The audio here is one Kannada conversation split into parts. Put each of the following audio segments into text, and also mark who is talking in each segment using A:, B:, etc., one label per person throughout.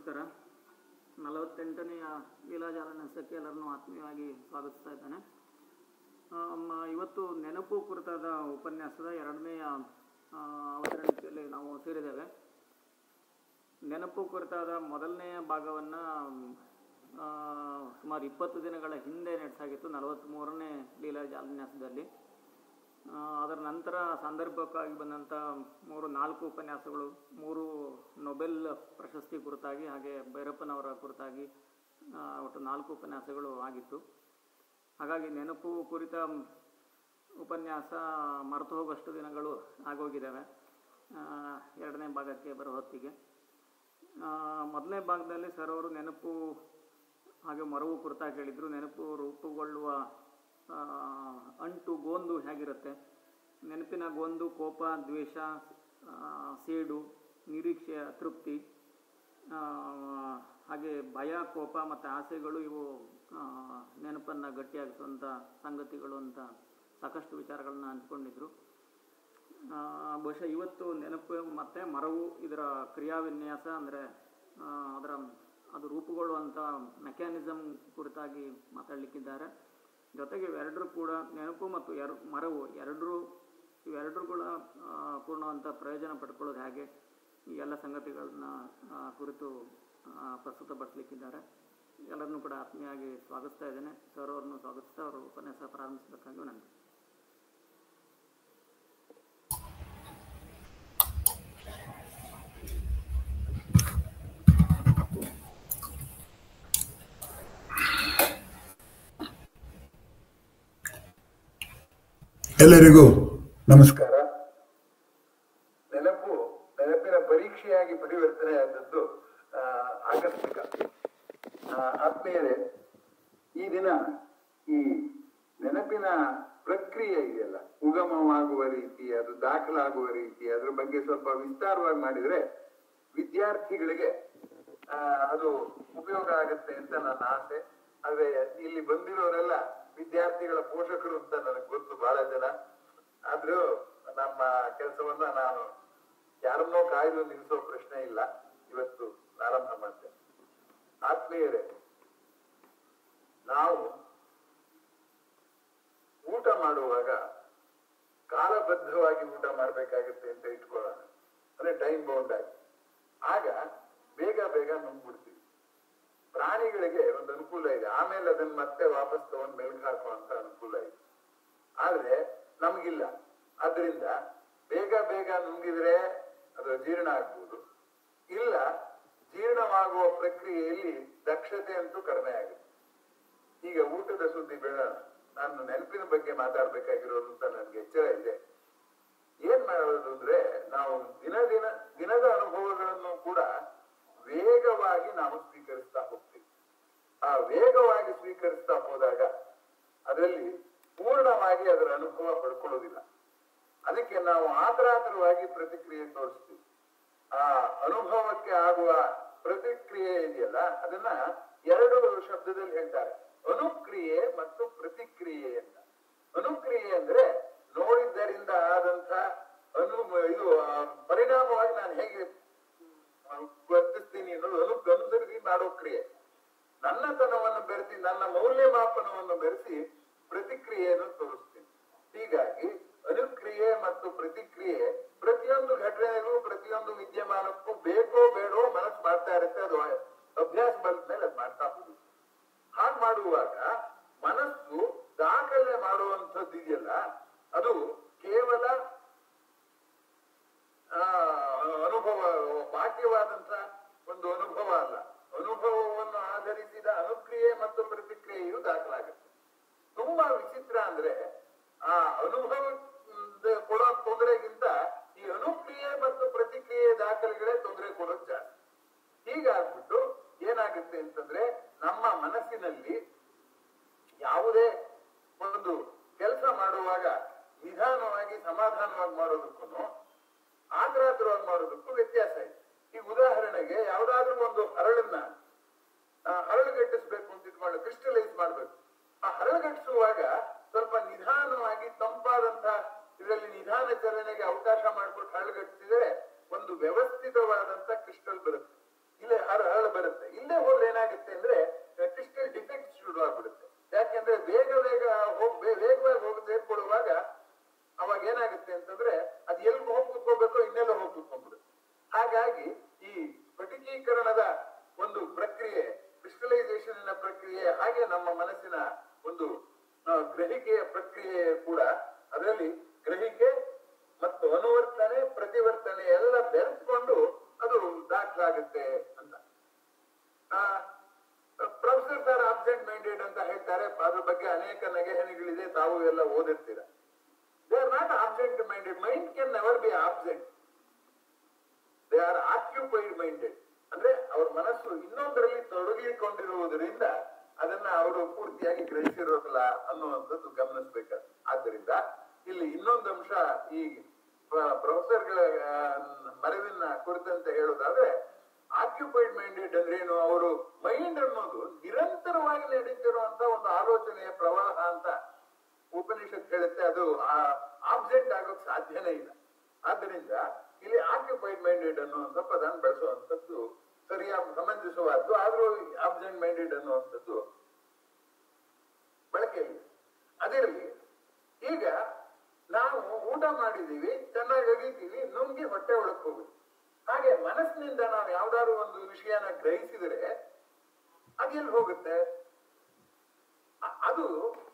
A: ನಮಸ್ಕಾರ. 48ನೇ ಲೀಲಾಜಾಲನ್ಯಾಸಕ್ಕೆ ಎಲ್ಲರನ್ನೂ ಆತ್ಮೀಯವಾಗಿ ಸ್ವಾಗತಿಸ್ತಾ ಇದ್ದೇನೆ. ಇವತ್ತು ನೆನಪು ಕುರಿತಾದ ಉಪನ್ಯಾಸದ 2ನೇ ಅವತರಣಿಕೆಯಲ್ಲಿ ನಾವು ಸೇರಿದ್ದೇವೆ. ನೆನಪು ಕುರಿತಾದ ಮೊದಲನೆಯ ಭಾಗವನ್ನು ಸುಮಾರು 20 ದಿನಗಳ ಹಿಂದೆ ನಡೆಸಾಗಿತ್ತು, 43ನೇ ಲೀಲಾಜಾಲನ್ಯಾಸದಲ್ಲಿ. ಅದರ ನಂತರ ಸಂದರ್ಭಕ್ಕಾಗಿ ಬಂದಂಥ 4 ಉಪನ್ಯಾಸಗಳು, 3 ನೊಬೆಲ್ ಪ್ರಶಸ್ತಿ ಕುರಿತಾಗಿ, ಹಾಗೆ ಭೈರಪ್ಪನವರ ಕುರಿತಾಗಿ ಒಟ್ಟು 4 ಉಪನ್ಯಾಸಗಳು ಆಗಿತ್ತು. ಹಾಗಾಗಿ ನೆನಪು ಕುರಿತ ಉಪನ್ಯಾಸ ಮರೆತು ಹೋಗುವಷ್ಟು ದಿನಗಳು ಆಗೋಗಿದ್ದಾವೆ 2ನೇ ಭಾಗಕ್ಕೆ ಬರೋ ಹೊತ್ತಿಗೆ. ಮೊದಲನೇ ಭಾಗದಲ್ಲಿ ಸರ್ ಅವರು ನೆನಪು ಹಾಗೆ ಮರವು ಕುರಿತಾಗಿ ಹೇಳಿದರು. ನೆನಪು ರೂಪುಗೊಳ್ಳುವ ಅಂಟು ಗೋಂದು ಹೇಗಿರುತ್ತೆ, ನೆನಪಿನ ಗೋಂದು ಕೋಪ, ದ್ವೇಷ, ಸೇಡು, ನಿರೀಕ್ಷೆ, ಅತೃಪ್ತಿ, ಹಾಗೆ ಭಯ, ಕೋಪ ಮತ್ತು ಆಸೆಗಳು ಇವು ನೆನಪನ್ನು ಗಟ್ಟಿಯಾಗಿಸುವಂಥ ಸಂಗತಿಗಳು ಅಂತ ಸಾಕಷ್ಟು ವಿಚಾರಗಳನ್ನ ಹಂಚ್ಕೊಂಡಿದ್ರು. ಬಹುಶಃ ಇವತ್ತು ನೆನಪು ಮತ್ತು ಮರವು ಇದರ ಕ್ರಿಯಾವಿನ್ಯಾಸ ಅಂದರೆ ಅದು ರೂಪುಗೊಳ್ಳುವಂಥ ಮೆಕ್ಯಾನಿಸಮ್ ಕುರಿತಾಗಿ ಮಾತಾಡಲಿಕ್ಕಿದ್ದಾರೆ. ಜೊತೆಗೆ ಇವೆರಡರೂ ಕೂಡ ನೆನಪು ಮತ್ತು ಮರವು ಇವೆರಡರುಗಳ ಪೂರ್ಣವಂಥ ಪ್ರಯೋಜನ ಪಡ್ಕೊಳ್ಳೋದು ಹೇಗೆ, ಈ ಎಲ್ಲ ಸಂಗತಿಗಳನ್ನ ಕುರಿತು ಪ್ರಸ್ತುತಪಡಿಸಲಿಕ್ಕಿದ್ದಾರೆ. ಎಲ್ಲರನ್ನೂ ಕೂಡ ಆತ್ಮೀಯವಾಗಿ ಸ್ವಾಗತಿಸ್ತಾ ಇದ್ದೇನೆ. ಸರ್ ಅವ್ರನ್ನು ಸ್ವಾಗತಿಸ್ತಾ ಅವರು ಉಪನ್ಯಾಸ ಪ್ರಾರಂಭಿಸಬೇಕಾಗಿ ವಿನಂತಿ.
B: ಎಲ್ಲರಿಗೂ ನಮಸ್ಕಾರ. ನೆನಪಿನ ಪರೀಕ್ಷೆಯಾಗಿ ಪರಿವರ್ತನೆಯಾದದ್ದು ಆಕಸ್ಮಿಕ. ಆತ್ಮೀಯರೇ, ಈ ದಿನ ಈ ನೆನಪಿನ ಪ್ರಕ್ರಿಯೆ ಇದೆಯಲ್ಲ, ಉಗಮವಾಗುವ ರೀತಿ, ಅದು ದಾಖಲಾಗುವ ರೀತಿ, ಅದ್ರ ಬಗ್ಗೆ ಸ್ವಲ್ಪ ವಿಸ್ತಾರವಾಗಿ ಮಾಡಿದ್ರೆ ವಿದ್ಯಾರ್ಥಿಗಳಿಗೆ ಅದು ಉಪಯೋಗ ಆಗುತ್ತೆ ಅಂತ ನನ್ನ ಆಸೆ. ಆದ್ರೆ ಇಲ್ಲಿ ಬಂದಿರೋರೆಲ್ಲ ವಿದ್ಯಾರ್ಥಿಗಳ ಪೋಷಕರು ಅಂತ ನನಗೆ ಗೊತ್ತು, ಬಹಳ ಜನ. ಆದ್ರೂ ನಮ್ಮ ಕೆಲಸವನ್ನ ನಾನು ಯಾರನ್ನೋ ಕಾಯ್ದು ನಿಲ್ಲಿಸೋ ಪ್ರಶ್ನೆ ಇಲ್ಲ, ಇವತ್ತು ಪ್ರಾರಂಭ ಮಾಡ್ತೇನೆ. ಆತ್ಮೀಯರೇ, ನಾವು ಊಟ ಮಾಡುವಾಗ ಕಾಲಬದ್ಧವಾಗಿ ಊಟ ಮಾಡ್ಬೇಕಾಗತ್ತೆ ಅಂತ ಇಟ್ಕೊಳ್ಳೋಣ, ಅಂದ್ರೆ ಟೈಮ್ ಬೌಂಡ್ ಆಗಿ. ಆಗ ಬೇಗ ಬೇಗ ನುಂಗ್ಬಿಡ್ತೀವಿ. ಪ್ರಾಣಿಗಳಿಗೆ ಒಂದು ಅನುಕೂಲ ಇದೆ, ಆಮೇಲೆ ಅದನ್ನ ಮತ್ತೆ ವಾಪಸ್ ತಗೊಂಡು ಮೆಲ್ಕ್ ಹಾಕುವಂತ ಅನುಕೂಲ ಇದೆ. ಆದ್ರೆ ನಮಗಿಲ್ಲ. ಆದ್ರಿಂದ ಬೇಗ ಬೇಗ ನುಂಗಿದ್ರೆ ಅದು ಜೀರ್ಣ ಆಗ್ಬೋದು, ಇಲ್ಲ ಜೀರ್ಣವಾಗುವ ಪ್ರಕ್ರಿಯೆಯಲ್ಲಿ ದಕ್ಷತೆ ಅಂತೂ ಕಡಿಮೆ ಆಗುತ್ತೆ. ಈಗ ಊಟದ ಸುದ್ದಿ ಬೇಡ, ನಾನು ನೆನಪಿನ ಬಗ್ಗೆ ಮಾತಾಡ್ಬೇಕಾಗಿರೋದು ಅಂತ ನನ್ಗೆ ಎಚ್ಚರ ಇದೆ. ಏನ್ ಮಾಡೋದು ಅಂದ್ರೆ, ನಾವು ದಿನದ ಅನುಭವಗಳನ್ನು ಕೂಡ ವೇಗವಾಗಿ ನಾವು ಸ್ವೀಕರಿಸ್ತಾ ಹೋಗ್ತೀವಿ. ಆ ವೇಗವಾಗಿ ಸ್ವೀಕರಿಸ್ತಾ ಹೋದಾಗ ಅದರಲ್ಲಿ ಪೂರ್ಣವಾಗಿ ಅದರ ಅನುಭವ ಪಡ್ಕೊಳ್ಳೋದಿಲ್ಲ. ಅದಕ್ಕೆ ನಾವು ಆತರಾತರವಾಗಿ ಪ್ರತಿಕ್ರಿಯೆ ತೋರಿಸ್ತೀವಿ. ಆ ಅನುಭವಕ್ಕೆ ಆಗುವ ಪ್ರತಿಕ್ರಿಯೆ ಇದೆಯಲ್ಲ, ಅದನ್ನ 2 ಶಬ್ದದಲ್ಲಿ ಹೇಳ್ತಾರೆ, ಅನುಕ್ರಿಯೆ ಮತ್ತು ಪ್ರತಿಕ್ರಿಯೆ ಅಂತ. ಅನುಕ್ರಿಯೆ ಅಂದ್ರೆ ನೋಡಿದ್ದರಿಂದ ಆದಂತ ಇದು ಪರಿಣಾಮವಾಗಿ ನಾನು ಹೇಗೆ ವರ್ತಿಸ್ತೀನಿ ಅನ್ನೋದು ಅನುಸರಿಸಿ ಮಾಡೋ ಕ್ರಿಯೆ. ನನ್ನತನವನ್ನು ಬೆರೆಸಿ, ನನ್ನ ಮೌಲ್ಯಮಾಪನವನ್ನು ಬೆರೆಸಿ ಪ್ರತಿಕ್ರಿಯೆಯನ್ನು ತೋರಿಸ್ತೀನಿ. ಹೀಗಾಗಿ ಅನುಕ್ರಿಯೆ ಮತ್ತು ಪ್ರತಿಕ್ರಿಯೆ ಪ್ರತಿಯೊಂದು ಘಟನೆಗೂ, ಪ್ರತಿಯೊಂದು ವಿದ್ಯಮಾನಕ್ಕೂ ಬೇಕೋ ಬೇಡೋ ಮನಸ್ಸು ಮಾಡ್ತಾ ಇರುತ್ತೆ. ಅದು ಅಭ್ಯಾಸ ಬಂದ ಮೇಲೆ ಅದು ಮಾಡ್ತಾ ಹೋಗುದು. ಹಾಗೆ ಮಾಡುವಾಗ ಮನಸ್ಸು ದಾಖಲೆ ಮಾಡುವಂಥದ್ದು ಇದೆಯಲ್ಲ, ಅದು ಕೇವಲ ಅನುಭವ, ಬಾಹ್ಯವಾದಂತ ಒಂದು ಅನುಭವ ಅಲ್ಲ. ಅನುಭವವನ್ನು ಆಧರಿಸಿದ ಅನುಕ್ರಿಯೆ ಮತ್ತು ಪ್ರತಿಕ್ರಿಯೆಯು ದಾಖಲಾಗುತ್ತೆ. ತುಂಬಾ ವಿಚಿತ್ರ ಅಂದ್ರೆ, ಆ ಅನುಭವ ಕೊಡೋ ತೊಂದರೆಗಿಂತ ಈ ಅನುಕ್ರಿಯೆ ಮತ್ತು ಪ್ರತಿಕ್ರಿಯೆ ದಾಖಲೆಗಳೇ ತೊಂದರೆ ಕೊಡೋದು ಜಾಸ್ತಿ. ಹೀಗಾಗ್ಬಿಟ್ಟು ಏನಾಗುತ್ತೆ ಅಂತಂದ್ರೆ, ನಮ್ಮ ಮನಸ್ಸಿನಲ್ಲಿ ಯಾವುದೇ ಒಂದು ಕೆಲಸ ಮಾಡುವಾಗ ನಿಧಾನವಾಗಿ ಸಮಾಧಾನವಾಗಿ ಮಾಡೋದಕ್ಕೂ ಆತರಾತರವಾಗಿ ಮಾಡೋದಕ್ಕೂ ವ್ಯತ್ಯಾಸ ಇದೆ. ಈಗ ಉದಾಹರಣೆಗೆ, ಯಾವ್ದಾದ್ರೂ ಒಂದು ಹರಳುಗಟ್ಟಿಸ್ಬೇಕು ಅಂತ ಇಟ್ಕೊಂಡು ಕ್ರಿಸ್ಟಲೈಸ್ ಮಾಡ್ಬೇಕು. ಆ ಹರಳುಗಟ್ಟಿಸುವಾಗ ಸ್ವಲ್ಪ ನಿಧಾನವಾಗಿ ತಂಪಾದಂತ ಇದರಲ್ಲಿ ನಿಧಾನ ಚಲನೆಗೆ ಅವಕಾಶ ಮಾಡಿಕೊಟ್ಟು ಹರಳುಗಟ್ಟಿಸಿದ್ರೆ ಒಂದು ವ್ಯವಸ್ಥಿತವಾದಂತ ಕ್ರಿಸ್ಟಲ್ ಬರುತ್ತೆ. ಇಲ್ಲೇ ಹರಳು ಬರುತ್ತೆ. ಇಲ್ಲೇ ಹೋದ್ರೆ ಏನಾಗುತ್ತೆ ಅಂದ್ರೆ ಕ್ರಿಸ್ಟಲ್ ಡಿಫೆಕ್ಟ್ ಶುರು ಆಗ್ಬಿಡುತ್ತೆ. ಯಾಕೆಂದ್ರೆ ವೇಗವಾಗಿ ಹೋಗಿ ಸೇರ್ಕೊಳ್ಳುವಾಗ ಅವಾಗ ಏನಾಗುತ್ತೆ ಅಂತಂದ್ರೆ ಅದು ಎಲ್ಲಿ ಹೋಗಿ ಕುತ್ಕೋಬೇಕೋ ಇನ್ನೆಲ್ಲ ಹೋಗಿ ಕುತ್ಕೊಂಡ್ಬಿಡುತ್ತೆ. ಹಾಗಾಗಿ ಈ ಸ್ಫಟಿಕೀಕರಣದ ಒಂದು ಪ್ರಕ್ರಿಯೆ, ಕ್ರಿಸ್ಟಲೈಸೇಷನ್ ಪ್ರಕ್ರಿಯೆ, ಹಾಗೆ ನಮ್ಮ ಮನಸ್ಸಿನ ಒಂದು ಗ್ರಹಿಕೆಯ ಪ್ರಕ್ರಿಯೆ ಕೂಡ, ಅದರಲ್ಲಿ ಗ್ರಹಿಕೆ ಮತ್ತು ಅನುವರ್ತನೆ, ಪ್ರತಿವರ್ತನೆ ಎಲ್ಲ ಬೆರೆಸ್ಕೊಂಡು ಅದು ದಾಖಲಾಗುತ್ತೆ ಅಂತ. ಪ್ರೊಫೆಸರ್ ಸರ್ ಆಬ್ಸೆಂಟ್ ಮೈಂಡೆಡ್ ಅಂತ ಹೇಳ್ತಾರೆ. ಅದ್ರ ಬಗ್ಗೆ ಅನೇಕ ನಗೆಹನಿಗಳಿದೆ, ತಾವು ಎಲ್ಲ ಓದಿರ್ತೀರ. They are not absent minded. Mind can never be absent. They are occupied minded. ಅಂದ್ರೆ ಅವ್ರ ಮನಸ್ಸು ಇನ್ನೊಂದರಲ್ಲಿ ತೊಡಗಿಕೊಂಡಿರುವುದರಿಂದ ಅದನ್ನ ಅವರು ಪೂರ್ತಿಯಾಗಿ ಗ್ರಹಿಸಿರೋದಿಲ್ಲ ಅನ್ನುವಂಥದ್ದು ಗಮನಿಸಬೇಕಾದ್ರೆ. ಆದ್ದರಿಂದ ಇಲ್ಲಿ ಇನ್ನೊಂದು ಅಂಶ, ಈ ಪ್ರೊಫೆಸರ್ಗಳ ಮರವಿನ ಕುರಿತಂತೆ ಹೇಳೋದಾದ್ರೆ, ಆಕ್ಯುಪೈಡ್ ಮೈಂಡೆಡ್ ಅಂದ್ರೆ ಏನು? ಅವರು ಮೈಂಡ್ ಅನ್ನೋದು ನಿರಂತರವಾಗಿ ನಡೀತಿರುವಂತ ಒಂದು ಆಲೋಚನೆಯ ಪ್ರವಾಹ ಅಂತ ಉಪನಿಷತ್ ಹೇಳುತ್ತೆ. ಅದು ಆಬ್ಸೆಂಟ್ ಆಗೋಕ್ ಸಾಧ್ಯನೇ ಇಲ್ಲ. ಆದ್ದರಿಂದ ಇಲ್ಲಿ ಆಕ್ಯುಪೈಡ್ ಮೈಂಡೆಡ್ ಅನ್ನುವಂಥ ಪದನ ಬಳಸುವಂಥದ್ದು ಸರಿಯಾಗಿ ಸಮಂಜಸವಾದ್ದು. ಆದ್ರೂ ಆಬ್ಸೆಂಟ್ ಮೈಂಡೆಡ್ ಅನ್ನುವಂಥದ್ದು ಬಳಕೆಯಲ್ಲಿ. ಅದಿರಲಿ, ಈಗ ನಾವು ಊಟ ಮಾಡಿದೀವಿ, ಚೆನ್ನಾಗಿ ಅಗಿತೀವಿ, ನುಂಗಿ ಹೊಟ್ಟೆ ಒಳಗೆ ಹೋಗುದು. ಹಾಗೆ ಮನಸ್ಸಿನಿಂದ ನಾವು ಯಾವ್ದಾದ್ರು ಒಂದು ವಿಷಯನ ಗ್ರಹಿಸಿದರೆ ಅದೆಲ್ಲಿ ಹೋಗುತ್ತೆ? ಅದು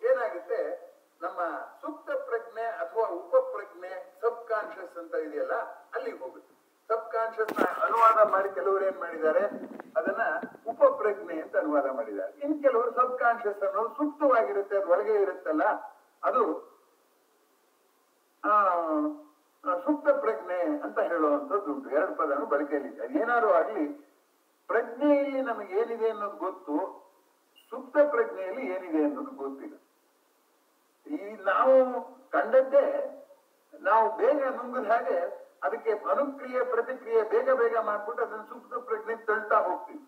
B: ಏನಾಗುತ್ತೆ, ನಮ್ಮ ಸುಪ್ತ ಪ್ರಜ್ಞೆ ಅಥವಾ ಉಪಪ್ರಜ್ಞೆ, ಸಬ್ ಕಾನ್ಶಿಯಸ್ ಅಂತ ಇದೆಯಲ್ಲ, ಅಲ್ಲಿಗೆ ಹೋಗುತ್ತೆ. ಸಬ್ ಕಾನ್ಶಿಯಸ್ ನ ಅನುವಾದ ಮಾಡಿ ಕೆಲವರು ಏನ್ ಮಾಡಿದ್ದಾರೆ, ಅದನ್ನ ಉಪಪ್ರಜ್ಞೆ ಅಂತ ಅನುವಾದ ಮಾಡಿದ್ದಾರೆ. ಇನ್ ಕೆಲವರು ಸಬ್ ಕಾನ್ಶಿಯಸ್ ಅನ್ನೋದು ಸುಪ್ತವಾಗಿರುತ್ತೆ, ಅದು ಒಳಗೆ ಇರುತ್ತಲ್ಲ, ಅದು ಸುಪ್ತ ಪ್ರಜ್ಞೆ ಅಂತ ಹೇಳುವಂಥದ್ದು ಉಂಟು. ಎರಡು ಪದನು ಬಳಕೆಯಲ್ಲಿದೆ. ಅದೇನಾದ್ರು ಆಗ್ಲಿ, ಪ್ರಜ್ಞೆಯಲ್ಲಿ ನಮಗೆ ಏನಿದೆ ಅನ್ನೋದು ಗೊತ್ತು, ಸುಪ್ತ ಪ್ರಜ್ಞೆಯಲ್ಲಿ ಏನಿದೆ ಅನ್ನೋದು ಗೊತ್ತಿಲ್ಲ. ಈ ನಾವು ಕಂಡದ್ದೇ ನಾವು ಬೇಗ ನುಂಗಿದ ಹಾಗೆ ಅದಕ್ಕೆ ಅನುಕ್ರಿಯೆ ಪ್ರತಿಕ್ರಿಯೆ ಬೇಗ ಬೇಗ ಮಾಡ್ಬಿಟ್ಟು ಅದನ್ನ ಸುಪ್ತ ಪ್ರಜ್ಞೆ ತಳ್ತಾ ಹೋಗ್ತೀವಿ.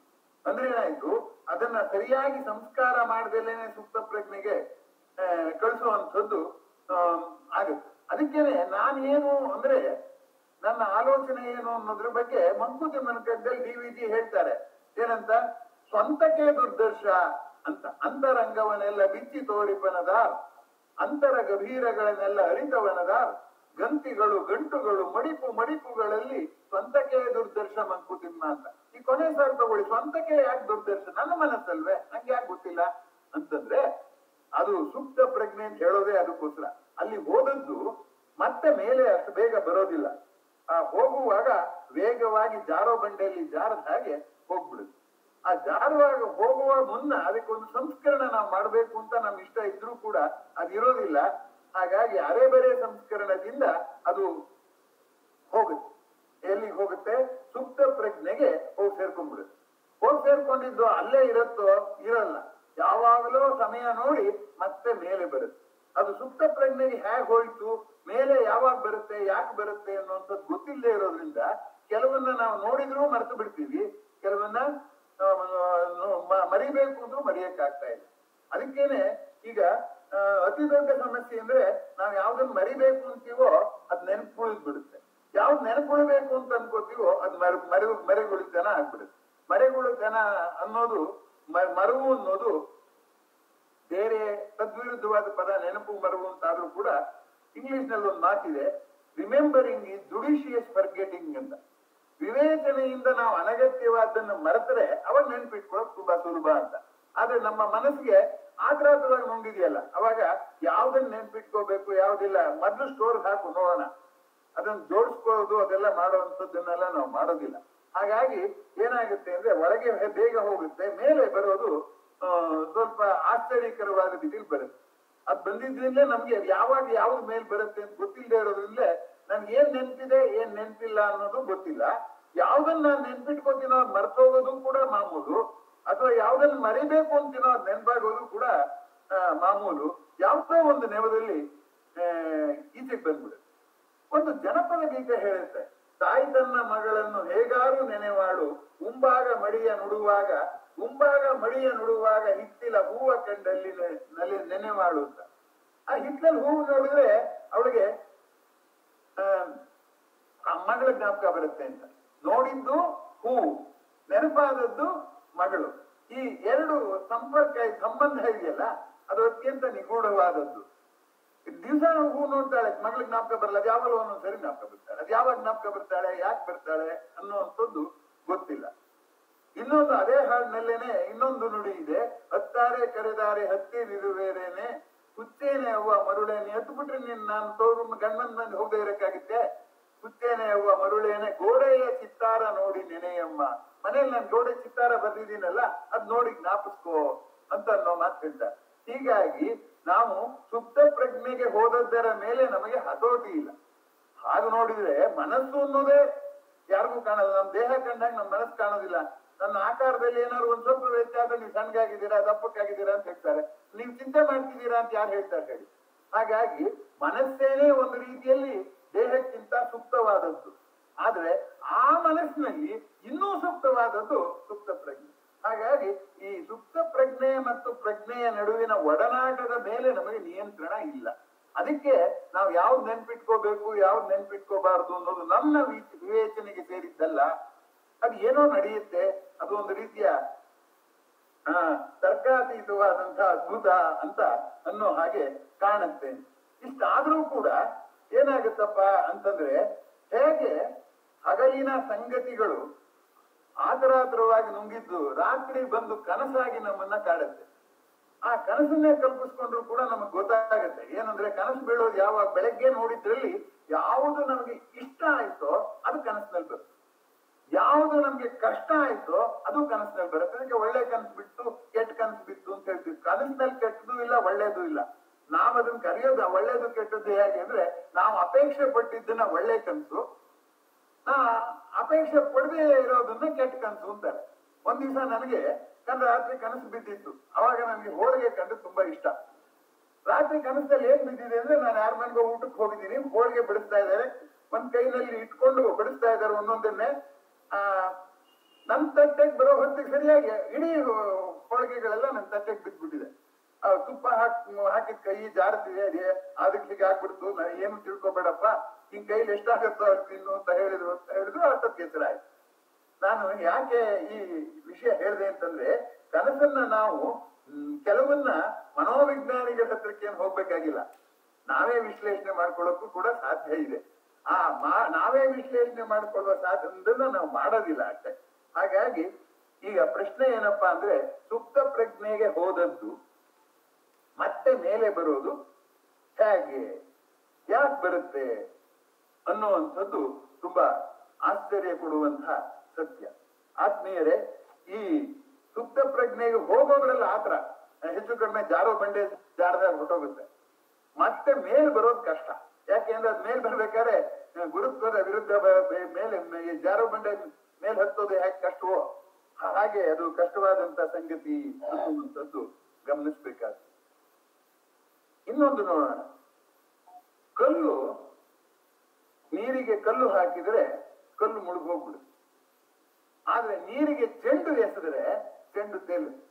B: ಅಂದ್ರೆ ಏನಾಯ್ತು, ಅದನ್ನ ಸರಿಯಾಗಿ ಸಂಸ್ಕಾರ ಮಾಡ್ದೇಲೇನೆ ಸುಪ್ತ ಪ್ರಜ್ಞೆಗೆ ಕಳಿಸುವಂಥದ್ದು ಆಗುತ್ತೆ. ಅದಕ್ಕೇನೆ ನಾನೇನು ಅಂದ್ರೆ ನನ್ನ ಆಲೋಚನೆ ಏನು ಅನ್ನೋದ್ರ ಬಗ್ಗೆ ಮಂಕುತಿ ಮನಕದಲ್ಲಿ DVG ಹೇಳ್ತಾರೆ. ಏನಂತ? ಸ್ವಂತಕ್ಕೆ ದುರ್ದರ್ಶ ಅಂತ. ಅಂತರಂಗವನ್ನೆಲ್ಲ ಬಿಚ್ಚಿ ತೋರಿಪನದ, ಅಂತರ ಗಭೀರಗಳನ್ನೆಲ್ಲ ಅರಿತವನದ, ಗಂತಿಗಳು ಗಂಟುಗಳು ಮಡಿಪುಗಳಲ್ಲಿ ಸ್ವಂತಕ್ಕೆ ದುರ್ದರ್ಶ ಮಂಕುತಿಮ್ಮ ಅಂತ. ಈ ಕೊನೆ ಸಾರ್ ತಗೊಳ್ಳಿ, ಸ್ವಂತಕ್ಕೆ ಯಾಕೆ ದುರ್ದರ್ಶ? ನನ್ನ ಮನಸ್ಸಲ್ವೇ, ನಂಗೆ ಯಾಕೆ ಗೊತ್ತಿಲ್ಲ ಅಂತಂದ್ರೆ ಅದು ಸುಪ್ತ ಪ್ರಜ್ಞೆ ಅಂತ ಹೇಳೋದೇ ಅದಕ್ಕೋಸ್ಕರ. ಅಲ್ಲಿ ಹೋದದ್ದು ಮತ್ತೆ ಮೇಲೆ ಅಷ್ಟು ಬೇಗ ಬರೋದಿಲ್ಲ. ಆ ಹೋಗುವಾಗ ವೇಗವಾಗಿ ಜಾರೋ ಬಂಡೆಯಲ್ಲಿ ಜಾರದ ಹಾಗೆ ಹೋಗ್ಬಿಡುತ್ತೆ. ಆ ಜಾರುವಾಗ ಹೋಗುವ ಮುನ್ನ ಅದಕ್ಕೊಂದು ಸಂಸ್ಕರಣ ನಾವು ಮಾಡ್ಬೇಕು ಅಂತ ನಮ್ ಇಷ್ಟ ಇದ್ರೂ ಕೂಡ ಅದಿರೋದಿಲ್ಲ. ಹಾಗಾಗಿ ಅರೆ ಬರೆ ಸಂಸ್ಕರಣದಿಂದ ಅದು ಹೋಗುತ್ತೆ. ಎಲ್ಲಿಗೆ ಹೋಗುತ್ತೆ? ಸುಪ್ತ ಪ್ರಜ್ಞೆಗೆ ಹೋಗಿ ಸೇರ್ಕೊಂಡ್ಬಿಡುತ್ತೆ. ಹೋಗಿ ಸೇರ್ಕೊಂಡಿದ್ದು ಅಲ್ಲೇ ಇರುತ್ತೋ? ಇರಲ್ಲ. ಯಾವಾಗಲೂ ಸಮಯ ನೋಡಿ ಮತ್ತೆ ಮೇಲೆ ಬರುತ್ತೆ. ಅದು ಸುಪ್ತ ಪ್ರಜ್ಞೆಗೆ ಹೇಗೆ ಹೋಯ್ತು, ಮೇಲೆ ಯಾವಾಗ ಬರುತ್ತೆ, ಯಾಕೆ ಬರುತ್ತೆ ಅನ್ನುವಂಥದ್ದು ಗೊತ್ತಿಲ್ಲದೆ ಇರೋದ್ರಿಂದ ಕೆಲವನ್ನ ನಾವು ನೋಡಿದ್ರೂ ಮರೆತು ಬಿಡ್ತೀವಿ, ಕೆಲವನ್ನ ಮರಿಬೇಕು ಅಂದ್ರೂ ಮರೆಯಕ್ಕಾಗ್ತಾ ಇಲ್ಲ. ಅದಕ್ಕೇನೆ ಈಗ ಅತಿ ದೊಡ್ಡ ಸಮಸ್ಯೆ ಅಂದ್ರೆ ನಾವು ಯಾವ್ದನ್ನ ಮರಿಬೇಕು ಅಂತೀವೋ ಅದ್ ನೆನಪುಳಿದ್ ಬಿಡುತ್ತೆ. ಯಾವ್ದು ನೆನಪುಳ್ಬೇಕು ಅಂತ ಅನ್ಕೋತೀವೋ ಅದ್ ಮರೆಗುಳಿತನ ಆಗ್ಬಿಡುತ್ತೆ. ಮರೆಗುಳಿತನ ಅನ್ನೋದು, ಮರವು ಅನ್ನೋದು ಬೇರೆ ತದ್ವಿರುದ್ಧವಾದ ಪದ. ನೆನಪು ಮರವು ಅಂತಾದ್ರೂ ಕೂಡ ಇಂಗ್ಲಿಷ್ ನಲ್ಲಿ ಒಂದು ಮಾತಿದೆ, ರಿಮೆಂಬರಿಂಗ್ ಈಸ್ ಜುಡಿಷಿಯಸ್ ಫರ್ಗೆಟಿಂಗ್ ಅಂತ. ವಿವೇಚನೆಯಿಂದ ನಾವು ಅನಗತ್ಯವಾದನ್ನ ಮರೆತರೆ ಅವಾಗ ನೆನ್ಪಿಟ್ಕೊಳ್ಳೋದು ತುಂಬಾ ಸುಲಭ ಅಂತ. ಆದ್ರೆ ನಮ್ಮ ಮನಸ್ಸಿಗೆ ಆತರಾತವಾಗಿ ನುಂಗಿದೆಯಲ್ಲ, ಅವಾಗ ಯಾವ್ದನ್ನ ನೆನ್ಪಿಟ್ಕೋಬೇಕು ಯಾವ್ದಿಲ್ಲ, ಮೊದ್ಲು ಸ್ಟೋರ್ ಹಾಕು ನೋಡೋಣ, ಅದನ್ನ ಜೋಡಿಸ್ಕೊಳ್ಳೋದು ಅದೆಲ್ಲ ಮಾಡುವಂಥದ್ದನ್ನೆಲ್ಲ ನಾವು ಮಾಡೋದಿಲ್ಲ. ಹಾಗಾಗಿ ಏನಾಗುತ್ತೆ ಅಂದ್ರೆ ಒಳಗೆ ಬೇಗ ಹೋಗುತ್ತೆ, ಮೇಲೆ ಬರೋದು ಸ್ವಲ್ಪ ಆಶ್ಚರ್ಯಕರವಾದ ರೀತಿಯಲ್ಲಿ ಬರುತ್ತೆ. ಅದ್ ಬಂದಿದ್ರಿಂದಲೇ ನಮ್ಗೆ ಯಾವಾಗ ಯಾವ್ದು ಮೇಲ್ ಬರುತ್ತೆ ಅಂತ ಗೊತ್ತಿಲ್ಲದೆ ಇರೋದ್ರಿಂದಲೇ ನನ್ಗೆ ಏನ್ ನೆನ್ಪಿದೆ ಏನ್ ನೆನ್ಪಿಲ್ಲ ಅನ್ನೋದು ಗೊತ್ತಿಲ್ಲ. ಯಾವ್ದನ್ನ ನಾನು ನೆನ್ಪಿಟ್ಕೊತೀನೋ ಅದ್ ಮರ್ತೋಗೋದು ಕೂಡ ಮಾಮೂಲು, ಅಥವಾ ಯಾವ್ದನ್ನ ಮರಿಬೇಕು ಅಂತೀನೋ ಅದ್ ನೆನ್ಪಾಗೋದು ಕೂಡ ಮಾಮೂಲು. ಯಾವ್ದೋ ಒಂದು ನೆವದಲ್ಲಿ ಈಚೆಗೆ ಬಂದ್ಬಿಡುತ್ತೆ. ಒಂದು ಜನಪದ ಗೀತೆ ಹೇಳುತ್ತೆ, ತಾಯಿ ತನ್ನ ಮಗಳನ್ನು ಹೇಗಾರು ನೆನೆವಾಳು, ಉಂಬಾಗ ಮಡಿಯ ನುಡುವಾಗ ಹಿತ್ತಿಲ ಹೂವ ಕಂಡಲ್ಲಿ ನೆನೆವಾಳು ಅಂತ. ಆ ಹಿತ್ತಲಲ್ಲಿ ಹೂವು ನೋಡಿದ್ರೆ ಅವಳಿಗೆ ಆ ಮಗಳ ಜ್ಞಾಪಕ ಬರುತ್ತೆ ಅಂತ. ನೋಡಿದ್ದು ಹೂವು, ನೆನಪಾದದ್ದು ಮಗಳು. ಈ ಎರಡು ಸಂಬಂಧ ಇದೆಯಲ್ಲ, ಅದು ಅತ್ಯಂತ ನಿಗೂಢವಾದದ್ದು. ದಿವಸ ಹೂ ನೋಡ್ತಾಳೆ, ಮಗಳಿಗೆ ಜ್ಞಾಪಕ ಬರಲ್ಲ, ಅದು ಯಾವಾಗ ಒಂದೊಂದ್ಸರಿ ಜ್ಞಾಪಕ ಬರ್ತಾಳೆ. ಅದು ಯಾವಾಗ ಜ್ಞಾಪಕ ಬರ್ತಾಳೆ, ಯಾಕೆ ಬರ್ತಾಳೆ ಅನ್ನುವಂಥದ್ದು ಗೊತ್ತಿಲ್ಲ. ಇನ್ನೊಂದು ಅದೇ ಹಾಡಿನಲ್ಲೇನೆ ಇನ್ನೊಂದು ನುಡಿ ಇದೆ, ಹತ್ತಾರೆ ಕರೆದಾರೆ ಹತ್ತಿರಿರುವೇರೇನೆ ಹುಚ್ಚೇನೆ ಅವ್ವ ಮರುಳೇನೆ. ಎತ್ತು ಬಿಟ್ರೆ ನಾನು ತೋರು ಗಂಡನ ಮಂದಿ ಹೋಗದೆ ಇರಕ್ಕಾಗುತ್ತೆ. ಹುಚ್ಚೇನೆ ಅವ್ವ ಮರುಳೇನೆ ಗೋಡೆಯ ಚಿತ್ತಾರ ನೋಡಿ ನೆನೆಯಮ್ಮ. ಮನೇಲಿ ನಾನು ಗೋಡೆ ಚಿತ್ತಾರ ಬರ್ದಿದ್ದೀನಲ್ಲ, ಅದ್ ನೋಡಿ ಜ್ಞಾಪಿಸ್ಕೋ ಅಂತ ಅನ್ನೋ ಮಾತು ಹೇಳ್ತಾರೆ. ಹೀಗಾಗಿ ನಾವು ಸುಪ್ತ ಪ್ರಜ್ಞೆಗೆ ಹೋದದ್ದರ ಮೇಲೆ ನಮಗೆ ಹತೋಟಿ ಇಲ್ಲ. ಹಾಗೆ ನೋಡಿದ್ರೆ ಮನಸ್ಸು ಅನ್ನೋದೇ ಯಾರಿಗೂ ಕಾಣಲ್ಲ. ನಮ್ ದೇಹ ಕಂಡಾಗ ನಮ್ ಮನಸ್ಸು ಕಾಣೋದಿಲ್ಲ. ನನ್ನ ಆಕಾರದಲ್ಲಿ ಏನಾದ್ರು ಒಂದ್ ಸ್ವಲ್ಪ ವ್ಯತ್ಯಾಸ, ನೀವು ಸಣ್ಣಗಾಗಿದ್ದೀರಾ ದಪ್ಪಕ್ಕಾಗಿದ್ದೀರಾ ಅಂತ ಹೇಳ್ತಾರೆ. ನೀವು ಚಿಂತೆ ಮಾಡ್ತಿದ್ದೀರಾ ಅಂತ ಯಾರು ಹೇಳ್ತಾರೆ ಹೇಳಿ? ಹಾಗಾಗಿ ಮನಸ್ಸೇನೇ ಒಂದು ರೀತಿಯಲ್ಲಿ ದೇಹಕ್ಕಿಂತ ಸೂಕ್ತವಾದದ್ದು. ಆದ್ರೆ ಆ ಮನಸ್ಸಿನಲ್ಲಿ ಇನ್ನೂ ಸೂಕ್ತವಾದದ್ದು ಸುಪ್ತ ಪ್ರಜ್ಞೆ. ಹಾಗಾಗಿ ಈ ಸುಪ್ತ ಪ್ರಜ್ಞೆ ಮತ್ತು ಪ್ರಜ್ಞೆಯ ನಡುವಿನ ಒಡನಾಟದ ಮೇಲೆ ನಮಗೆ ನಿಯಂತ್ರಣ ಇಲ್ಲ. ಅದಕ್ಕೆ ನಾವು ಯಾವ್ದು ನೆನ್ಪಿಟ್ಕೋಬೇಕು ಯಾವ್ದು ನೆನ್ಪಿಟ್ಕೋಬಾರದು ಅನ್ನೋದು ನಮ್ಮ ವಿವೇಚನೆಗೆ ಸೇರಿದ್ದಲ್ಲ. ಅದು ಏನೋ ನಡೆಯುತ್ತೆ, ಅದು ಒಂದು ರೀತಿಯ ತರ್ಕಾತೀತವಾದಂತಹ ಅದ್ಭುತ ಅಂತ ಅನ್ನೋ ಹಾಗೆ ಕಾಣುತ್ತೆ. ಇಷ್ಟಾದ್ರೂ ಕೂಡ ಏನಾಗುತ್ತಪ್ಪ ಅಂತಂದ್ರೆ, ಹೇಗೆ ಹಗಲಿನ ಸಂಗತಿಗಳು ಆತರಾತರವಾಗಿ ನುಂಗಿದ್ದು ರಾತ್ರಿ ಬಂದು ಕನಸಾಗಿ ನಮ್ಮನ್ನ ಕಾಡುತ್ತೆ. ಆ ಕನಸನ್ನೇ ಕಲ್ಪಿಸ್ಕೊಂಡ್ರು ಕೂಡ ನಮಗ್ ಗೊತ್ತಾಗತ್ತೆ. ಏನಂದ್ರೆ ಕನಸು ಬೀಳೋದು ಯಾವಾಗ, ಬೆಳಗ್ಗೆ ನೋಡಿದ್ರಲ್ಲಿ ಯಾವುದು ನಮ್ಗೆ ಇಷ್ಟ ಆಯ್ತೋ ಅದು ಕನಸಿನಲ್ಲಿ ಬರುತ್ತೆ, ಯಾವುದು ನಮ್ಗೆ ಕಷ್ಟ ಆಯ್ತೋ ಅದು ಕನಸಿನಲ್ಲಿ ಬರುತ್ತೆ. ಅದಕ್ಕೆ ಒಳ್ಳೆ ಕನಸು ಬಿಟ್ಟು ಕೆಟ್ಟ ಕನಸು ಬಿತ್ತು ಅಂತ ಹೇಳ್ತೀವಿ. ಕನಸಿನಲ್ಲಿ ಕೆಟ್ಟದ್ದು ಇಲ್ಲ, ಒಳ್ಳೇದು ಇಲ್ಲ. ನಾವ್ ಅದನ್ನ ಕರೆಯೋದು ಒಳ್ಳೇದು ಕೆಟ್ಟದ್ದು ಹೇಗೆ ಅಂದ್ರೆ, ನಾವು ಅಪೇಕ್ಷೆ ಪಟ್ಟಿದ್ದನ್ನ ಒಳ್ಳೆ ಕನಸು, ಅಪೇಕ್ಷೆ ಪಡದೆ ಇರೋದನ್ನ ಕೆಟ್ಟ ಕನಸು ಅಂತಾರೆ. ಒಂದ್ ದಿವಸ ನನಗೆ ರಾತ್ರಿ ಕನಸು ಬಿದ್ದಿತ್ತು. ಅವಾಗ ನನಗೆ ಹೋಳಿಗೆ ಕಂಡು ತುಂಬಾ ಇಷ್ಟ. ರಾತ್ರಿ ಕನಸಲ್ಲಿ ಏನ್ ಬಿದ್ದಿದೆ ಅಂದ್ರೆ, ನಾನು ಯಾರ ಮನೆಗೋ ಊಟಕ್ಕೆ ಹೋಗಿದ್ದೀನಿ, ಹೋಳಿಗೆ ಬಿಡಿಸ್ತಾ ಇದ್ದಾರೆ, ಒಂದ್ ಕೈನಲ್ಲಿ ಇಟ್ಕೊಂಡು ಬಿಡಿಸ್ತಾ ಇದ್ದಾರೆ ಒಂದೊಂದನ್ನೇ. ನನ್ ತಟ್ಟೆಗೆ ಬರೋ ಹೊತ್ತಿಗೆ ಸರಿಯಾಗಿ ಇಡೀ ಹೋಳಿಗೆಗಳೆಲ್ಲ ನನ್ ತಟ್ಟೆಗೆ ಬಿದ್ದ್ಬಿಟ್ಟಿದೆ. ತುಪ್ಪ ಹಾಕಿದ ಕೈ ಜಾರತಿದೆ, ಅದೇ ಅದಕ್ಕೆ ಹೀಗೆ ಆಗ್ಬಿಡ್ತು. ನಾನು ಏನು ತಿಳ್ಕೊಬೇಡಪ್ಪ, ನಿನ್ ಕೈಲಿ ಎಷ್ಟಾಗತ್ತೋ ಅಷ್ಟು ತಿನ್ನು ಅಂತ ಹೇಳಿದ್ರು ಅಷ್ಟೊತ್ತಿಗೆ ಹೆಸರಾಯ್ತು. ನಾನು ಯಾಕೆ ಈ ವಿಷಯ ಹೇಳಿದೆ ಅಂತಂದ್ರೆ, ಕನಸನ್ನ ನಾವು ಕೆಲವನ್ನ ಮನೋವಿಜ್ಞಾನಿಗಳ ಹತ್ರಕ್ಕೆ ಏನು ಹೋಗ್ಬೇಕಾಗಿಲ್ಲ, ನಾವೇ ವಿಶ್ಲೇಷಣೆ ಮಾಡ್ಕೊಳ್ಳೋಕ್ಕೂ ಕೂಡ ಸಾಧ್ಯ ಇದೆ. ನಾವೇ ವಿಶ್ಲೇಷಣೆ ಮಾಡ್ಕೊಳ್ಳುವ ಸಾಧನದನ್ನ ನಾವು ಮಾಡೋದಿಲ್ಲ ಅಷ್ಟೇ. ಹಾಗಾಗಿ ಈಗ ಪ್ರಶ್ನೆ ಏನಪ್ಪಾ ಅಂದ್ರೆ, ಸುಪ್ತ ಪ್ರಜ್ಞೆಗೆ ಹೋದದ್ದು ಮತ್ತೆ ಮೇಲೆ ಬರೋದು ಹೇಗೆ, ಯಾಕೆ ಬರುತ್ತೆ ಅನ್ನುವಂಥದ್ದು ತುಂಬಾ ಆಶ್ಚರ್ಯ ಕೊಡುವಂತಹ ಸತ್ಯ. ಆತ್ಮೀಯರೇ, ಈ ಸುಪ್ತ ಪ್ರಜ್ಞೆಗೆ ಹೋಗೋದ್ರಲ್ಲಿ ಆತರ ಹೆಚ್ಚು ಕಡಿಮೆ ಜಾರೋ ಬಂಡೆ ಜಾರದಾಗ ಹೊರಟೋಗುತ್ತೆ. ಮತ್ತೆ ಮೇಲ್ ಬರೋದು ಕಷ್ಟ. ಯಾಕೆಂದ್ರೆ ಅದ್ ಮೇಲ್ ಬರ್ಬೇಕಾದ್ರೆ ಗುರುತ್ವದ ವಿರುದ್ಧ ಮೇಲೆ ಜಾರೋ ಬಂಡೆ ಮೇಲ್ ಹತ್ತೋದು ಹೇಗೆ ಕಷ್ಟವೋ ಹಾಗೆ ಅದು ಕಷ್ಟವಾದಂತ ಸಂಗತಿ ಅನ್ನುವಂಥದ್ದು ಗಮನಿಸ್ಬೇಕಾಗ್ತದೆ. ಇನ್ನೊಂದು ನೋಡೋಣ. ಕಲ್ಲು, ನೀರಿಗೆ ಕಲ್ಲು ಹಾಕಿದ್ರೆ ಕಲ್ಲು ಮುಳುಗೋಗ್ಬಿಡುತ್ತೆ. ಆದ್ರೆ ನೀರಿಗೆ ಚೆಂಡು ಎಸೆದ್ರೆ ಚೆಂಡು ತೇಲುತ್ತೆ.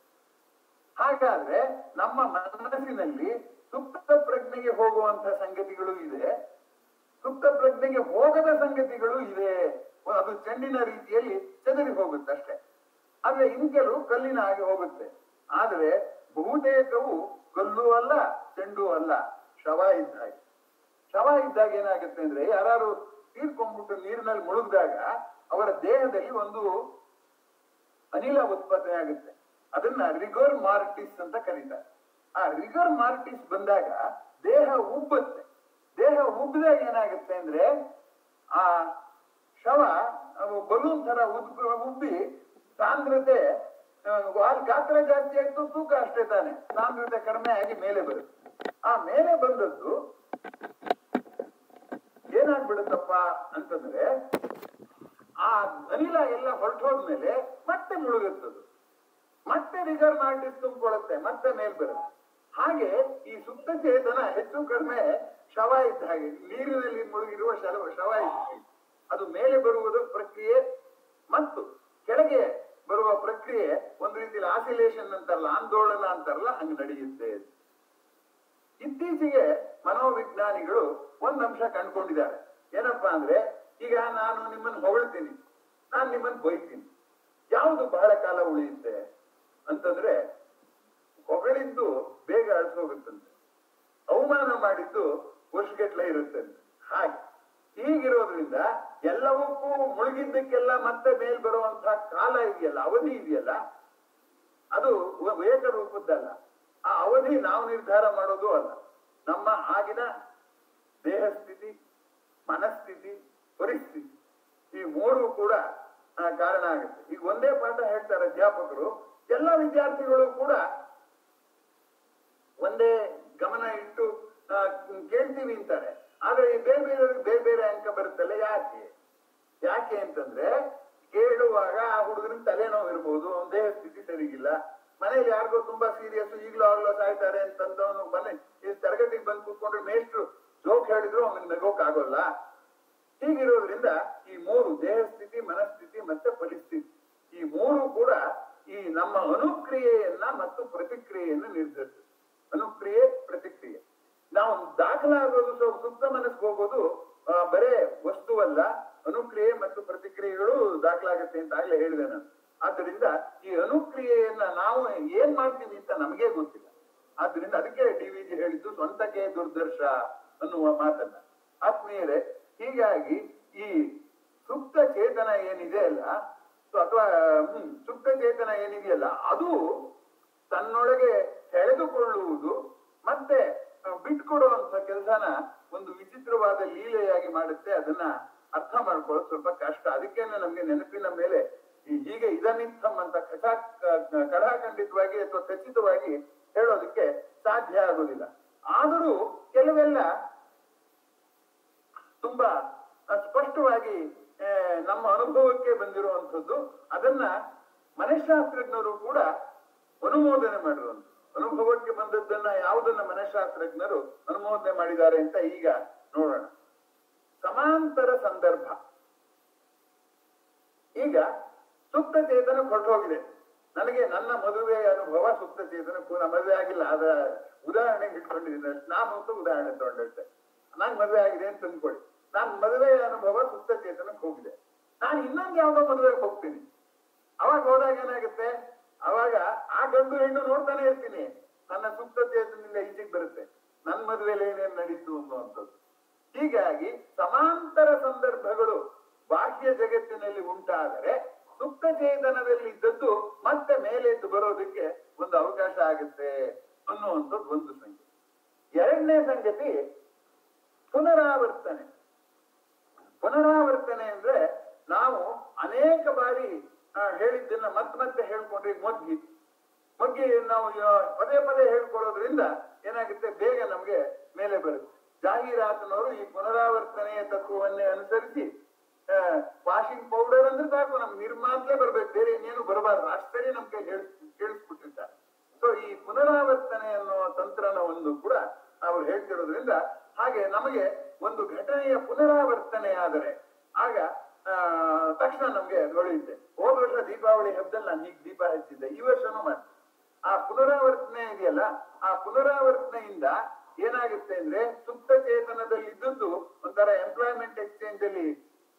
B: ಹಾಗಾದ್ರೆ ನಮ್ಮ ಮನಸ್ಸಿನಲ್ಲಿ ಸುಪ್ತ ಪ್ರಜ್ಞೆಗೆ ಹೋಗುವಂತ ಸಂಗತಿಗಳು ಇದೆ, ಸುಪ್ತ ಪ್ರಜ್ಞೆಗೆ ಹೋಗದ ಸಂಗತಿಗಳು ಇದೆ. ಅದು ಚೆಂಡಿನ ರೀತಿಯಲ್ಲಿ ಚೆದರಿ ಹೋಗುತ್ತೆ ಅಷ್ಟೇ. ಆದ್ರೆ ಇನ್ ಕೆಲವು ಕಲ್ಲಿನ ಹಾಗೆ ಹೋಗುತ್ತೆ. ಆದ್ರೆ ಬಹುತೇಕವು ಕಲ್ಲು ಅಲ್ಲ, ಚೆಂಡು ಅಲ್ಲ, ಶವ ಇದ್ದ ಹಾಗೆ. ಶವ ಇದ್ದಾಗ ಏನಾಗುತ್ತೆ ಅಂದ್ರೆ, ಯಾರು ತೀರ್ಕೊಂಡ್ಬಿಟ್ಟು ನೀರಿನಲ್ಲಿ ಮುಳುಗಿದಾಗ ಅವರ ದೇಹದಲ್ಲಿ ಒಂದು ಅನಿಲ ಉತ್ಪತ್ತಿ ಆಗುತ್ತೆ. ಅದನ್ನ ರಿಗರ್ ಮಾರ್ಟಿಸ್ ಅಂತ ಕರೀತಾರೆ. ಆ ರಿಗರ್ ಮಾರ್ಟಿಸ್ ಬಂದಾಗ ದೇಹ ಉಬ್ಬುತ್ತೆ. ದೇಹ ಉಬ್ಬಿದಾಗ ಏನಾಗುತ್ತೆ ಅಂದ್ರೆ, ಆ ಶವ ಬಲೂನ್ ತರ ಉಬ್ಬಿ ಸಾಂದ್ರತೆ ಗಾತ್ರ ಜಾಸ್ತಿ ಆಯ್ತು, ತೂಕ ಅಷ್ಟೇ ತಾನೆ, ಸಾಂದ್ರತೆ ಕಡಿಮೆ ಆಗಿ ಮೇಲೆ ಬರುತ್ತೆ. ಆ ಮೇಲೆ ಬಂದದ್ದು ಏನಾಗ್ಬಿಡುತ್ತಪ್ಪ ಅಂತಂದ್ರೆ, ಆ ಅನಿಲ ಎಲ್ಲ ಹೊರಟೋದ್ಮೇಲೆ ಮತ್ತೆ ಮುಳುಗುತ್ತದು, ಮತ್ತೆ ರಿಗರ್ ಮಾರ್ಟಿಸ್ ತುಂಬಿಕೊಳ್ಳುತ್ತೆ, ಮತ್ತೆ ಮೇಲ್ ಬರುತ್ತೆ. ಹಾಗೆ ಈ ಸುಪ್ತ ಚೇತನ ಹೆಚ್ಚು ಕಡಿಮೆ ಶವ ಇದ್ದ ಹಾಗೆ, ನೀರಿನಲ್ಲಿ ಮುಳುಗಿರುವ ಶವ ಇದ್ದ ಹಾಗೆ. ಅದು ಮೇಲೆ ಬರುವುದು ಪ್ರಕ್ರಿಯೆ ಮತ್ತು ಕೆಳಗೆ ಬರುವ ಪ್ರಕ್ರಿಯೆ ಒಂದು ರೀತಿಯಲ್ಲಿ ಆಸಿಲೇಷನ್ ಅಂತಾರಲ್ಲ, ಆಂದೋಲನ ಅಂತಾರಲ್ಲ, ಹಂಗೆ ನಡೆಯುತ್ತೆ. ಇತ್ತೀಚೆಗೆ ಮನೋವಿಜ್ಞಾನಿಗಳು ಒಂದ್ ಅಂಶ ಕಂಡುಕೊಂಡಿದ್ದಾರೆ. ಏನಪ್ಪಾ ಅಂದ್ರೆ, ಈಗ ನಾನು ನಿಮ್ಮನ್ನು ಹೊಗಳ್ತೀನಿ, ನಾನು ನಿಮ್ಮನ್ನು ಬೈತೀನಿ. ಯಾವುದು ಬಹಳ ಕಾಲ ಉಳಿಯುತ್ತೆ ಅಂತಂದ್ರೆ ಹೊಗಳಿದ್ದು ಬೇಗ ಅಳಿಸೋಗುತ್ತಂತೆ, ಅವಮಾನ ಮಾಡಿದ್ದು ವರ್ಷಗಟ್ಲೆ ಇರುತ್ತಂತೆ. ಹಾಗೆ ಹೀಗಿರೋದ್ರಿಂದ ಎಲ್ಲವಕ್ಕೂ ಮುಳುಗಿದ್ದಕ್ಕೆಲ್ಲ ಮತ್ತೆ ಮೇಲ್ ಬರುವಂತಹ ಕಾಲ ಇದೆಯಲ್ಲ, ಅವಧಿ ಇದೆಯಲ್ಲ, ಅದು ಏಕರೂಪದ್ದಲ್ಲ. ಆ ಅವಧಿ ನಾವು ನಿರ್ಧಾರ ಮಾಡೋದು ಅಲ್ಲ. ನಮ್ಮ ಆಗಿನ ದೇಹ ಸ್ಥಿತಿ, ಮನಸ್ಥಿತಿ, ಪರಿಸ್ಥಿತಿ ಈ ಮೂರು ಕೂಡ ಕಾರಣ ಆಗುತ್ತೆ. ಈಗ ಒಂದೇ ಪಾಠ ಹೇಳ್ತಾರೆ ಅಧ್ಯಾಪಕರು, ಎಲ್ಲ ವಿದ್ಯಾರ್ಥಿಗಳು ಕೂಡ ಒಂದೇ ಗಮನ ಇಟ್ಟು ಕೇಳ್ತೀವಿ ಅಂತಾರೆ. ಆದ್ರೆ ಈ ಬೇರೆ ಬೇರೆ ಬೇರೆ ಅಂಕ ಬರುತ್ತಲ್ಲ, ಯಾಕೆ ಅಂತಂದ್ರೆ ಕೇಳುವಾಗ ಆ ಹುಡುಗನ ತಲೆನೋವು ಇರ್ಬೋದು, ಅವನ ದೇಹ ಸ್ಥಿತಿ ಸರಿಗಿಲ್ಲ, ಮನೇಲಿ ಯಾರಿಗೋ ತುಂಬಾ ಸೀರಿಯಸ್, ಈಗ್ಲೂ ಆಗ್ಲೋ ಸಾಯ್ತಾರೆ ಅಂತಂದವನು ಮನೆ ತರಗತಿಗೆ ಬಂದು ಕೂತ್ಕೊಂಡ್ರೆ ಮೇಷ್ಟ್ರು ಜೋಕ್ ಹೇಳಿದ್ರು ಅವನಿಗೆ ನಗೋಕ್ ಆಗೋಲ್ಲ. ಹೀಗಿರೋದ್ರಿಂದ ಈ ಮೂರು ದೇಹ ಸ್ಥಿತಿ, ಮನಸ್ಥಿತಿ ಮತ್ತೆ ಪರಿಸ್ಥಿತಿ, ಈ ಮೂರು ಕೂಡ ಈ ನಮ್ಮ ಅನುಕ್ರಿಯೆಯನ್ನ ಮತ್ತು ಪ್ರತಿಕ್ರಿಯೆಯನ್ನು ನಿರ್ಧರಿಸುತ್ತೆ. ಅನುಕ್ರಿಯೆ, ಪ್ರತಿಕ್ರಿಯೆ. ನಾವು ದಾಖಲಾಗೋದು ಸುಪ್ತ ಮನಸ್ಸಿಗೆ ಹೋಗೋದು ಬರೇ ವಸ್ತುವಲ್ಲ, ಅನುಕ್ರಿಯೆ ಮತ್ತು ಪ್ರತಿಕ್ರಿಯೆಗಳು ದಾಖಲಾಗುತ್ತೆ ಅಂತ ಆಗ್ಲೇ ಹೇಳಿದೆ ನಾನು. ಆದ್ದರಿಂದ ಈ ಅನುಕ್ರಿಯೆಯನ್ನ ನಾವು ಏನ್ ಮಾಡ್ತೀವಿ ಅಂತ ನಮಗೆ ಗೊತ್ತಿಲ್ಲ. ಆದ್ರಿಂದ ಅದಕ್ಕೆ DVG ಹೇಳಿದ್ದು ಸ್ವಂತಕ್ಕೆ ದುರ್ದರ್ಶ ಅನ್ನುವ ಮಾತನ್ನ. ಆತ್ಮೀಯರೇ, ಹೀಗಾಗಿ ಈ ಸುಪ್ತ ಚೇತನ ಏನಿದೆ ಅಲ್ಲ, ಅಥವಾ ಸುಪ್ತ ಚೇತನ ಏನಿದೆಯಲ್ಲ, ಅದು ತನ್ನೊಳಗೆ ಸೆಳೆದುಕೊಳ್ಳುವುದು ಮತ್ತೆ ಬಿಟ್ಕೊಡುವಂತ ಕೆಲಸನ ಒಂದು ವಿಚಿತ್ರವಾದ ಲೀಲೆಯಾಗಿ ಮಾಡುತ್ತೆ. ಅದನ್ನ ಅರ್ಥ ಮಾಡ್ಕೊಳ್ಳೋದು ಸ್ವಲ್ಪ ಕಷ್ಟ. ಅದಕ್ಕೇನೆ ನಮ್ಗೆ ನೆನಪಿನ ಮೇಲೆ ಹೀಗೆ ಇದನ್ನಿತ್ತಂ ಅಂತ ಕಡಾಖಂಡಿತವಾಗಿ ಅಥವಾ ಖಚಿತವಾಗಿ ಹೇಳೋದಕ್ಕೆ ಸಾಧ್ಯ ಆಗುದಿಲ್ಲ. ಆದರೂ ಕೆಲವೆಲ್ಲ ತುಂಬಾ ಸ್ಪಷ್ಟವಾಗಿ ನಮ್ಮ ಅನುಭವಕ್ಕೆ ಬಂದಿರುವಂಥದ್ದು. ಅದನ್ನ ಮನಃಶಾಸ್ತ್ರಜ್ಞರು ಕೂಡ ಅನುಮೋದನೆ ಮಾಡಿರುವಂಥದ್ದು. ಅನುಭವಕ್ಕೆ ಬಂದದ್ದನ್ನ ಯಾವುದನ್ನ ಮನಃಶಾಸ್ತ್ರಜ್ಞರು ಅನುಮೋದನೆ ಮಾಡಿದ್ದಾರೆ ಅಂತ ಈಗ ನೋಡೋಣ. ಸಮಾಂತರ ಸಂದರ್ಭ. ಈಗ ಸುಪ್ತ ಚೇತನ ಹೊರಟೋಗಿದೆ. ನನಗೆ ನನ್ನ ಮದುವೆಯ ಅನುಭವ ಸುಪ್ತ ಚೇತನಕ್ಕೂ, ನಾ ಮದುವೆ ಆಗಿಲ್ಲ, ಅದ ಉದಾಹರಣೆಗೆ ಇಟ್ಕೊಂಡಿದ್ದೀನಿ. ನಾನು ಅಂತ ಉದಾಹರಣೆ ತಗೊಂಡಿರ್ತೆ. ನಾನ್ ಮದುವೆ ಆಗಿದೆ ಅಂತ ಅಂದ್ಕೊಳ್ಳಿ. ನಾನ್ ಮದುವೆಯ ಅನುಭವ ಸುಪ್ತ ಚೇತನಕ್ಕೆ ಹೋಗಿದೆ. ನಾನು ಇನ್ನೊಂದು ಯಾವ್ದೋ ಮದುವೆಗೆ ಹೋಗ್ತೀನಿ. ಅವಾಗ ಹೋದಾಗ ಏನಾಗುತ್ತೆ, ಅವಾಗ ಆ ಗಂಡು ಹೆಣ್ಣು ನೋಡ್ತಾನೆ ಇರ್ತೀನಿ. ನನ್ನ ಸುಪ್ತ ಚೇತನದಿಂದ ಈಚೆಗೆ ಬರುತ್ತೆ, ನನ್ನ ಮದುವೆಯಲ್ಲಿ ಏನೇನ್ ನಡೀತು ಅನ್ನುವಂಥದ್ದು. ಹೀಗಾಗಿ ಸಮಾಂತರ ಸಂದರ್ಭಗಳು ಬಾಹ್ಯ ಜಗತ್ತಿನಲ್ಲಿ ಉಂಟಾದರೆ ಸುಪ್ತ ಚೇತನದಲ್ಲಿ ಇದ್ದದ್ದು ಮತ್ತೆ ಮೇಲೆ ಎದ್ದು ಬರೋದಕ್ಕೆ ಒಂದು ಅವಕಾಶ ಆಗುತ್ತೆ ಅನ್ನುವಂಥದ್ದು ಒಂದು ಸಂಗತಿ. ಎರಡನೇ ಸಂಗತಿ ಪುನರಾವರ್ತನೆ. ಪುನರಾವರ್ತನೆ ಅಂದ್ರೆ ನಾವು ಅನೇಕ ಬಾರಿ ಹೇಳಿದ್ದನ್ನ ಮತ್ತೆ ಹೇಳ್ಕೊಂಡ್ರೆ ಮೊಗ್ಗಿ ನಾವು ಪದೇ ಪದೇ ಹೇಳ್ಕೊಳ್ಳೋದ್ರಿಂದ ಏನಾಗುತ್ತೆ, ಬೇಗ ನಮ್ಗೆ ಮೇಲೆ ಬರುತ್ತೆ. ಜಾಹೀರಾತಿನವರು ಈ ಪುನರಾವರ್ತನೆಯ ತತ್ವವನ್ನೇ ಅನುಸರಿಸಿ ವಾಷಿಂಗ್ ಪೌಡರ್ ಅಂದ್ರೆ ಸಾಕು, ನಮ್ಗೆ ನಿರ್ಮಾತ್ಲೇ ಬರ್ಬೇಕು, ಬೇರೆ ಇನ್ನೇನು ಬರಬಾರ್ದು, ಅಷ್ಟೇ ನಮ್ಗೆ ಕೇಳಿಸ್ಬಿಟ್ಟಿರ್ತಾರೆ. ಸೊ ಈ ಪುನರಾವರ್ತನೆ ಅನ್ನುವ ತಂತ್ರನ ಒಂದು ಕೂಡ ಅವ್ರು ಹೇಳ್ತಿರೋದ್ರಿಂದ, ಹಾಗೆ ನಮಗೆ ಒಂದು ಘಟನೆಯ ಪುನರಾವರ್ತನೆ ಆದರೆ ಆಗ ತಕ್ಷಣ ನಮ್ಗೆ ಹೊಳೆಯುತ್ತೆ. ಹೋದ ವರ್ಷ ದೀಪಾವಳಿ ಹಬ್ಬದಲ್ಲಿ ನಾನು ಹೀಗೆ ದೀಪ ಹಚ್ಚಿದ್ದೆ, ಈ ವರ್ಷನೂ ಮಾಡ್ತೀನಿ. ಆ ಪುನರಾವರ್ತನೆ ಇದೆಯಲ್ಲ, ಆ ಪುನರಾವರ್ತನೆಯಿಂದ ಏನಾಗುತ್ತೆ ಅಂದ್ರೆ ಸುಪ್ತ ಚೇತನದಲ್ಲಿ ಇದ್ದದ್ದು ಒಂಥರ ಎಂಪ್ಲಾಯ್ಮೆಂಟ್ ಎಕ್ಸ್ಚೇಂಜ್ ಅಲ್ಲಿ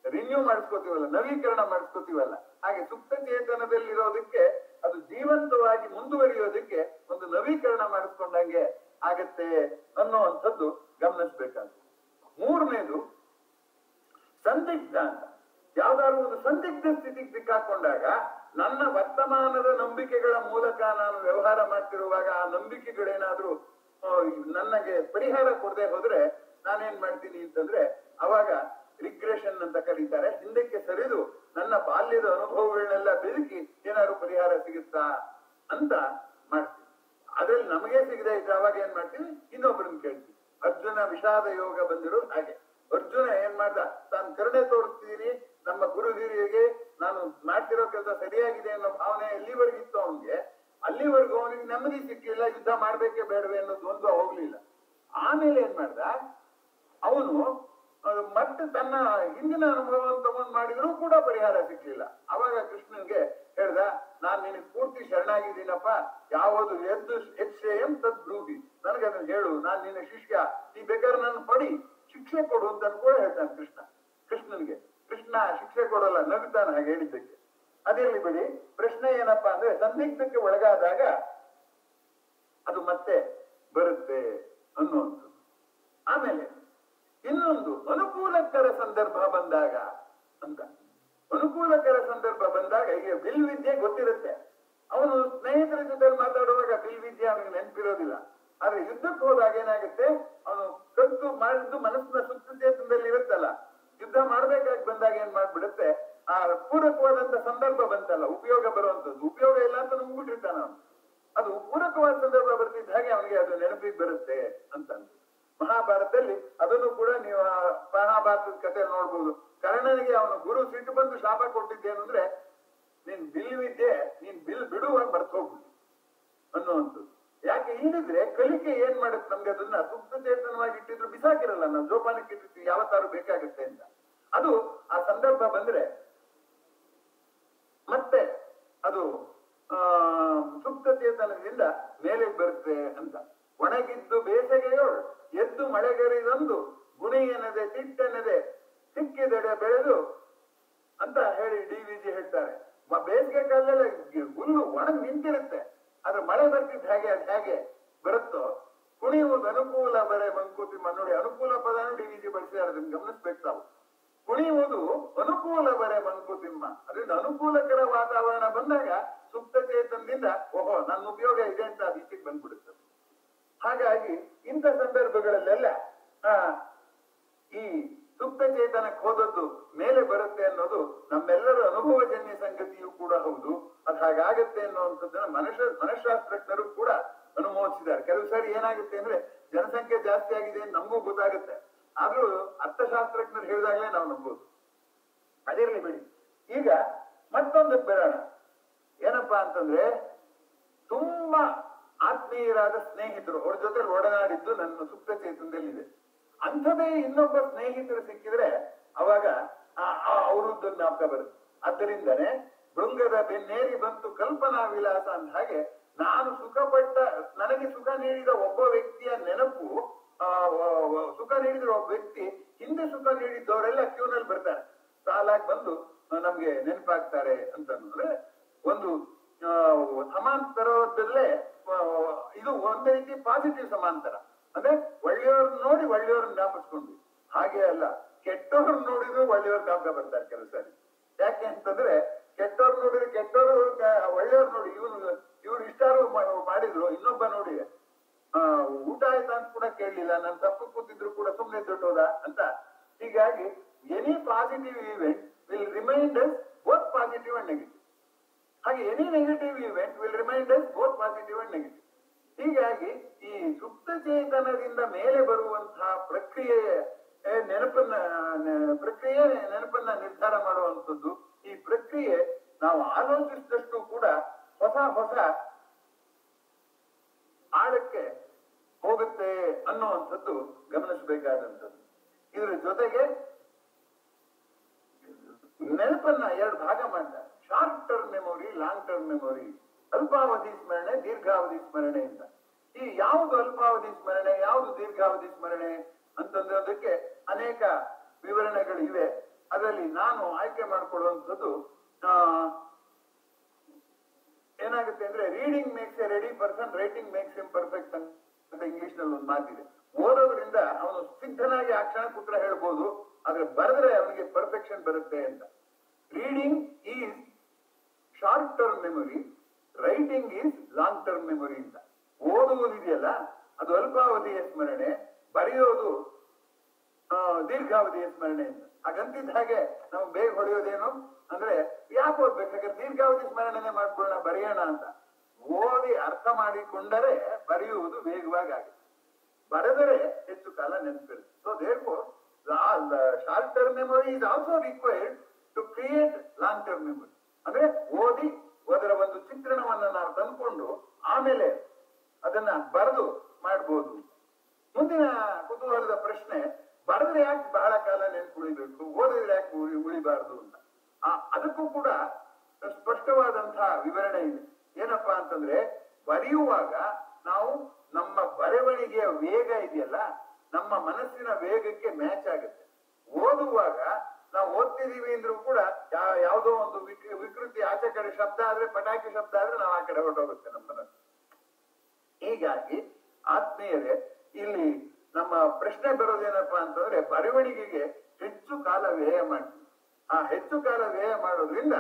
B: ರಿನ್ಯೂ ಮಾಡಿಸ್ಕೋತೀವಲ್ಲ, ನವೀಕರಣ ಮಾಡಿಸ್ಕೋತೀವಲ್ಲ, ಹಾಗೆ ಸುಪ್ತ ಚೇತನದಲ್ಲಿರೋದಕ್ಕೆ ಅದು ಜೀವಂತವಾಗಿ ಮುಂದುವರಿಯೋದಕ್ಕೆ ಒಂದು ನವೀಕರಣ ಮಾಡಿಸ್ಕೊಂಡಂಗೆ ಆಗತ್ತೆ ಅನ್ನುವಂಥದ್ದು ಗಮನಿಸ್ಬೇಕಾಗುತ್ತೆ. ಮೂರನೇದು ಸಂದಿಗ್ಧ ಅಂತ. ಯಾವ್ದಾದ್ರು ಒಂದು ಸಂದಿಗ್ಧ ಸ್ಥಿತಿಗೆ ಸಿಕ್ಕಾಕೊಂಡಾಗ ನನ್ನ ವರ್ತಮಾನದ ನಂಬಿಕೆಗಳ ಮೂಲಕ ನಾನು ವ್ಯವಹಾರ ಮಾಡ್ತಿರುವಾಗ ಆ ನಂಬಿಕೆಗಳೇನಾದ್ರೂ ನನಗೆ ಪರಿಹಾರ ಕೊಡದೆ ಹೋದ್ರೆ ನಾನೇನ್ ಮಾಡ್ತೀನಿ ಅಂತಂದ್ರೆ ಅವಾಗ ರಿಗ್ರೆಷನ್ ಅಂತ ಕರೀತಾರೆ. ಹಿಂದಕ್ಕೆ ಸರಿದು ನನ್ನ ಬಾಲ್ಯದ ಅನುಭವಗಳನ್ನೆಲ್ಲ ಬೆದಕಿ ಏನಾದ್ರು ಪರಿಹಾರ ಸಿಗುತ್ತಾ ಅಂತ ಮಾಡ್ತೀವಿ. ಅದ್ರಲ್ಲಿ ನಮಗೆ ಸಿಗದೆ ಇದ್ರೆ ಅವಾಗ ಏನ್ ಮಾಡ್ತೀವಿ, ಇನ್ನೊಬ್ಬರನ್ನ ಕೇಳ್ತೀವಿ. ಅರ್ಜುನ ವಿಷಾದ ಯೋಗ ಬಂದಿರೋ ಹಾಗೆ ಅರ್ಜುನ ಏನ್ ಮಾಡ್ದ, ತಾನು ಕರುಣೆ ತೋರಿಸ್ತೀನಿ ನಮ್ಮ ಗುರು ಹಿರಿಯರಿಗೆ, ನಾನು ಮಾಡ್ತಿರೋ ಕೆಲಸ ಸರಿಯಾಗಿದೆ ಅನ್ನೋ ಭಾವನೆ ಎಲ್ಲಿವರೆಗಿತ್ತು ಅವನಿಗೆ, ಅಲ್ಲಿವರೆಗೂ ಅವನಿಗೆ ನೆಮ್ಮದಿ ಸಿಕ್ಕಿಲ್ಲ, ಯುದ್ಧ ಮಾಡ್ಬೇಕೇ ಬೇಡವೆ ಅನ್ನೋದು ಒಂದು ಹೋಗ್ಲಿಲ್ಲ. ಆಮೇಲೆ ಏನ್ ಮಾಡ್ದ ಅವನು, ಮತ್ತೆ ತನ್ನ ಹಿಂದಿನ ಅನುಭವವನ್ನು ತಗೊಂಡ್ ಮಾಡಿದ್ರು ಕೂಡ ಪರಿಹಾರ ಸಿಕ್ಲಿಲ್ಲ. ಅವಾಗ ಕೃಷ್ಣನ್ಗೆ ಹೇಳ್ದ, ನಾನ್ ನಿನಗೆ ಪೂರ್ತಿ ಶರಣಾಗಿದ್ದೀನಪ್ಪ, ಯಾವುದು ಯಶ್ರೇಯಂ ತದ್ ಬ್ರೂಹಿ, ನನಗೆ ಅದನ್ನ ಹೇಳು, ನಾನ್ ನಿನ್ನ ಶಿಷ್ಯ, ನೀ ಬೇಕಾದ್ರೆ ನನ್ನ ಪಡಿ, ಶಿಕ್ಷೆ ಕೊಡು ಅಂತ ಕೂಡ ಹೇಳ್ತಾನೆ ಕೃಷ್ಣನ್ಗೆ. ಕೃಷ್ಣ ಶಿಕ್ಷೆ ಕೊಡಲ್ಲ, ನಗ್ತಾನೆ ಹಾಗೆ ಹೇಳಿದ್ದಕ್ಕೆ. ಅದಿರ್ಲಿ ಬಿಡಿ. ಪ್ರಶ್ನೆ ಏನಪ್ಪಾ ಅಂದ್ರೆ ಸಂದಿಗ್ಧಕ್ಕೆ ಒಳಗಾದಾಗ ಅದು ಮತ್ತೆ ಬರುತ್ತೆ ಅನ್ನುವಂಥದ್ದು. ಆಮೇಲೆ ಇನ್ನೊಂದು ಅನುಕೂಲಕರ ಸಂದರ್ಭ ಬಂದಾಗ ಅಂತ. ಅನುಕೂಲಕರ ಸಂದರ್ಭ ಬಂದಾಗ ಈಗ ಬಿಲ್ವಿದ್ಯೆ ಗೊತ್ತಿರುತ್ತೆ. ಅವನು ಸ್ನೇಹಿತರ ಜೊತೆ ಮಾತಾಡುವಾಗ ಬಿಲ್ವಿದ್ಯೆ ಅವನಿಗೆ ನೆನಪಿರೋದಿಲ್ಲ. ಆದ್ರೆ ಯುದ್ಧಕ್ಕೆ ಹೋದಾಗ ಏನಾಗುತ್ತೆ, ಅವನು ಕಲ್ತು ಮಾಡಿದ್ದು ಮನಸ್ಸಿನ ಸುಪ್ತಚೇತನದಲ್ಲಿ ಇರುತ್ತಲ್ಲ, ಯುದ್ಧ ಮಾಡ್ಬೇಕಾಗಿ ಬಂದಾಗ ಏನ್ ಮಾಡ್ಬಿಡುತ್ತೆ, ಆ ಪೂರಕವಾದಂತ ಸಂದರ್ಭ ಬಂತಲ್ಲ, ಉಪಯೋಗ ಬರುವಂತದ್ದು, ಉಪಯೋಗ ಇಲ್ಲ ಅಂತ ನುಂಗ್ಬಿಟ್ಟಿರ್ತಾನ ಅವನು. ಅದು ಪೂರಕವಾದ ಸಂದರ್ಭ ಬರ್ತಿದ್ದ ಹಾಗೆ ಅವನಿಗೆ ಅದು ನೆನಪಿಗೆ ಬರುತ್ತೆ ಅಂತ. ಮಹಾಭಾರತದಲ್ಲಿ ಅದನ್ನು ಕೂಡ ನೀವು ಮಹಾಭಾರತದ ಕಥೆ ನೋಡ್ಬೋದು. ಕರ್ಣನಿಗೆ ಅವನ ಗುರು ಸಿಟ್ಟು ಬಂದು ಶಾಪ ಕೊಟ್ಟಿದ್ದೇನಂದ್ರೆ, ನೀನ್ ಬಿಲ್ವಿದ್ಯೆ ನೀನ್ ಬಿಡುವಾಗ ಮರ್ತೋಗ್ಬಿಡು ಅನ್ನುವಂಥದ್ದು. ಯಾಕೆ ಹೇಳಿದ್ರೆ ಕಲಿಕೆ ಏನ್ ಮಾಡುತ್ತೆ ನಮ್ಗೆ, ಅದನ್ನ ಸುಪ್ತಚೇತನವಾಗಿ ಇಟ್ಟಿದ್ರು ಬಿಸಾಕಿರಲ್ಲ, ನಾವು ಜೋಪಾನಕ್ಕೆ ಇಟ್ಟಿರ್ತೀವಿ, ಯಾವತ್ತಾರು ಬೇಕಾಗುತ್ತೆ ಅಂತ. ಅದು ಆ ಸಂದರ್ಭ ಬಂದ್ರೆ ಮತ್ತೆ ಅದು ಸುಪ್ತಚೇತನದಿಂದ ಮೇಲೆ ಬರುತ್ತೆ ಅಂತ. ಒಣಗಿದ್ದು ಬೇಸಗೆಯೋಳು ಎದ್ದು ಮಳೆಗರಿದಂದು ಗುಣಿ ಎನ್ನದೆ ತಿಟ್ಟೆನ್ನದೆ ಸಿಕ್ಕಿದೆಡೆ ಬೆಳೆದು ಅಂತ ಹೇಳಿ ಡಿ.ವಿ.ಜಿ ಹೇಳ್ತಾರೆ. ಬೇಸಿಗೆ ಕಾಲದಲ್ಲಿ ಹುಲ್ಲು ಒಣಗಿ ನಿಂತಿರುತ್ತೆ, ಆದ್ರೆ ಮಳೆ ಬರ್ತಿದ್ದ ಹಾಗೆ ಅದು ಹೇಗೆ ಬರುತ್ತೋ, ಕುಣಿಯುವುದು ಅನುಕೂಲ ಬರೆ ಮಂಕುತಿಮ್ಮ. ನೋಡಿ, ಅನುಕೂಲ ಪದನು ಡಿ.ವಿ.ಜಿ ಬಳಸಿದ್ದಾರೆ, ಅದನ್ನ ಗಮನಿಸ್ಬೇಕು ನಾವು. ಕುಣಿಯುವುದು ಅನುಕೂಲ ಬರೆ ಮಂಕುತಿಮ್ಮ. ಅದರಿಂದ ಅನುಕೂಲಕರ ವಾತಾವರಣ ಬಂದಾಗ ಸುಪ್ತಚೇತನದಿಂದ ಓಹೋ ನನ್ನ ಉಪಯೋಗ ಇದೆ ಅಂತ ಅದಕ್ಕೆ ಬಂದ್ಬಿಡುತ್ತೆ. ಹಾಗಾಗಿ ಇಂಥ ಸಂದರ್ಭಗಳಲ್ಲೆಲ್ಲ ಈ ಸುಪ್ತಚೇತನಕ್ಕೆ ಹೋದದ್ದು ಮೇಲೆ ಬರುತ್ತೆ ಅನ್ನೋದು ನಮ್ಮೆಲ್ಲರ ಅನುಭವಜನ್ಯ ಸಂಗತಿಯೂ ಕೂಡ ಹೌದು. ಅದು ಹಾಗಾಗತ್ತೆ ಅನ್ನುವಂಥದ್ದನ್ನ ಮನಃಶಾಸ್ತ್ರಜ್ಞರು ಕೂಡ ಅನುಮೋದಿಸಿದ್ದಾರೆ. ಕೆಲವು ಸಾರಿ ಏನಾಗುತ್ತೆ ಅಂದ್ರೆ ಜನಸಂಖ್ಯೆ ಜಾಸ್ತಿ ಆಗಿದೆ ಅಂತ ನಮಗೂ ಗೊತ್ತಾಗುತ್ತೆ, ಆದ್ರೂ ಅರ್ಥಶಾಸ್ತ್ರಜ್ಞರು ಹೇಳಿದಾಗಲೇ ನಾವು ನಂಬೋದು. ಅದಿರ್ಲಿ ಬಿಡಿ. ಈಗ ಮತ್ತೊಂದಕ್ಕೆ ಬರೋಣ. ಏನಪ್ಪಾ ಅಂತಂದ್ರೆ, ತುಂಬಾ ಆತ್ಮೀಯರಾದ ಸ್ನೇಹಿತರು, ಅವ್ರ ಜೊತೆ ಒಡನಾಡಿದ್ದು ನನ್ನ ಸುಪ್ತಚೇತನದಲ್ಲಿದೆ. ಅಂಥದೇ ಇನ್ನೊಬ್ಬ ಸ್ನೇಹಿತರು ಸಿಕ್ಕಿದ್ರೆ ಅವಾಗ ಅವರದ್ದು ಜ್ಞಾಪಕ ಬರುತ್ತೆ. ಆದ್ದರಿಂದನೇ ಭೃಂಗದ ಬೆನ್ನೇರಿ ಬಂತು ಕಲ್ಪನಾ ವಿಲಾಸ ಅಂದ ಹಾಗೆ, ನಾನು ನನಗೆ ಸುಖ ನೀಡಿದ ಒಬ್ಬ ವ್ಯಕ್ತಿಯ ನೆನಪು, ಸುಖ ನೀಡಿದ ಒಬ್ಬ ವ್ಯಕ್ತಿ ಹಿಂದೆ ಸುಖ ನೀಡಿದ್ದವರೆಲ್ಲ ಕ್ಯೂನಲ್ಲಿ ಬರ್ತಾರೆ, ಸಾಲಾಗಿ ಬಂದು ನಮ್ಗೆ ನೆನಪಾಗ್ತಾರೆ ಅಂತಂದ್ರೆ ಒಂದು ಸಮಾಂತರದಲ್ಲೇ ಇದು ಒಂದೇ ರೀತಿ ಪಾಸಿಟಿವ್ ಸಮಾಂತರ. ಅಂದ್ರೆ ಒಳ್ಳೆಯವ್ರನ್ನ ನೋಡಿ ಒಳ್ಳೆಯವ್ರನ್ನ ಜ್ಞಾಪಿಸ್ಕೊಂಡ್ವಿ. ಹಾಗೆ ಅಲ್ಲ, ಕೆಟ್ಟವ್ರನ್ನ ನೋಡಿದ್ರು ಒಳ್ಳೆಯವ್ರ ಜ್ಞಾಪಕ ಬರ್ತಾರೆ ಕೆಲವು ಸಾರಿ. ಯಾಕೆ ಅಂತಂದ್ರೆ ಕೆಟ್ಟವ್ರು ನೋಡಿದ್ರೆ ಕೆಟ್ಟವರು, ಒಳ್ಳೆಯವ್ರು ನೋಡಿ ಇವ್ರು ಇಷ್ಟಾರು ಮಾಡಿದ್ರು, ಇನ್ನೊಬ್ಬ ನೋಡಿ ಊಟ ಆಯ್ತಾ ಅಂತ ಕೂಡ ಕೇಳಲಿಲ್ಲ, ನಾನು ತಪ್ಪು ಕೂತಿದ್ರು ಕೂಡ ಸುಮ್ಮನೆ ದೊಡ್ಡೋದ ಅಂತ. ಹೀಗಾಗಿ any positive event will remind us both positive and negative. ಹಾಗೆ any negative event will remind us both positive and negative. ಹೀಗಾಗಿ ಈ ಸುಪ್ತಚೇತನದಿಂದ ಮೇಲೆ ಬರುವಂತಹ ಪ್ರಕ್ರಿಯೆಯ ನೆನಪನ್ನ ನಿರ್ಧಾರ ಮಾಡುವಂಥದ್ದು. ಈ ಪ್ರಕ್ರಿಯೆ ನಾವು ಆಲೋಚಿಸಿದಷ್ಟು ಕೂಡ ಹೊಸ ಹೊಸ ಆಳಕ್ಕೆ ಹೋಗುತ್ತೆ ಅನ್ನುವಂಥದ್ದು ಗಮನಿಸಬೇಕಾದಂಥದ್ದು. ಇದರ ಜೊತೆಗೆ ನೆನಪನ್ನ ಎರಡು ಭಾಗ ಮಾಡ್ತಾರೆ, short term memory, long term memory, ಅಲ್ಪಾವಧಿ ಸ್ಮರಣೆ, ದೀರ್ಘಾವಧಿ ಸ್ಮರಣೆ ಅಂತ. ಈ ಯಾವುದು ಅಲ್ಪಾವಧಿ ಸ್ಮರಣೆ, ಯಾವುದು ದೀರ್ಘಾವಧಿ ಸ್ಮರಣೆ ಅಂತಂದ್ರೆ ಅದಕ್ಕೆ ಅನೇಕ ವಿವರಣೆಗಳು ಇವೆ. ಅದರಲ್ಲಿ ನಾನು ಆಯ್ಕೆ ಮಾಡಿಕೊಳ್ಳುವಂಥದ್ದು ಏನಾಗುತ್ತೆ ಅಂದ್ರೆ, reading makes A ready person, writing makes M perfect ಅಂತ ಇಂಗ್ಲಿಷ್ ನಲ್ಲಿ ಒಂದು ಮಾತಿದೆ. ಓದೋದ್ರಿಂದ ಅವನು ಸಿದ್ಧನಾಗಿ ಆ ಕ್ಷಣಕ್ಕೆ ಉತ್ತರ ಹೇಳ್ಬೋದು, ಆದ್ರೆ ಬರೆದ್ರೆ ಅವನಿಗೆ ಪರ್ಫೆಕ್ಷನ್ ಬರುತ್ತೆ ಅಂತ. Reading is short term memory, writing is long term memory ಅಂತ. ಓದುವುದಿದೆಯಲ್ಲ ಅದು ಅಲ್ಪಾವಧಿಯ ಸ್ಮರಣೆ, ಬರೆಯೋದು ದೀರ್ಘಾವಧಿಯ ಸ್ಮರಣೆ ಅಂತ. ಹಾಗಂತಿದ್ದ ಹಾಗೆ ನಾವು ಬೇಗ ಹೊಡೆಯೋದೇನು ಅಂದ್ರೆ, ಯಾಕೆ ಓದ್ಬೇಕಾದ್ರೆ ದೀರ್ಘಾವಧಿ ಸ್ಮರಣೆನೆ ಮಾಡ್ಕೊಳ್ಳೋಣ, ಬರೆಯೋಣ ಅಂತ. ಓದಿ ಅರ್ಥ ಮಾಡಿಕೊಂಡರೆ ಬರೆಯುವುದು ವೇಗವಾಗಿ ಆಗುತ್ತೆ, ಬರೆದರೆ ಹೆಚ್ಚು ಕಾಲ ನೆನಪಿರುತ್ತೆ. So therefore the short term memory is also required to create long term memory. ಅಂದ್ರೆ ಓದಿ ಅದರ ಒಂದು ಚಿತ್ರಣವನ್ನ ನಾವು ತಂದ್ಕೊಂಡು ಆಮೇಲೆ ಅದನ್ನ ಬರೆದು ಮಾಡ್ಬೋದು. ಮುಂದಿನ ಕುತೂಹಲದ ಪ್ರಶ್ನೆ, ಬರೆದ್ರೆ ಯಾಕೆ ಬಹಳ ಕಾಲ ನೆನ್ಪುಳಿಬೇಕು, ಓದಿದ್ರೆ ಯಾಕೆ ಉಳಿಬಾರದು ಅಂತ. ಅದಕ್ಕೂ ಕೂಡ ಸ್ಪಷ್ಟವಾದಂತಹ ವಿವರಣೆ ಇದೆ. ಏನಪ್ಪಾ ಅಂತಂದ್ರೆ, ಬರೆಯುವಾಗ ನಾವು ನಮ್ಮ ಬರವಣಿಗೆಯ ವೇಗ ಇದೆಯಲ್ಲ, ನಮ್ಮ ಮನಸ್ಸಿನ ವೇಗಕ್ಕೆ ಮ್ಯಾಚ್ ಆಗುತ್ತೆ. ಓದುವಾಗ ನಾವು ಓದ್ತಿದೀವಿ ಅಂದ್ರೂ ಕೂಡ ಯಾವುದೋ ಒಂದು ವಿಕೃತಿ ಆಚರಣೆ ಶಬ್ದ ಆದ್ರೆ, ಪಟಾಕಿ ಶಬ್ದ ಆದ್ರೆ ನಾವು ಆ ಕಡೆ ಹೊರಟೋಗುತ್ತೆ ನಮ್ಮ ಮನಸ್ಸು. ಹೀಗಾಗಿ ಆತ್ಮೀಯರೇ, ಇಲ್ಲಿ ನಮ್ಮ ಪ್ರಶ್ನೆ ಬರೋದೇನಪ್ಪಾ ಅಂತಂದ್ರೆ, ಬರವಣಿಗೆಗೆ ಹೆಚ್ಚು ಕಾಲ ವ್ಯಯ ಮಾಡ್ತೀವಿ. ಆ ಹೆಚ್ಚು ಕಾಲ ವ್ಯಯ ಮಾಡೋದ್ರಿಂದ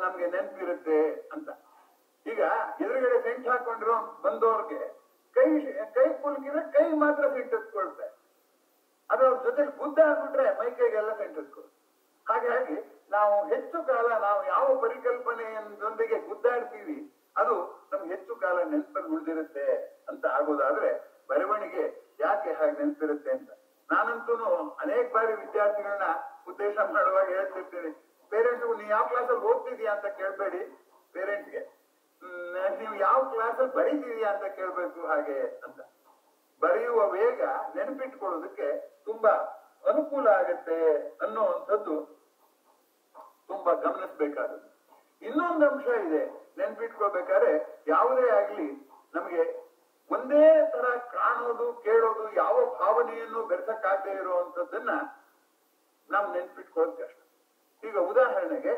B: ನಮ್ಗೆ ನೆನಪಿರುತ್ತೆ ಅಂತ. ಈಗ ಎದುರುಗಡೆ ಸೆಂಟ್ ಹಾಕೊಂಡಿರೋ ಬಂದವ್ರಿಗೆ ಕೈ ಕುಲ್ಕಿದ್ರೆ ಕೈ ಮಾತ್ರ ಸೆಂಟ್ ಹಚ್ಕೊಳ್ತಾರೆ. ಅದು ಅವ್ರ ಜೊತೆಲಿ ಬುದ್ಧ ಆಗ್ಬಿಟ್ರೆ ಮೈ ಕೈಗೆಲ್ಲ ಸೆಂಟ್ ಹಚ್ಕೊಳ್ತಾರೆ. ಹಾಗಾಗಿ ನಾವು ಹೆಚ್ಚು ಕಾಲ ನಾವು ಯಾವ ಪರಿಕಲ್ಪನೆಯೊಂದಿಗೆ ಗುದ್ದಾಡ್ತೀವಿ ಅದು ನಮ್ಗೆ ಹೆಚ್ಚು ಕಾಲ ನೆನಪಲ್ಲಿ ಉಳಿದಿರುತ್ತೆ ಅಂತ ಆಗೋದಾದ್ರೆ, ಬರವಣಿಗೆ ಯಾಕೆ ಹಾಗೆ ನೆನಪಿರುತ್ತೆ ಅಂತ ನಾನಂತೂ ಅನೇಕ ಬಾರಿ ವಿದ್ಯಾರ್ಥಿಗಳನ್ನ ಉದ್ದೇಶ ಮಾಡುವಾಗ ಹೇಳ್ತಿರ್ತೀನಿ. ಪೇರೆಂಟ್ಸ್, ನೀವು ಯಾವ ಕ್ಲಾಸಲ್ಲಿ ಓದ್ತಿದ್ಯಾ ಅಂತ ಕೇಳ್ಬೇಡಿ, ಪೇರೆಂಟ್ಸ್ಗೆ ನೀವು ಯಾವ ಕ್ಲಾಸಲ್ಲಿ ಬರೀತಿದ್ಯಾ ಅಂತ ಕೇಳ್ಬೇಕು ಹಾಗೆ ಅಂತ. ಬರೆಯುವ ವೇಗ ನೆನಪಿಟ್ಕೊಳ್ಳೋದಕ್ಕೆ ತುಂಬಾ ಅನುಕೂಲ ಆಗತ್ತೆ ಅನ್ನೋವಂಥದ್ದು ತುಂಬಾ ಗಮನಿಸ್ಬೇಕಾದದ್ದು. ಇನ್ನೊಂದು ಅಂಶ ಇದೆ, ನೆನ್ಪಿಟ್ಕೊಳ್ಬೇಕಾದ್ರೆ ಯಾವುದೇ ಆಗ್ಲಿ ನಮ್ಗೆ ಒಂದೇ ತರ ಕಾಣೋದು, ಕೇಳೋದು, ಯಾವ ಭಾವನೆಯನ್ನು ಬೆರೆಸಕ್ಕಾಗದೇ ಇರುವಂತದ್ದನ್ನ ನಾವು ನೆನ್ಪಿಟ್ಕೊಳ್ಳೋದು ಕಷ್ಟ. ಈಗ ಉದಾಹರಣೆಗೆ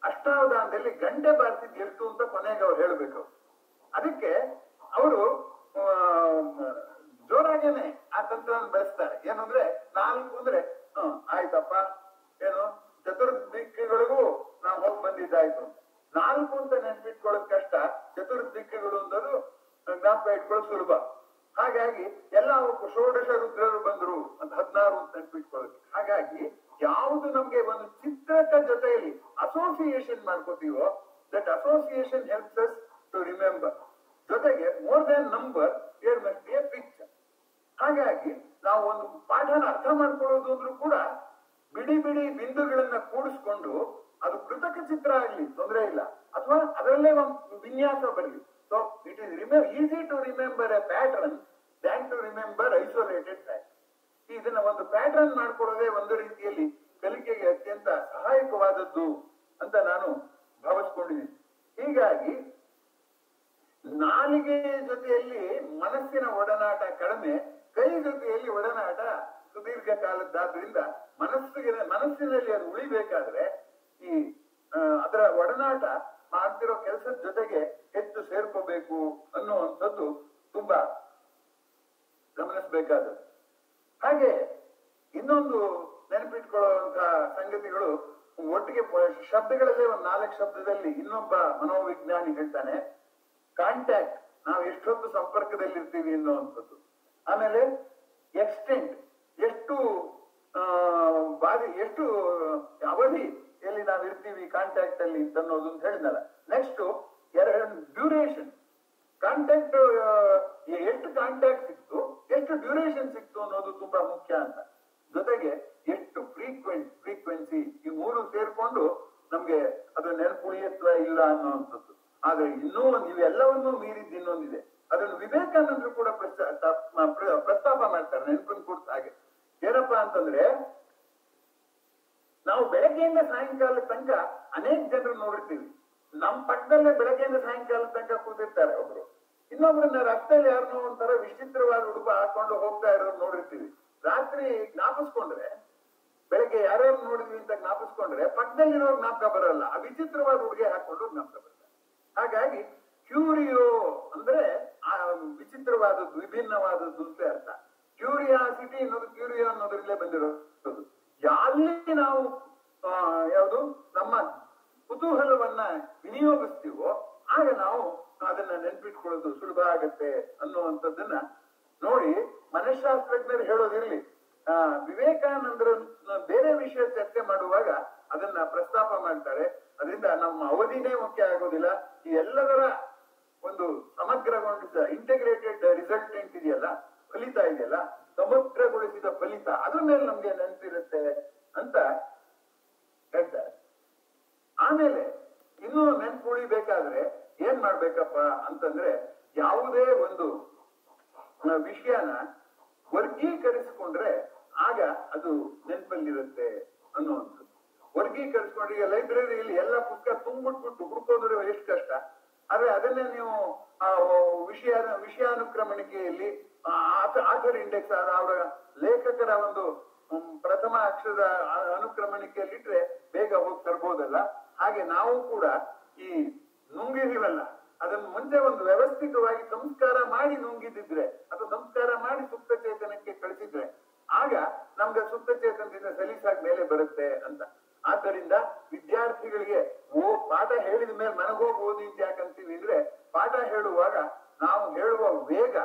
B: ಅಷ್ಟಾವಧಾನದಲ್ಲಿ ಗಂಟೆ ಬಾರಿಸಿದ್ ಎಷ್ಟು ಅಂತ ಕೊನೆಗೆ ಅವ್ರು ಹೇಳ್ಬೇಕು. ಅದಕ್ಕೆ ಅವರು ಜೋರಾಗೇನೆ ಆ ತಂತ್ರವನ್ನು ಬೆಳೆಸ್ತಾರೆ. ಏನಂದ್ರೆ 4 ಅಂದ್ರೆ ಆಯ್ತಪ್ಪ, ಏನು ಚತುರ್ದಿಕ್ಕುಗಳಿಗೂ ನಾವು ಹೋಗಿ ಬಂದಿದ್ದಾಯ್ತು. 4 ಅಂತ ನೆನ್ಪಿಟ್ಕೊಳ್ಳೋದು ಕಷ್ಟ, ಚತುರ್ದಿಕ್ಕುಗಳು ಅಂದರು ಜ್ಞಾಪಕ ಇಟ್ಕೊಳ್ಳೋದು ಸುಲಭ. ಹಾಗಾಗಿ ಎಲ್ಲ ಷೋಡಶ ರುದ್ರರು ಬಂದ್ರು ಅಂತ 16 ಅಂತ ನೆನ್ಪಿಟ್ಕೊಳ್ಳೋದು. ಹಾಗಾಗಿ ಯಾವುದು ನಮ್ಗೆ ಒಂದು ಚಿತ್ರದ ಜೊತೆಯಲ್ಲಿ ಅಸೋಸಿಯೇಷನ್ ಮಾಡ್ಕೋತೀವೋ, that association helps us to remember. ಜೊತೆಗೆ more than number there must be a picture. ಹಾಗಾಗಿ ನಾವು ಒಂದು ಪಾಠನ ಅರ್ಥ ಮಾಡ್ಕೊಳ್ಳೋದು ಅಂದ್ರೂ ಕೂಡ ಬಿಡಿ ಬಿಡಿ ಬಿಂದುಗಳನ್ನ ಕೂಡಿಸ್ಕೊಂಡು ಅದು ಕೃತಕ ಚಿತ್ರ ಆಗ್ಲಿ ತೊಂದರೆ ಇಲ್ಲ, ಅಥವಾ ಅದರಲ್ಲೇ ಒಂದು ವಿನ್ಯಾಸ ಬರಲಿ. So it is easy to remember a pattern than to remember isolated fact. ಇದನ್ನ ಒಂದು ಪ್ಯಾಟರ್ನ್ ಮಾಡ್ಕೊಳ್ಳೋದೇ ಒಂದು ರೀತಿಯಲ್ಲಿ ಕಲಿಕೆಗೆ ಅತ್ಯಂತ ಸಹಾಯಕವಾದದ್ದು ಅಂತ ನಾನು ಭಾವಿಸ್ಕೊಂಡಿದ್ದೀನಿ. ಹೀಗಾಗಿ ನಾಲಿಗೆ ಜೊತೆಯಲ್ಲಿ ಮನಸ್ಸಿನ ಒಡನಾಟ ಕಡಿಮೆ, ಕೈ ಜೊತೆಯಲ್ಲಿ ಒಡನಾಟ ಸುದೀರ್ಘ ಕಾಲದ್ದಾದ್ರಿಂದ ಮನಸ್ಸಿನಲ್ಲಿ ಅದು ಉಳಿಬೇಕಾದ್ರೆ ಈ ಅದರ ಒಡನಾಟ ಮಾಡ್ತಿರೋ ಕೆಲಸದ ಜೊತೆಗೆ ಹೆಚ್ಚು ಸೇರ್ಕೋಬೇಕು ಅನ್ನುವಂಥದ್ದು ತುಂಬಾ ಗಮನಿಸಬೇಕಾದದ್ದು. ಹಾಗೆ ಇನ್ನೊಂದು ನೆನಪಿಟ್ಕೊಳ್ಳುವಂತಹ ಸಂಗತಿಗಳು, ಒಟ್ಟಿಗೆ ಶಬ್ದಗಳಲ್ಲೇ ಒಂದು 4 ಶಬ್ದದಲ್ಲಿ ಇನ್ನೊಬ್ಬ ಮನೋವಿಜ್ಞಾನಿ ಹೇಳ್ತಾನೆ, ಕಾಂಟ್ಯಾಕ್ಟ್, ನಾವು ಎಷ್ಟೊತ್ತು ಸಂಪರ್ಕದಲ್ಲಿ ಇರ್ತೀವಿ ಅನ್ನುವಂಥದ್ದು. ಆಮೇಲೆ ಎಕ್ಸ್ಟೆಂಟ್, ಎಷ್ಟು ಎಷ್ಟು ಅವಧಿ ಎಲ್ಲಿ ನಾವು ಇರ್ತೀವಿ ಕಾಂಟ್ಯಾಕ್ಟ್ ಅಲ್ಲಿ ಅನ್ನೋದು ಅಂತ ಹೇಳಿದ್ನಲ್ಲ. ನೆಕ್ಸ್ಟ್ ಡ್ಯೂರೇಷನ್, ಕಾಂಟ್ಯಾಕ್ಟ್ ಎಷ್ಟು ಕಾಂಟ್ಯಾಕ್ಟ್ ಸಿಕ್ತು, ಎಷ್ಟು ಡ್ಯೂರೇಷನ್ ಸಿಕ್ತು ಅನ್ನೋದು ತುಂಬಾ ಮುಖ್ಯ ಅಂತ. ಜೊತೆಗೆ ಎಷ್ಟು ಫ್ರೀಕ್ವೆನ್ಸಿ, ಈ 3 ಸೇರ್ಕೊಂಡು ನಮ್ಗೆ ಅದು ನೆನಪುಳಿಯತ್ವ ಇಲ್ಲ ಅನ್ನೋವಂಥದ್ದು. ಆದ್ರೆ ಇನ್ನೂ ಇವೆಲ್ಲವನ್ನೂ ಮೀರಿದ್ದು ಇನ್ನೊಂದಿದೆ, ಅದನ್ನು ವಿವೇಕಾನಂದರು ಕೂಡ ಪ್ರಸ್ತಾಪ ಮಾಡ್ತಾರೆ ನೆನಪನ್ನು ಕೊಡ್ತಾ. ಹಾಗೆ ಏನಪ್ಪಾ ಅಂತಂದ್ರೆ, ನಾವು ಬೆಳಗ್ಗೆಯಿಂದ ಸಾಯಂಕಾಲ ತನಕ ಅನೇಕ ಜನರು ನೋಡಿರ್ತೀವಿ. ನಮ್ಮ ಪಕ್ಕದಲ್ಲೇ ಬೆಳಗ್ಗೆಯಿಂದ ಸಾಯಂಕಾಲ ತನಕ ಕೂತಿರ್ತಾರೆ ಒಬ್ರು. ಇನ್ನೊಬ್ರನ್ನ ರಸ್ತೆಯಲ್ಲಿ ಯಾರನ್ನೋ ಒಂಥರ ವಿಚಿತ್ರವಾದ ಉಡುಪ ಹಾಕೊಂಡು ಹೋಗ್ತಾ ಇರೋರು ನೋಡಿರ್ತೀವಿ. ರಾತ್ರಿ ಜ್ಞಾಪಿಸ್ಕೊಂಡ್ರೆ, ಬೆಳಗ್ಗೆ ಯಾರ್ಯಾರು ನೋಡಿದ್ವಿ ಅಂತ ಜ್ಞಾಪಿಸ್ಕೊಂಡ್ರೆ ಪಕ್ಕದಲ್ಲಿರೋ ಜ್ಞಾಪಕ ಬರಲ್ಲ, ಆ ವಿಚಿತ್ರವಾದ ಉಡುಗೆ ಹಾಕೊಂಡು ಜ್ಞಾಪಕ ಬರುತ್ತೆ. ಹಾಗಾಗಿ ಕ್ಯೂರಿಯೋ ಅಂದ್ರೆ ಆ ವಿಚಿತ್ರವಾದದ್ದು, ವಿಭಿನ್ನವಾದದ್ದು ಅಂತ ಅರ್ಥ. ಕ್ಯೂರಿಯಾಸಿಟಿ ಅನ್ನೋದು ಕ್ಯೂರಿಯೋ ಅನ್ನೋದ್ರಲ್ಲೇ ಬಂದಿರೋದು. ಅಲ್ಲಿ ನಾವು ಯಾವುದು ನಮ್ಮ ಕುತೂಹಲವನ್ನ ವಿನಿಯೋಗಿಸ್ತೀವೋ ಆಗ ನಾವು ಅದನ್ನ ನೆನ್ಪಿಟ್ಕೊಳ್ಳೋದು ಸುಲಭ ಆಗತ್ತೆ ಅನ್ನುವಂಥದ್ದನ್ನ ನೋಡಿ ಮನಃಶಾಸ್ತ್ರಜ್ಞರು ಹೇಳೋದಿರ್ಲಿ. ವಿವೇಕಾನಂದರ ಬೇರೆ ವಿಷಯ ಚರ್ಚೆ ಮಾಡುವಾಗ ಅದನ್ನ ಪ್ರಸ್ತಾಪ ಮಾಡ್ತಾರೆ. ಅದರಿಂದ ನಮ್ಮ ಅವಧಿನೇ ಮುಖ್ಯ ಆಗೋದಿಲ್ಲ, ಈ ಎಲ್ಲದರ ಒಂದು ಸಮಗ್ರಗೊಂಡಿದ್ದ ಇಂಟಿಗ್ರೇಟೆಡ್ ರಿಸಲ್ಟೆಂಟ್ ಇದೆಯಲ್ಲ, ಫಲಿತ ಇದೆಯಲ್ಲ, ಸಮಗ್ರಗೊಳಿಸಿದ ಫಲಿತ, ಅದ್ರ ಮೇಲೆ ನಮ್ಗೆ ನೆನಪಿರುತ್ತೆ ಅಂತ ಹೇಳ್ತಾರೆ. ಆಮೇಲೆ ಇನ್ನೂ ನೆನ್ಪುಳಿಬೇಕಾದ್ರೆ ಏನ್ ಮಾಡ್ಬೇಕಪ್ಪ ಅಂತಂದ್ರೆ, ಯಾವುದೇ ಒಂದು ವಿಷಯನ ವರ್ಗೀಕರಿಸಿಕೊಂಡ್ರೆ ಆಗ ಅದು ನೆನಪಲ್ಲಿರುತ್ತೆ ಅನ್ನುವಂಥದ್ದು. ವರ್ಗೀಕರಿಸ್ಕೊಂಡ್ರೆ, ಈಗ ಲೈಬ್ರರಿಯಲ್ಲಿ ಎಲ್ಲ ಪುಸ್ತಕ ತುಂಬಿಟ್ಬಿಟ್ಟು ಹುಡ್ಕೋದ್ರೆ ಎಷ್ಟು ಕಷ್ಟ. ಆದ್ರೆ ಅದನ್ನೇ ನೀವು ವಿಷಯಾನುಕ್ರಮಣಿಕೆಯಲ್ಲಿ ಆಥರ್ ಇಂಡೆಕ್ಸ್, ಅವರ ಲೇಖಕರ ಒಂದು ಪ್ರಥಮ ಅಕ್ಷರದ ಅನುಕ್ರಮಣಿಕೆಯಲ್ಲಿಟ್ರೆ ಬೇಗ ಹೋಗಿ ತರ್ಬೋದಲ್ಲ. ಹಾಗೆ ನಾವು ಕೂಡ ಈ ನುಂಗಿದೀವಲ್ಲ, ಅದನ್ನು ಮುಂಚೆ ಒಂದು ವ್ಯವಸ್ಥಿತವಾಗಿ ಸಂಸ್ಕಾರ ಮಾಡಿ ನುಂಗಿದಿದ್ರೆ ಅಥವಾ ಸಂಸ್ಕಾರ ಮಾಡಿ ಸುಪ್ತ ಚೇತನಕ್ಕೆ ಕಳಿಸಿದ್ರೆ ಆಗ ನಮ್ಗೆ ಸುಪ್ತ ಚೇತನದಿಂದ ಸಲೀಸಾಗಿ ಮೇಲೆ ಬರುತ್ತೆ ಅಂತ. ಆದ್ದರಿಂದ ವಿದ್ಯಾರ್ಥಿಗಳಿಗೆ ಪಾಠ ಹೇಳಿದ ಮೇಲೆ ಮನಗೋಗಿ ಓದಿ ಅಂತ ಯಾಕಂತೀವಿ ಅಂದ್ರೆ, ಪಾಠ ಹೇಳುವಾಗ ನಾವು ಹೇಳುವ ವೇಗ,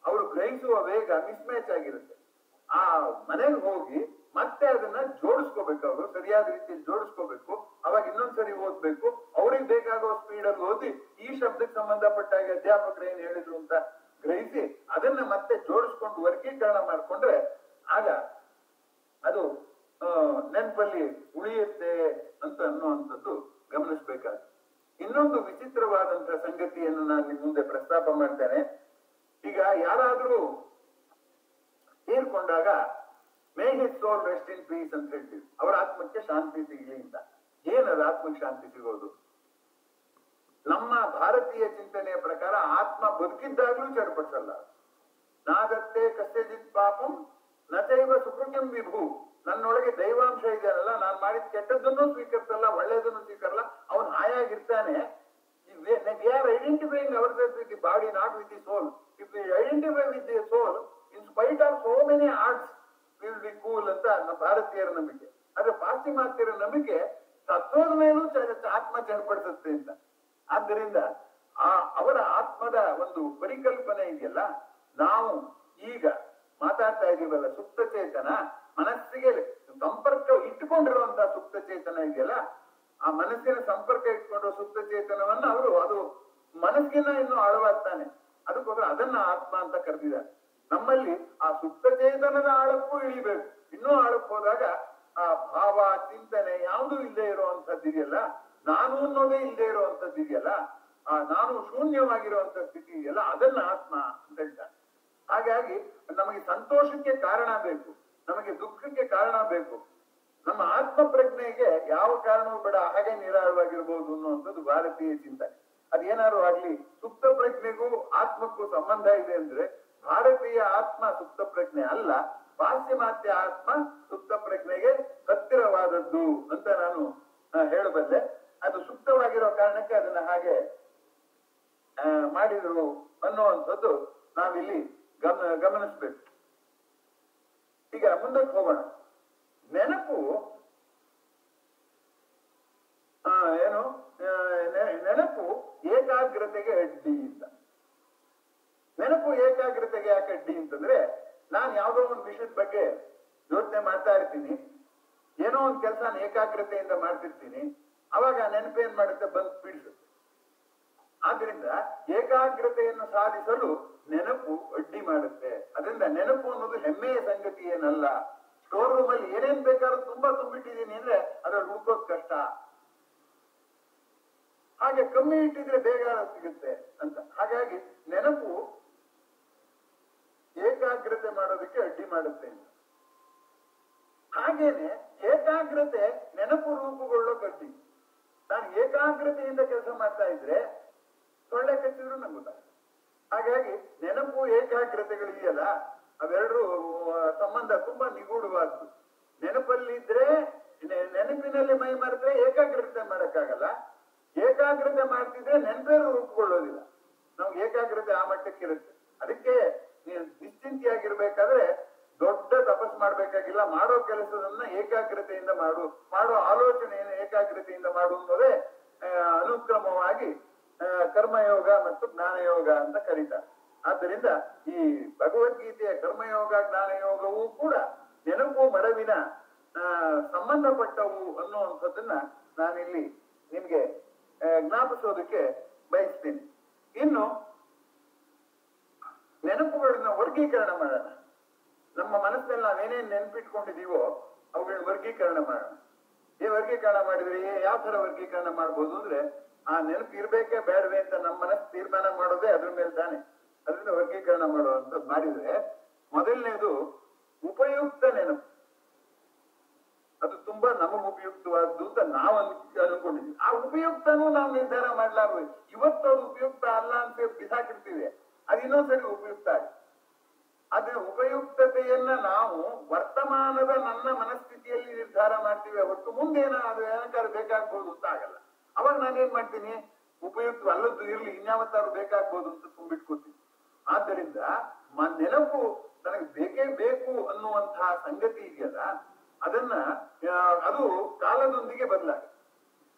B: ಅವರು ಗ್ರಹಿಸುವ ವೇಗ ಮಿಸ್ಮ್ಯಾಚ್ ಆಗಿರುತ್ತೆ. ಆ ಮನೆಗೆ ಹೋಗಿ ಮತ್ತೆ ಅದನ್ನ ಜೋಡಿಸ್ಕೋಬೇಕು, ಅವರು ಸರಿಯಾದ ರೀತಿಯಲ್ಲಿ ಜೋಡಿಸ್ಕೋಬೇಕು. ಅವಾಗ ಇನ್ನೊಂದ್ಸರಿ ಓದ್ಬೇಕು, ಅವ್ರಿಗೆ ಬೇಕಾಗುವ ಸ್ಪೀಡಲ್ಲಿ ಓದಿ ಈ ಶಬ್ದಕ್ಕೆ ಸಂಬಂಧಪಟ್ಟಾಗ ಅಧ್ಯಾಪಕರು ಏನ್ ಹೇಳಿದ್ರು ಅಂತ ಗ್ರಹಿಸಿ ಅದನ್ನ ಮತ್ತೆ ಜೋಡಿಸ್ಕೊಂಡು ವರ್ಗೀಕರಣ ಮಾಡ್ಕೊಂಡ್ರೆ ಆಗ ಅದು ನೆನಪಲ್ಲಿ ಉಳಿಯುತ್ತೆ ಅಂತ ಅನ್ನುವಂಥದ್ದು ಗಮನಿಸ್ಬೇಕಾಗುತ್ತೆ. ಇನ್ನೊಂದು ವಿಚಿತ್ರವಾದಂತಹ ಸಂಗತಿಯನ್ನು ನಾನು ನಿಮ್ ಮುಂದೆ ಪ್ರಸ್ತಾಪ ಮಾಡ್ತೇನೆ. ಈಗ ಯಾರಾದ್ರೂ ತೀರ್ಕೊಂಡಾಗ may his soul rest in peace ಅಂತ ಹೇಳ್ತೀವಿ, ಅವರ ಆತ್ಮಕ್ಕೆ ಶಾಂತಿ ಸಿಗಲಿ ಅಂತ. ಏನದು ಆತ್ಮಕ್ಕೆ ಶಾಂತಿ ಸಿಗೋದು? ನಮ್ಮ ಭಾರತೀಯ ಚಿಂತನೆಯ ಪ್ರಕಾರ ಆತ್ಮ ಬದುಕಿದ್ದಾಗ್ಲೂ ಚರ್ಪಡಿಸಲ್ಲ. ನಾಗತ್ತೆ ಕಸ್ಯಜಿತ್ ಪಾಪಂ ನಚೈವ ಸುಕೃತ್ಯಂ ವಿಭು. ನನ್ನೊಳಗೆ ದೈವಾಂಶ ಇದೆಯಲ್ಲ, ನಾನು ಮಾಡಿದ ಕೆಟ್ಟದ್ದನ್ನು ಸ್ವೀಕರಿಸಲ್ಲ, ಒಳ್ಳೆಯದನ್ನು ಸ್ವೀಕರಿಸಲ್ಲ, ಅವನು ಹಾಯಾಗಿರ್ತಾನೆ. We are identifying ourselves with the body, not with the soul. If we identify with the soul, in spite of so many arts, we will be cool ಅಂತ ನಮ್ಮ ಭಾರತೀಯರ ನಂಬಿಕೆ. ಆದ್ರೆ ಪಾಶ್ಚಿಮಾತ್ಯರ ನಂಬಿಕೆ ತತ್ವದ ಮೇಲೂ ಆತ್ಮ ಚರ್ಪಡಿಸುತ್ತೆ ಅಂತ. ಆದ್ದರಿಂದ ಅವರ ಆತ್ಮದ ಒಂದು ಪರಿಕಲ್ಪನೆ ಇದೆಯಲ್ಲ, ನಾವು ಈಗ ಮಾತಾಡ್ತಾ ಇದೀವಲ್ಲ, ಸುಪ್ತ ಚೇತನ ಮನಸ್ಸಿಗೆ ಸಂಪರ್ಕ ಇಟ್ಟುಕೊಂಡಿರುವಂತಹ ಸುಪ್ತ ಚೇತನ ಇದೆಯಲ್ಲ, ಆ ಮನಸ್ಸಿನ ಸಂಪರ್ಕ ಇಟ್ಕೊಂಡಿರೋ ಸುಪ್ತ ಚೇತನವನ್ನ ಅವರು ಅದು ಮನಸ್ಸಿನ ಇನ್ನೂ ಆಳವಾಗ್ತಾನೆ, ಅದಕ್ಕೋಸ್ಕರ ಅದನ್ನ ಆತ್ಮ ಅಂತ ಕರೆದಿದ್ದಾರೆ. ನಮ್ಮಲ್ಲಿ ಆ ಸುಪ್ತ ಚೇತನದ ಆಳಕ್ಕೂ ಇಳಿಬೇಕು. ಇನ್ನೂ ಆಳಕ್ಕೆ ಹೋದಾಗ ಆ ಭಾವ ಚಿಂತನೆ ಯಾವುದೂ ಇಲ್ಲದೆ ಇರುವಂತದ್ದು ಇದೆಯಲ್ಲ, ನಾನು ಅನ್ನೋದೇ ಇಲ್ಲದೆ ಇರುವಂತದ್ದು ಇದೆಯಲ್ಲ, ಆ ನಾನು ಶೂನ್ಯವಾಗಿರುವಂತ ಸ್ಥಿತಿ ಇದೆಯಲ್ಲ, ಅದನ್ನ ಆತ್ಮ ಅಂತ ಹೇಳ್ತಾರೆ. ಹಾಗಾಗಿ ನಮಗೆ ಸಂತೋಷಕ್ಕೆ ಕಾರಣ ಬೇಕು, ನಮಗೆ ದುಃಖಕ್ಕೆ ಕಾರಣ ಬೇಕು. ನಮ್ಮ ಆತ್ಮ ಪ್ರಜ್ಞೆಗೆ ಯಾವ ಕಾರಣವೂ ಬೇಡ, ಹಾಗೆ ನಿರಾಳವಾಗಿರ್ಬೋದು ಅನ್ನುವಂಥದ್ದು ಭಾರತೀಯ ಚಿಂತನೆ. ಅದೇನಾದ್ರು ಆಗ್ಲಿ, ಸುಪ್ತ ಪ್ರಜ್ಞೆಗೂ ಆತ್ಮಕ್ಕೂ ಸಂಬಂಧ ಇದೆ ಅಂದ್ರೆ ಭಾರತೀಯ ಆತ್ಮ ಸುಪ್ತ ಪ್ರಜ್ಞೆ ಅಲ್ಲ, ಪಾಶ್ಚಿಮಾತ್ಯ ಆತ್ಮ ಸುಪ್ತ ಪ್ರಜ್ಞೆಗೆ ಹತ್ತಿರವಾದದ್ದು ಅಂತ ನಾನು ಹೇಳಬಲ್ಲೆ. ಅದು ಸುಪ್ತವಾಗಿರೋ ಕಾರಣಕ್ಕೆ ಅದನ್ನ ಹಾಗೆ ಮಾಡಿದ್ರು ಅನ್ನುವಂಥದ್ದು ನಾವಿಲ್ಲಿ ಗಮನಿಸ್ಬೇಕು. ಈಗ ಮುಂದಕ್ಕೆ ಹೋಗೋಣ. ನೆನಪು ನೆನಪು ಏಕಾಗ್ರತೆಗೆ ಅಡ್ಡಿ ಅಂತ. ನೆನಪು ಏಕಾಗ್ರತೆಗೆ ಯಾಕೆ ಅಡ್ಡಿ ಅಂತಂದ್ರೆ, ನಾನು ಯಾವ್ದೋ ಒಂದು ವಿಷಯದ ಬಗ್ಗೆ ಯೋಚನೆ ಮಾಡ್ತಾ ಇರ್ತೀನಿ, ಏನೋ ಒಂದು ಕೆಲಸ ಏಕಾಗ್ರತೆಯಿಂದ ಮಾಡ್ತಿರ್ತೀನಿ, ಅವಾಗ ನೆನಪೇನ್ ಮಾಡುತ್ತೆ, ಬಂದು ಬೀಳ್ಸುತ್ತೆ. ಆದ್ರಿಂದ ಏಕಾಗ್ರತೆಯನ್ನು ಸಾಧಿಸಲು ನೆನಪು ಅಡ್ಡಿ ಮಾಡುತ್ತೆ. ಅದರಿಂದ ನೆನಪು ಅನ್ನೋದು ಹೆಮ್ಮೆಯ ಸಂಗತಿ ಏನಲ್ಲ. ಸ್ಟೋರ್ ರೂಮ್ ಅಲ್ಲಿ ಏನೇನ್ ಬೇಕಾದ್ರೂ ತುಂಬಾ ತುಂಬಿಟ್ಟಿದ್ದೀನಿ ಅಂದ್ರೆ ಅದ್ರಲ್ಲಿ ಹುಡ್ಕೋದ್ ಕಷ್ಟ, ಹಾಗೆ ಕಮ್ಮಿ ಇಟ್ಟಿದ್ರೆ ಬೇಗ ಸಿಗುತ್ತೆ ಅಂತ. ಹಾಗಾಗಿ ನೆನಪು ಏಕಾಗ್ರತೆ ಮಾಡೋದಕ್ಕೆ ಅಡ್ಡಿ ಮಾಡುತ್ತೆ. ಹಾಗೇನೆ ಏಕಾಗ್ರತೆ ನೆನಪು ರೂಪುಗೊಳ್ಳೋಕೆ ಅಡ್ಡಿ. ನಾನು ಏಕಾಗ್ರತೆಯಿಂದ ಕೆಲಸ ಮಾಡ್ತಾ ಇದ್ರೆ ಸೊಳ್ಳೆ ಕಚ್ಚಿದ್ರು ನಂಗೆ ಗೊತ್ತಾಗುತ್ತೆ. ಹಾಗಾಗಿ ನೆನಪು ಏಕಾಗ್ರತೆಗಳಿದೆಯಲ್ಲ, ಅವೆರಡೂ ಸಂಬಂಧ ತುಂಬಾ ನಿಗೂಢವಾದ್ದು. ನೆನಪಲ್ಲಿದ್ರೆ, ನೆನಪಿನಲ್ಲಿ ಮೈ ಮರೆದ್ರೆ ಏಕಾಗ್ರತೆ ಮಾಡಕ್ಕಾಗಲ್ಲ. ಏಕಾಗ್ರತೆ ಮಾಡ್ತಿದ್ರೆ ನೆನಪೇ ರೂಪುಗೊಳ್ಳೋದಿಲ್ಲ. ನಮ್ಗೆ ಏಕಾಗ್ರತೆ ಆ ಮಟ್ಟಕ್ಕೆ ಇರುತ್ತೆ. ಅದಕ್ಕೆ ನೀವು ನಿಶ್ಚಿಂತೆಯಾಗಿರ್ಬೇಕಾದ್ರೆ ದೊಡ್ಡ ತಪಸ್ ಮಾಡ್ಬೇಕಾಗಿಲ್ಲ. ಮಾಡೋ ಕೆಲಸದನ್ನ ಏಕಾಗ್ರತೆಯಿಂದ ಮಾಡೋ ಆಲೋಚನೆಯನ್ನು ಏಕಾಗ್ರತೆಯಿಂದ ಮಾಡು ಅನ್ನೋದೇ ಅನುಕ್ರಮವಾಗಿ ಕರ್ಮಯೋಗ ಮತ್ತು ಜ್ಞಾನಯೋಗ ಅಂತ ಕರೀತಾರೆ. ಆದ್ದರಿಂದ ಈ ಭಗವದ್ಗೀತೆಯ ಕರ್ಮಯೋಗ ಜ್ಞಾನಯೋಗವೂ ಕೂಡ ನೆನಪು ಮರವಿನ ಸಂಬಂಧಪಟ್ಟವು ಅನ್ನುವಂಥದ್ದನ್ನ ನಾನಿಲ್ಲಿ ನಿಮ್ಗೆ ಜ್ಞಾಪಿಸೋದಕ್ಕೆ ಬಯಸ್ತೀನಿ. ಇನ್ನು ನೆನಪುಗಳನ್ನ ವರ್ಗೀಕರಣ ಮಾಡೋಣ. ನಮ್ಮ ಮನಸ್ಸಿನಲ್ಲಿ ನಾವೇನೇನ್ ನೆನಪಿಟ್ಕೊಂಡಿದೀವೋ ಅವುಗಳನ್ನ ವರ್ಗೀಕರಣ ಮಾಡೋಣ. ವರ್ಗೀಕರಣ ಮಾಡಿದ್ರೆ ಯಾವ ತರ ವರ್ಗೀಕರಣ ಮಾಡ್ಬೋದು ಅಂದ್ರೆ, ಆ ನೆನಪು ಇರ್ಬೇಕೇ ಬೇಡವೇ ಅಂತ ನಮ್ಮ ಮನಸ್ಸು ತೀರ್ಮಾನ ಮಾಡೋದೇ ಅದ್ರ ಮೇಲೆ ತಾನೆ. ಅದರಿಂದ ವರ್ಗೀಕರಣ ಮಾಡುವಂಥದ್ದು ಮಾಡಿದ್ರೆ, ಮೊದಲನೇದು ಉಪಯುಕ್ತ ನೆನಪು. ಅದು ತುಂಬಾ ನಮಗ್ ಉಪಯುಕ್ತವಾದ್ದು ಅಂತ ನಾವು ಅನ್ಕೊಂಡಿದ್ವಿ. ಆ ಉಪಯುಕ್ತನೂ ನಾವು ನಿರ್ಧಾರ ಮಾಡ್ಲಾರ್ದು. ಇವತ್ತು ಅದು ಉಪಯುಕ್ತ ಅಲ್ಲ ಅಂತ ಬಿಸಾಕಿರ್ತೀವಿ, ಅದು ಇನ್ನೊಂದ್ಸರಿ ಉಪಯುಕ್ತ ಆಗಿ. ಆದ್ರೆ ಉಪಯುಕ್ತತೆಯನ್ನ ನಾವು ವರ್ತಮಾನದ ನನ್ನ ಮನಸ್ಥಿತಿಯಲ್ಲಿ ನಿರ್ಧಾರ ಮಾಡ್ತೀವಿ ಹೊರತು ಮುಂದೇನ ಅದು ಏನಕ್ಕಾದ್ರೂ ಬೇಕಾಗ್ಬೋದು ಅಂತ ಆಗಲ್ಲ. ಅವಾಗ ನಾನೇನ್ ಮಾಡ್ತೀನಿ, ಉಪಯುಕ್ತವಲ್ಲದ್ದು ಇರ್ಲಿ, ಇನ್ಯಾವತ್ತಾರು ಬೇಕಾಗ್ಬೋದು ಅಂತ ತುಂಬಿಟ್ಕೋತೀವಿ. ಆದ್ದರಿಂದ ನೆನಪು ನನಗೆ ಬೇಕೇ ಬೇಕು ಅನ್ನುವಂತಹ ಸಂಗತಿ ಇದೆಯಲ್ಲ, ಅದನ್ನ ಅದು ಕಾಲದೊಂದಿಗೆ ಬದಲಾಗಿದೆ.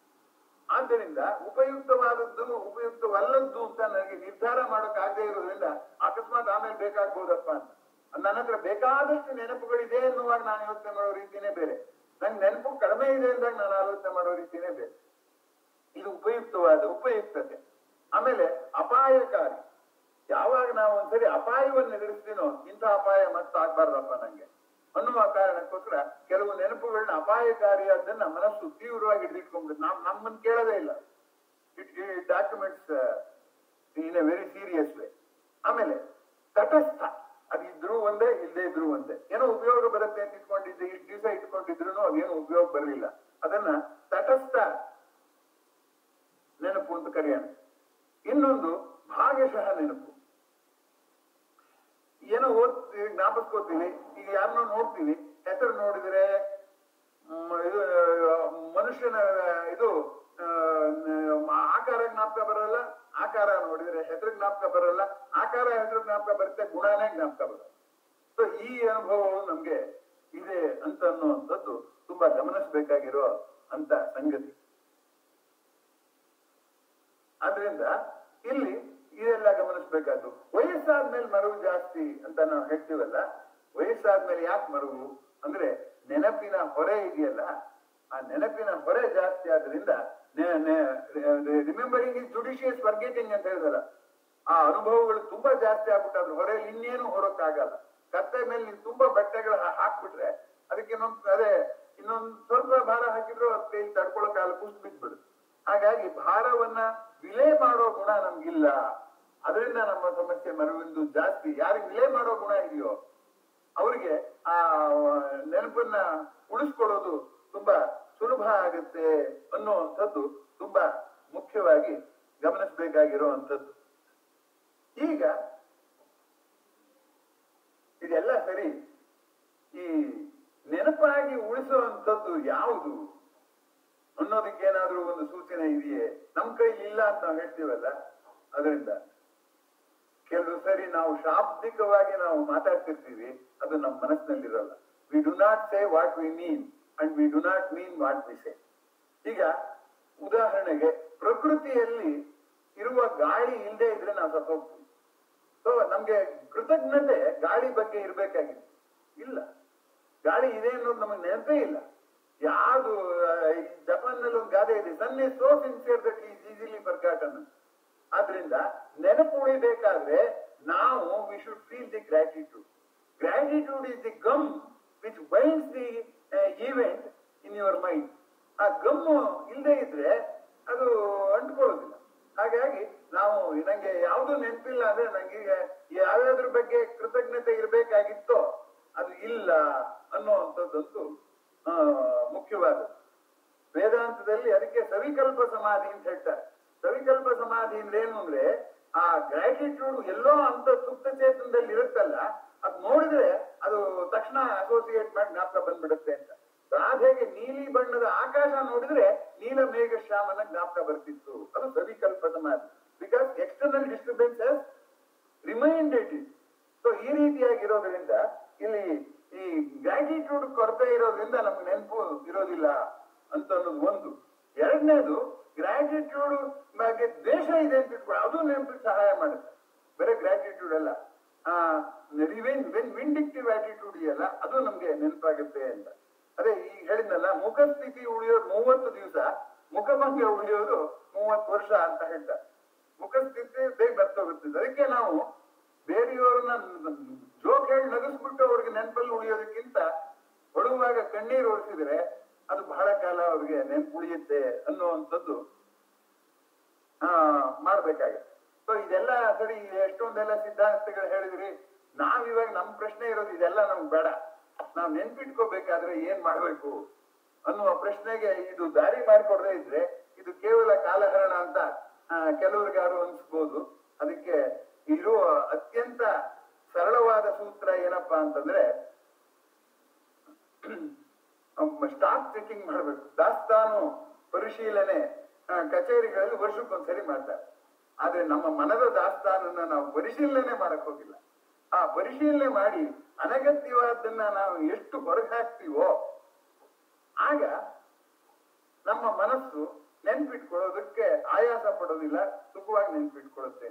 B: ಆದ್ದರಿಂದ ಉಪಯುಕ್ತವಾದದ್ದು ಉಪಯುಕ್ತವಲ್ಲದ್ದು ಅಂತ ನನಗೆ ನಿರ್ಧಾರ ಮಾಡೋಕ್ಕಾಗದೇ ಇರೋದ್ರಿಂದ ಅಕಸ್ಮಾತ್ ಆಮೇಲೆ ಬೇಕಾಗ್ಬೋದಪ್ಪ ಅಂತ. ನನ್ನ ಹತ್ರ ಬೇಕಾದಷ್ಟು ನೆನಪುಗಳಿದೆ ಎನ್ನುವಾಗ ನಾನು ಯೋಚನೆ ಮಾಡೋ ರೀತಿನೇ ಬೇರೆ, ನನ್ ನೆನಪು ಕಡಿಮೆ ಇದೆ ಅಂದಾಗ ನಾನು ಆಲೋಚನೆ ಮಾಡೋ ರೀತಿನೇ ಬೇರೆ. ಇದು ಉಪಯುಕ್ತತೆ. ಆಮೇಲೆ ಅಪಾಯಕಾರಿ. ಯಾವಾಗ ನಾವು ಒಂದ್ಸರಿ ಅಪಾಯವನ್ನು ಎದುರಿಸ್ತೀನೋ ಇಂಥ ಅಪಾಯ ಮತ್ತೆ ಆಗ್ಬಾರ್ದಪ್ಪ ನಂಗೆ ಅನ್ನುವ ಕಾರಣಕ್ಕೋಸ್ಕರ ಕೆಲವು ನೆನಪುಗಳನ್ನ ಅಪಾಯಕಾರಿಯಾದನ್ನ ಮನಸ್ಸು ತೀವ್ರವಾಗಿ ಹಿಡಿದಿಟ್ಕೊಂಡ್ಬಿಡುತ್ತೆ. ನಮ್ಮನ್ನು ಕೇಳೋದೇ ಇಲ್ಲ. It documents in a very serious way. ಆಮೇಲೆ ತಟಸ್ಥ. ಅದು ಇದ್ರೂ ಒಂದೇ, ಇಲ್ಲದೆ ಇದ್ರೂ ಒಂದೇ. ಏನೋ ಉಪಯೋಗ ಬರುತ್ತೆ ಅಂತ ಇಟ್ಕೊಂಡಿದ್ದೆ, ಇಷ್ಟು ದಿವಸ ಇಟ್ಕೊಂಡಿದ್ರು ಅದೇನು ಉಪಯೋಗ ಬರಲಿಲ್ಲ. ಅದನ್ನ ತಟಸ್ಥ ನೆನಪು ಅಂತ ಕರೆಯೋಣ. ಇನ್ನೊಂದು ಭಾಗಶಃ ನೆನಪು. ಏನೋ ಓದ್ತೀವಿ, ಜ್ಞಾಪಿಸ್ಕೋತೀವಿ. ಈಗ ಯಾರನ್ನೋ ನೋಡ್ತೀವಿ, ಹೆಸರು ನೋಡಿದ್ರೆ ಮನುಷ್ಯನ ಇದು ಆಕಾರ ಜ್ಞಾಪಕ ಬರಲ್ಲ, ಆಕಾರ ನೋಡಿದ್ರೆ ಹೆಸರು ಜ್ಞಾಪಕ ಬರಲ್ಲ, ಆಕಾರ ಹೆಸರು ಜ್ಞಾಪಕ ಬರುತ್ತೆ, ಗುಣನೇ ಜ್ಞಾಪಕ ಬರಲ್ಲ. ಸೊ ಈ ಅನುಭವವು ನಮ್ಗೆ ಇದೆ ಅಂತ ಅನ್ನುವಂಥದ್ದು ತುಂಬಾ ಗಮನಿಸಬೇಕಾಗಿರೋ ಅಂತ ಸಂಗತಿ. ಆದ್ರಿಂದ ಇಲ್ಲಿ ಇದೆಲ್ಲ ಗಮನಿಸ್ಬೇಕಾದ್ದು. ವಯಸ್ಸಾದ್ಮೇಲೆ ಮರವು ಜಾಸ್ತಿ ಅಂತ ನಾವು ಹೇಳ್ತೀವಲ್ಲ, ವಯಸ್ಸಾದ್ಮೇಲೆ ಯಾಕೆ ಮರವು ಅಂದ್ರೆ ನೆನಪಿನ ಹೊರೆ ಇದೆಯಲ್ಲ, ಆ ನೆನಪಿನ ಹೊರೆ ಜಾಸ್ತಿ ಆದ್ರಿಂದ ರಿಮೆಂಬರಿಂಗ್ ಇಸ್ ಜುಡಿಷಿಯಸ್ ಫರ್ಗೆಟಿಂಗ್ ಅಂತ ಹೇಳಿದಲ್ಲ, ಆ ಅನುಭವಗಳು ತುಂಬಾ ಜಾಸ್ತಿ ಆಗ್ಬಿಟ್ಟಾದ್ರು ಹೊರೆಯಲ್ಲಿ ಇನ್ನೇನು ಹೊರಕ್ಕಾಗಲ್ಲ. ಕತ್ತೆ ಮೇಲೆ ನೀವು ತುಂಬಾ ಬಟ್ಟೆಗಳು ಹಾಕ್ಬಿಟ್ರೆ ಅದಕ್ಕೆ ಇನ್ನೊಂದು ಸ್ವಲ್ಪ ಭಾರ ಹಾಕಿದ್ರು ಅದ್ ಕೈ ತಡ್ಕೊಳಕ್ಕಾಗಲ್ಲ, ಕುಸಿದು ಬಿದ್ಬಿಡುತ್ತೆ. ಹಾಗಾಗಿ ಭಾರವನ್ನ ವಿಲೆ ಮಾಡೋ ಗುಣ ನಮ್ಗಿಲ್ಲ. ಅದರಿಂದ ನಮ್ಮ ಸಮಸ್ಯೆ ಮರವಿಂದು ಜಾಸ್ತಿ. ಯಾರಿಗೆ ವಿಲೆ ಮಾಡೋ ಗುಣ ಇದೆಯೋ ಅವ್ರಿಗೆ ಆ ನೆನಪನ್ನ ಉಳಿಸ್ಕೊಡೋದು ತುಂಬಾ ಸುಲಭ ಆಗುತ್ತೆ ಅನ್ನುವಂಥದ್ದು ತುಂಬಾ ಮುಖ್ಯವಾಗಿ ಗಮನಿಸಬೇಕಾಗಿರುವಂಥದ್ದು. ಈಗ ಇದೆಲ್ಲ ಸರಿ, ಈ ನೆನಪಾಗಿ ಉಳಿಸುವಂಥದ್ದು ಯಾವುದು ಅನ್ನೋದಕ್ಕೆ ಏನಾದ್ರೂ ಒಂದು ಸೂಚನೆ ಇದೆಯೇ? ನಮ್ ಕೈಲಿ ಇಲ್ಲ ಅಂತ ನಾವು ಹೇಳ್ತೀವಲ್ಲ. ಅದರಿಂದ ಕೆಲವು ಸರಿ ನಾವು ಶಾಬ್ದಿಕವಾಗಿ ನಾವು ಮಾತಾಡ್ತಿರ್ತೀವಿ, ಅದು ನಮ್ಮ ಮನಸ್ಸಿನಲ್ಲಿರಲ್ಲ. We do not say what we mean and we do not mean what we say. ಈಗ ಉದಾಹರಣೆಗೆ ಪ್ರಕೃತಿಯಲ್ಲಿ ಇರುವ ಗಾಳಿ ಇಲ್ಲದೆ ಇದ್ರೆ ನಾವು ಸತ್ತೋಗ್ತೀವಿ. ಸೊ ನಮ್ಗೆ ಕೃತಜ್ಞತೆ ಗಾಳಿ ಬಗ್ಗೆ ಇರ್ಬೇಕಾಗಿದೆ. ಇಲ್ಲ, ಗಾಳಿ ಇದೆ ಅನ್ನೋದು ನಮಗೆ ನೆನಪೇ ಇಲ್ಲ. ಯಾವುದು ಜಪಾನ್ ನಲ್ಲಿ ಒಂದು ಗಾದೆ ಇದೆ, sun is so sincere that is easily forgotten. ಆದ್ರಿಂದ ನೆನಪು ಉಳಿಬೇಕಾದ್ರೆ ನಾವು we should feel the gratitude. Gratitude is the gum which binds the event in your mind. ಆ ಗಮ್ಮು ಇಲ್ಲದೆ ಇದ್ರೆ ಅದು ಅಂಟ್ಕೊಳ್ಳೋದಿಲ್ಲ. ಹಾಗಾಗಿ ನಾವು ನಂಗೆ ಯಾವುದು ನೆನಪಿಲ್ಲ ಅಂದ್ರೆ ನಂಗೆ ಯಾವ್ಯಾವ್ದ್ರ ಬಗ್ಗೆ ಕೃತಜ್ಞತೆ ಇರ್ಬೇಕಾಗಿತ್ತೋ ಅದು ಇಲ್ಲ ಅನ್ನುವಂಥದ್ದಂತೂ ಮುಖ್ಯವಾದದ್ದು. ವೇದಾಂತದಲ್ಲಿ ಅದಕ್ಕೆ ಸವಿಕಲ್ಪ ಸಮಾಧಿ ಅಂತ ಹೇಳ್ತಾರೆ. ಸವಿಕಲ್ಪ ಸಮಾಧಿ ಅಂದ್ರೆ ಏನು ಅಂದ್ರೆ ಆ ಗ್ರಾಟಿಟ್ಯೂಡ್ ಎಲ್ಲೋ ಅಂತ ಸುಪ್ತ ಚೇತನದಲ್ಲಿ ಇರುತ್ತಲ್ಲ, ಅದ್ ನೋಡಿದ್ರೆ ಅದು ತಕ್ಷಣ ಅಸೋಸಿಯೇಟ್ ಮಾಡಿ ಜ್ಞಾಪಕ ಬಂದ್ಬಿಡುತ್ತೆ ಅಂತ. ರಾಧೆಗೆ ನೀಲಿ ಬಣ್ಣದ ಆಕಾಶ ನೋಡಿದ್ರೆ ನೀಲ ಮೇಘ ಶ್ಯಾಮನ ಜ್ಞಾಪಕ ಬರ್ತಿತ್ತು. ಅದು ಸವಿಕಲ್ಪ ಸಮಾಧಿ. Because external disturbances reminded it. So ಈ ರೀತಿಯಾಗಿರೋದ್ರಿಂದ ಇಲ್ಲಿ ಈ ಗ್ರಾಟಿಟ್ಯೂಡ್ ಕೊರತೆ ಇರೋದ್ರಿಂದ ನಮ್ಗೆ ನೆನಪು ಇರೋದಿಲ್ಲ ಅಂತ ಅನ್ನೋದು ಒಂದು. ಎರಡನೇದು, ಗ್ರಾಟಿಟ್ಯೂಡ್ ಬಗ್ಗೆ ದ್ವೇಷ ಇದೆ ಅಂತ ಇಟ್ಕೊಳ್ಳಿ, ಅದು ನೆನಪಿಗೆ ಸಹಾಯ ಮಾಡುತ್ತೆ. ಬೇರೆ ಗ್ರಾಟಿಟ್ಯೂಡ್ ಅಲ್ಲ, ವಿಂಡಿಕ್ಟಿವ್ ಆಟಿಟ್ಯೂಡ್ ಇದೆಯಲ್ಲ ಅದು ನಮ್ಗೆ ನೆನಪಾಗುತ್ತೆ ಅಂತ. ಅದೇ ಈಗ ಹೇಳಿದ್ನಲ್ಲ, ಮುಖಸ್ಥಿತಿ ಉಳಿಯೋದು 30 ದಿವಸ, ಮುಖಭಂಗ ಉಳಿಯೋದು 30 ವರ್ಷ ಅಂತ ಹೇಳ್ತಾರೆ. ಮುಖಸ್ಥಿತಿ ಬೇಗ ಬರ್ತೋಗುತ್ತೆ. ಅದಕ್ಕೆ ನಾವು ಬೇರೆಯವ್ರನ್ನ ಜೋಕ್ ಹೇಳಿ ನಗಿಸ್ಬಿಟ್ಟು ಅವ್ರಿಗೆ ನೆನಪಲ್ಲಿ ಉಳಿಯೋದಕ್ಕಿಂತ ಹೊಡುವಾಗ ಕಣ್ಣೀರು ಒರೆಸಿದ್ರೆ ಅದು ಬಹಳ ಕಾಲ ಅವ್ರಿಗೆ ನೆನಪು ಉಳಿಯುತ್ತೆ ಅನ್ನುವಂಥದ್ದು ಮಾಡ್ಬೇಕಾಗುತ್ತೆ. ಸೊ ಇದೆಲ್ಲ ಸರಿ, ಎಷ್ಟೊಂದೆಲ್ಲ ಸಿದ್ಧಾಂತಗಳು ಹೇಳಿದ್ರಿ. ನಾವಿವಾಗ ನಮ್ ಪ್ರಶ್ನೆ ಇರೋದು ಇದೆಲ್ಲ ನಮ್ಗೆ ಬೇಡ, ನಾವ್ ನೆನ್ಪಿಟ್ಕೋಬೇಕಾದ್ರೆ ಏನ್ ಮಾಡ್ಬೇಕು ಅನ್ನುವ ಪ್ರಶ್ನೆಗೆ ಇದು ದಾರಿ ಮಾಡಿಕೊಡದೇ ಇದ್ರೆ ಇದು ಕೇವಲ ಕಾಲಹರಣ ಅಂತ ಕೆಲವ್ರಿಗಾರು ಅನ್ಸ್ಬೋದು. ಅದಕ್ಕೆ ಇರುವ ಅತ್ಯಂತ ಸರಳವಾದ ಸೂತ್ರ ಏನಪ್ಪಾ ಅಂತಂದ್ರೆ, ಸ್ಟಾಕ್ ಚೆಕಿಂಗ್ ಮಾಡ್ಬೇಕು. ದಾಸ್ತಾನು ಪರಿಶೀಲನೆ ಕಚೇರಿಗಳಲ್ಲಿ ವರ್ಷಕ್ಕೊಂದ್ಸರಿ ಮಾಡ್ತಾರೆ. ಆದ್ರೆ ನಮ್ಮ ಮನದ ದಾಸ್ತಾನನ್ನ ನಾವು ಪರಿಶೀಲನೆ ಮಾಡಕ್ ಹೋಗಿಲ್ಲ. ಆ ಪರಿಶೀಲನೆ ಮಾಡಿ ಅನಗತ್ಯವಾದನ್ನ ನಾವು ಎಷ್ಟು ಹೊರಗೆ ಹಾಕ್ತೀವೋ ಆಗ ನಮ್ಮ ಮನಸ್ಸು ನೆನ್ಪಿಟ್ಕೊಳ್ಳೋದಕ್ಕೆ ಆಯಾಸ ಪಡೋದಿಲ್ಲ, ಸುಖವಾಗಿ ನೆನ್ಪಿಟ್ಕೊಳ್ಳುತ್ತೆ.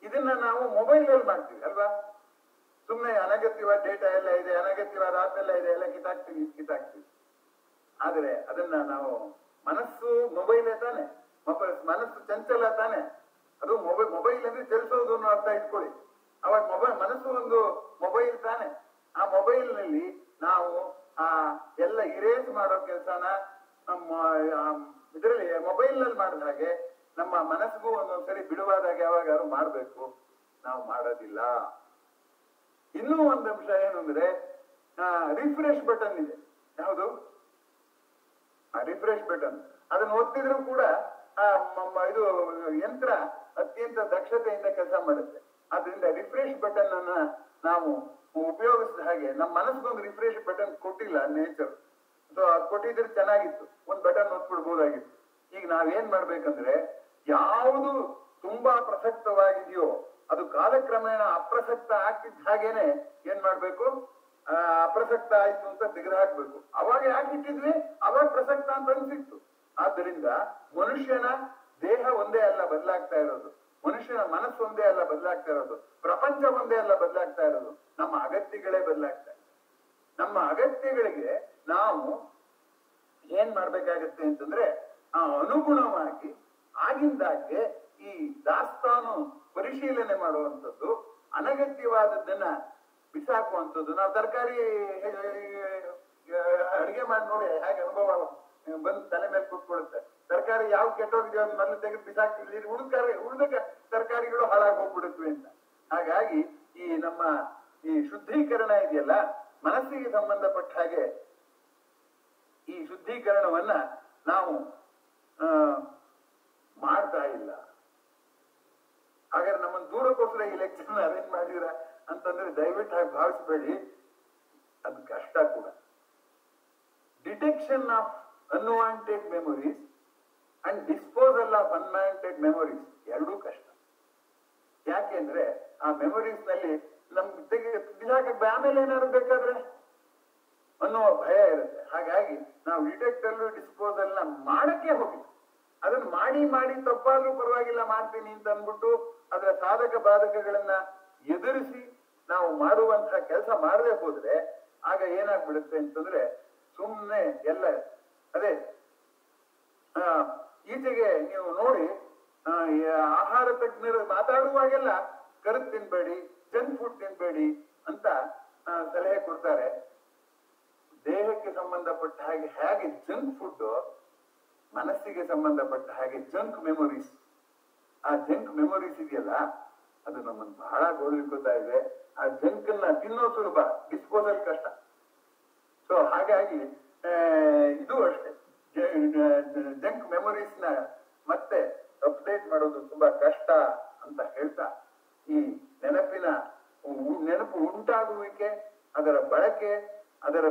B: ಇದನ್ನ ನಾವು ಮೊಬೈಲ್ ಅಲ್ಲಿ ಮಾಡ್ತೀವಿ ಅಲ್ವಾ? ಸುಮ್ಮನೆ ಅನಗತ್ಯವಾದ ಡೇಟಾ ಎಲ್ಲ ಇದೆ, ಅನಗತ್ಯವಾದ ಆಪ್ ಎಲ್ಲ ಇದೆ, ಎಲ್ಲ ಕಿತ್ತಾಕ್ತೀವಿ. ಆದ್ರೆ ಅದನ್ನ ನಾವು ಮನಸ್ಸು ಮೊಬೈಲೇ ತಾನೆ, ಮನಸ್ಸು ಚಂಚಲ ತಾನೆ. ಅದು ಮೊಬೈಲ್ ಅಂದ್ರೆ ಚಲಿಸೋದು ಅನ್ನೋ ಅರ್ಥ ಇಟ್ಕೊಳ್ಳಿ. ಅವಾಗ ಮನಸ್ಸು ಒಂದು ಮೊಬೈಲ್ ತಾನೆ. ಆ ಮೊಬೈಲ್ ನಲ್ಲಿ ನಾವು ಆ ಎಲ್ಲ ಇರೇಸ್ ಮಾಡೋ ಕೆಲಸನ ಇದರಲ್ಲಿ ಮೊಬೈಲ್ ನಲ್ಲಿ ಮಾಡಿದ ಹಾಗೆ ನಮ್ಮ ಮನಸ್ಸಿಗೂ ಒಂದೊಂದ್ಸರಿ ಬಿಡುವಾದಾಗ ಯಾವಾಗಾದ್ರು ಮಾಡ್ಬೇಕು, ನಾವು ಮಾಡೋದಿಲ್ಲ. ಇನ್ನೂ ಒಂದು ಅಂಶ ಏನಂದ್ರೆ ರಿಫ್ರೆಶ್ ಬಟನ್ ಇದೆ. ಯಾವುದು? Refresh button. ಅದನ್ನ ಒತ್ತಿದ್ರು ಕೂಡ ಇದು ಯಂತ್ರ ಅತ್ಯಂತ ದಕ್ಷತೆಯಿಂದ ಕೆಲಸ ಮಾಡುತ್ತೆ. ಆದ್ರಿಂದ ರಿಫ್ರೆಶ್ ಬಟನ್ ಅನ್ನ ನಾವು ಉಪಯೋಗಿಸಿದ ಹಾಗೆ ನಮ್ಮ ಮನಸ್ಸಿಗೊಂದು ರಿಫ್ರೆಶ್ ಬಟನ್ ಕೊಟ್ಟಿಲ್ಲ ನೇಚರ್. ಸೊ ಅದು ಕೊಟ್ಟಿದ್ರೆ ಚೆನ್ನಾಗಿತ್ತು, ಒಂದ್ ಬಟನ್ ಒತ್ಬಿಡ್ಬೋದಾಗಿತ್ತು. ಈಗ ನಾವೇನ್ ಮಾಡ್ಬೇಕಂದ್ರೆ ಯಾವುದು ತುಂಬಾ ಪ್ರಸಕ್ತವಾಗಿದೆಯೋ ಅದು ಕಾಲಕ್ರಮೇಣ ಅಪ್ರಸಕ್ತ ಆಗ್ತಿದ್ದ ಹಾಗೇನೆ ಏನ್ ಮಾಡ್ಬೇಕು, ಅಪ್ರಸಕ್ತ ಆಯ್ತು ಅಂತ ತೆಗೆದು ಹಾಕ್ಬೇಕು. ಅವಾಗ ಯಾಕೆ ಇಟ್ಟಿದ್ವಿ? ಅವಾಗ ಪ್ರಸಕ್ತ ಅಂತ ಅನ್ಸಿತ್ತು. ಆದ್ದರಿಂದ ಮನುಷ್ಯನ ದೇಹ ಒಂದೇ ಅಲ್ಲ ಬದಲಾಗ್ತಾ ಇರೋದು, ಮನುಷ್ಯನ ಮನಸ್ಸು ಒಂದೇ ಅಲ್ಲ ಬದಲಾಗ್ತಾ ಇರೋದು, ಪ್ರಪಂಚ ಒಂದೇ ಅಲ್ಲ ಬದಲಾಗ್ತಾ ಇರೋದು, ನಮ್ಮ ಅಗತ್ಯಗಳೇ ಬದಲಾಗ್ತಾ ಇದೆ. ನಮ್ಮ ಅಗತ್ಯಗಳಿಗೆ ನಾವು ಏನ್ ಮಾಡ್ಬೇಕಾಗತ್ತೆ ಅಂತಂದ್ರೆ ಅನುಗುಣವಾಗಿ ಆಗಿಂದಾಗೆ ಈ ದಾಸ್ತಾನು ಪರಿಶೀಲನೆ ಮಾಡುವಂಥದ್ದು, ಅನಗತ್ಯವಾದದ್ದನ್ನ ಬಿಸಾಕುವಂಥದ್ದು. ನಾವು ತರಕಾರಿ ಅಡಿಗೆ ಮಾಡಿ ನೋಡಿ ಹೇಗೆ ಅನುಭವ ಬಂದು ತಲೆ ಮೇಲೆ ಕೂತ್ಕೊಳ್ಳುತ್ತೆ. ತರಕಾರಿ ಯಾವ ಕೆಟ್ಟೋಗಿದೆಯೋ ಅದು ಮೊದಲು ತೆಗೆದು ಬಿಸಾಕ್ತಿದ್ವಿ, ಉಳಿದ ತರಕಾರಿಗಳು ಹಾಳಾಗಿ ಹೋಗ್ಬಿಡುತ್ತವೆ ಅಂತ. ಹಾಗಾಗಿ ಈ ನಮ್ಮ ಈ ಶುದ್ಧೀಕರಣ ಇದೆಯಲ್ಲ, ಮನಸ್ಸಿಗೆ ಸಂಬಂಧಪಟ್ಟ ಹಾಗೆ ಈ ಶುದ್ಧೀಕರಣವನ್ನ ನಾವು ಮಾಡ್ತಾ ಇಲ್ಲ. ಹಾಗಾದ್ರೆ ನಮ್ಮನ್ನು ದೂರಕ್ಕೋಸ್ಕರ ಈ ಲೆಕ್ಚರ್ ಅರೇಂಜ್ ಮಾಡಿದ್ರ ಅಂತಂದ್ರೆ ದಯವಿಟ್ಟು ಹಾಗೆ ಭಾವಿಸಬೇಡಿ, ಅದು ಕಷ್ಟ ಕೂಡ. Detection of unwanted memories and disposal of unwanted memories ಎರಡೂ ಕಷ್ಟ. ಯಾಕೆಂದ್ರೆ ಆ ಮೆಮೊರೀಸ್ ನಲ್ಲಿ ನಮ್ಗೆ ಬಿಸಾಕಕ್ಕೆ ಆಮೇಲೆ ಏನಾದ್ರು ಬೇಕಾದ್ರೆ ಅನ್ನೋ ಭಯ ಇರುತ್ತೆ. ಹಾಗಾಗಿ ನಾವು ಡಿಟೆಕ್ಟಲ್ ಡಿಸ್ಪೋಸಲ್ ನ ಮಾಡಕ್ಕೆ ಹೋಗಿ ಅದನ್ನ ಮಾಡಿ ತಪ್ಪಾದ್ರೂ ಪರವಾಗಿಲ್ಲ ಮಾಡ್ತೀನಿ ಅಂತ ಅಂದ್ಬಿಟ್ಟು ಅದರ ಸಾಧಕ ಬಾಧಕಗಳನ್ನ ಎದುರಿಸಿ ನಾವು ಮಾಡುವಂತಹ ಕೆಲಸ ಮಾಡದೆ ಹೋದ್ರೆ ಆಗ ಏನಾಗ್ಬಿಡುತ್ತೆ ಅಂತಂದ್ರೆ ಸುಮ್ಮನೆ ಎಲ್ಲ ಅದೇ ಈಚೆಗೆ ನೀವು ನೋಡಿ ಆಹಾರ ತಜ್ಞರು ಮಾತಾಡುವಾಗೆಲ್ಲ ಕರುದು ತಿನ್ಬೇಡಿ, ಜಂಕ್ ಫುಡ್ ತಿನ್ಬೇಡಿ ಅಂತ ಸಲಹೆ ಕೊಡ್ತಾರೆ. ದೇಹಕ್ಕೆ ಸಂಬಂಧಪಟ್ಟ ಹೇಗೆ ಜಂಕ್ ಫುಡ್ ಮನಸ್ಸಿಗೆ ಸಂಬಂಧಪಟ್ಟ ಹಾಗೆ ಜಂಕ್ ಮೆಮೊರೀಸ್, ಆ ಜಂಕ್ ಮೆಮೊರೀಸ್ ಇದೆಯಲ್ಲ ಅದು ನಮ್ಮನ್ನು ಬಹಳ ಗೋಳಿಕೊತಾ ಇದೆ. ಆ ಜಂಕ್ ಅನ್ನ ತಿನ್ನೋ ಸುಲಭ, ಡಿಸ್ಪೋಸಲ್ ಕಷ್ಟ. ಸೊ ಹಾಗಾಗಿ ಇದು ಅಷ್ಟೇ, ಜಂಕ್ ಮೆಮೊರೀಸ್ ನ ಮತ್ತೆ ಅಪ್ಡೇಟ್ ಮಾಡೋದು ತುಂಬಾ ಕಷ್ಟ ಅಂತ ಹೇಳ್ತಾ, ಈ ನೆನಪು ಉಂಟಾಗುವಿಕೆ, ಅದರ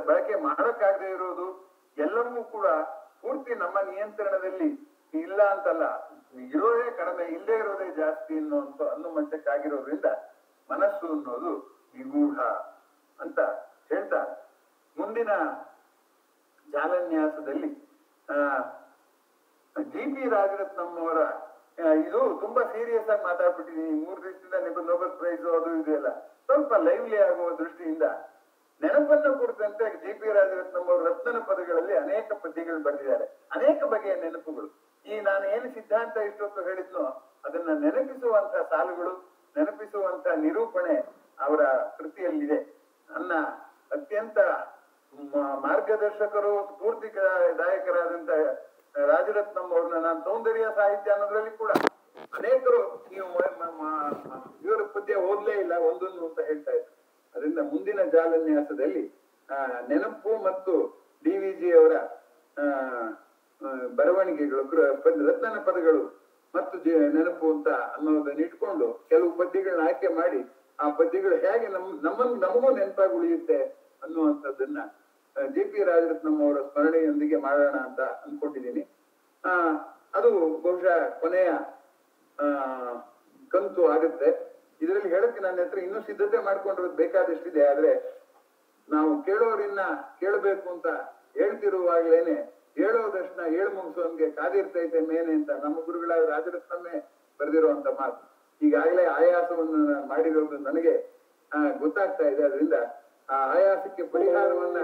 B: ಬಳಕೆ ಮಾಡಕ್ಕಾಗದೆ ಇರೋದು ಎಲ್ಲವೂ ಕೂಡ ಪೂರ್ತಿ ನಮ್ಮ ನಿಯಂತ್ರಣದಲ್ಲಿ ಇಲ್ಲ ಅಂತಲ್ಲ, ಇರೋದೇ ಕಡಿಮೆ, ಇಲ್ಲದೆ ಇರೋದೇ ಜಾಸ್ತಿ ಅನ್ನೋ ಮಟ್ಟಕ್ಕಾಗಿರೋದ್ರಿಂದ ಮನಸ್ಸು ಅನ್ನೋದು ನಿಗೂಢ ಅಂತ ಹೇಳ್ತಾ ಮುಂದಿನ ಜಾಲನ್ಯಾಸದಲ್ಲಿ ಜಿ.ಪಿ. ರಾಜರತ್ನಂ ಅವರ ಇದು ತುಂಬಾ ಸೀರಿಯಸ್ ಆಗಿ ಮಾತಾಡ್ಬಿಟ್ಟಿದೀನಿ. 3 ದಿವಸದಿಂದ ನೊಬೆಲ್ ಪ್ರೈಸ್ ಅದು ಇದು ಎಲ್ಲ ಸ್ವಲ್ಪ ಲೈವ್ಲಿ ಆಗುವ ದೃಷ್ಟಿಯಿಂದ ನೆನಪನ್ನು ಕುರಿತಂತೆ ಜಿ.ಪಿ. ರಾಜರತ್ನಂ ಅವರು ರತ್ನನ ಪದಗಳಲ್ಲಿ ಅನೇಕ ಪದ್ಯಗಳು ಬರೆದಿದ್ದಾರೆ. ಅನೇಕ ಬಗೆಯ ನೆನಪುಗಳು. ಈ ನಾನು ಏನು ಸಿದ್ಧಾಂತ ಇಷ್ಟೊತ್ತು ಹೇಳಿದ್ನೋ ಅದನ್ನ ನೆನಪಿಸುವಂತ ಸಾಲುಗಳು, ನೆನಪಿಸುವಂತ ನಿರೂಪಣೆ ಅವರ ಕೃತಿಯಲ್ಲಿದೆ. ನನ್ನ ಅತ್ಯಂತ ಮಾರ್ಗದರ್ಶಕರು, ಸ್ಫೂರ್ತಿದಾಯಕರಾದಂತ ರಾಜರತ್ನಂ ಅವ್ರನ್ನ ನಾನು ಸೌಂದರ್ಯ ಸಾಹಿತ್ಯ ಅನ್ನೋದ್ರಲ್ಲಿ ಕೂಡ ಅನೇಕರು ನೀವು ಇವರ ಪದ್ಯ ಓದ್ಲೇ ಇಲ್ಲ ಒಂದೊಂದು ಅಂತ ಹೇಳ್ತಾ ಇದ್ರು. ಅದರಿಂದ ಮುಂದಿನ ಜಾಲನ್ಯಾಸದಲ್ಲಿ ನೆನಪು ಮತ್ತು ಡಿ.ವಿ.ಜಿ. ಅವರ ಬರವಣಿಗೆಗಳು, ರತ್ನನ ಪದಗಳು ಮತ್ತು ನೆನಪು ಅಂತ ಅನ್ನೋದನ್ನ ಇಟ್ಕೊಂಡು ಕೆಲವು ಪದ್ಯಗಳನ್ನ ಆಯ್ಕೆ ಮಾಡಿ ಆ ಪದ್ಯಗಳು ಹೇಗೆ ನಮಗೂ ನೆನಪಾಗಿ ಉಳಿಯುತ್ತೆ ಅನ್ನುವಂಥದ್ದನ್ನ ಜಿ.ಪಿ. ರಾಜರತ್ನಂ ಅವರ ಸ್ಮರಣೆಯೊಂದಿಗೆ ಮಾಡೋಣ ಅಂತ ಅನ್ಕೊಂಡಿದ್ದೀನಿ. ಅದು ಬಹುಶಃ ಕೊನೆಯ ಕಂತು ಆಗುತ್ತೆ. ಇದರಲ್ಲಿ ಹೇಳಕ್ಕೆ ನನ್ನ ಹತ್ರ ಇನ್ನೂ ಸಿದ್ಧತೆ ಮಾಡ್ಕೊಂಡಿರೋದು ಬೇಕಾದಷ್ಟಿದೆ. ಆದ್ರೆ ನಾವು ಕೇಳೋರಿನ್ನ ಕೇಳಬೇಕು ಅಂತ ಹೇಳ್ತಿರುವಾಗ್ಲೇನೆ ಹೇಳೋದಷ್ಟನ್ನ ಹೇಳು ಮುಗಿಸೋನ್ಗೆ ಕಾದಿರ್ತೈತೆ ಮೇನೆ ಅಂತ ನಮ್ಮ ಗುರುಗಳಾದ ರಾಜರತ್ನಮ್ಮೇ ಬರೆದಿರುವಂತ ಮಾತು. ಈಗಾಗಲೇ ಆಯಾಸವನ್ನು ಮಾಡಿರೋದು ನನಗೆ ಗೊತ್ತಾಗ್ತಾ ಇದೆ. ಅದರಿಂದ ಆ ಆಯಾಸಕ್ಕೆ ಪರಿಹಾರವನ್ನ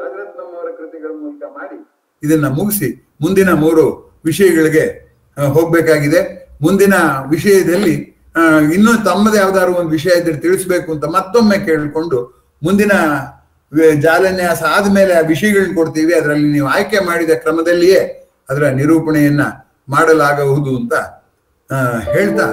B: ರಾಜರತ್ನಮ್ಮ ಅವರ ಕೃತಿಗಳ ಮೂಲಕ ಮಾಡಿ ಇದನ್ನ ಮುಗಿಸಿ ಮುಂದಿನ 3 ವಿಷಯಗಳಿಗೆ ಹೋಗ್ಬೇಕಾಗಿದೆ. ಮುಂದಿನ ವಿಷಯದಲ್ಲಿ ಇನ್ನೂ ತಮ್ಮದೇ ಯಾವ್ದಾದ್ರು ಒಂದು ವಿಷಯ ಇದ್ರೆ ತಿಳಿಸ್ಬೇಕು ಅಂತ ಮತ್ತೊಮ್ಮೆ ಕೇಳಿಕೊಂಡು ಮುಂದಿನ ಜಾಲನ್ಯಾಸ ಆದ್ಮೇಲೆ ಆ ವಿಷಯಗಳನ್ನ ಕೊಡ್ತೀವಿ. ಅದರಲ್ಲಿ ನೀವು ಆಯ್ಕೆ ಮಾಡಿದ ಕ್ರಮದಲ್ಲಿಯೇ ಅದರ ನಿರೂಪಣೆಯನ್ನ ಮಾಡಲಾಗುವುದು ಅಂತ ಹೇಳ್ತಾ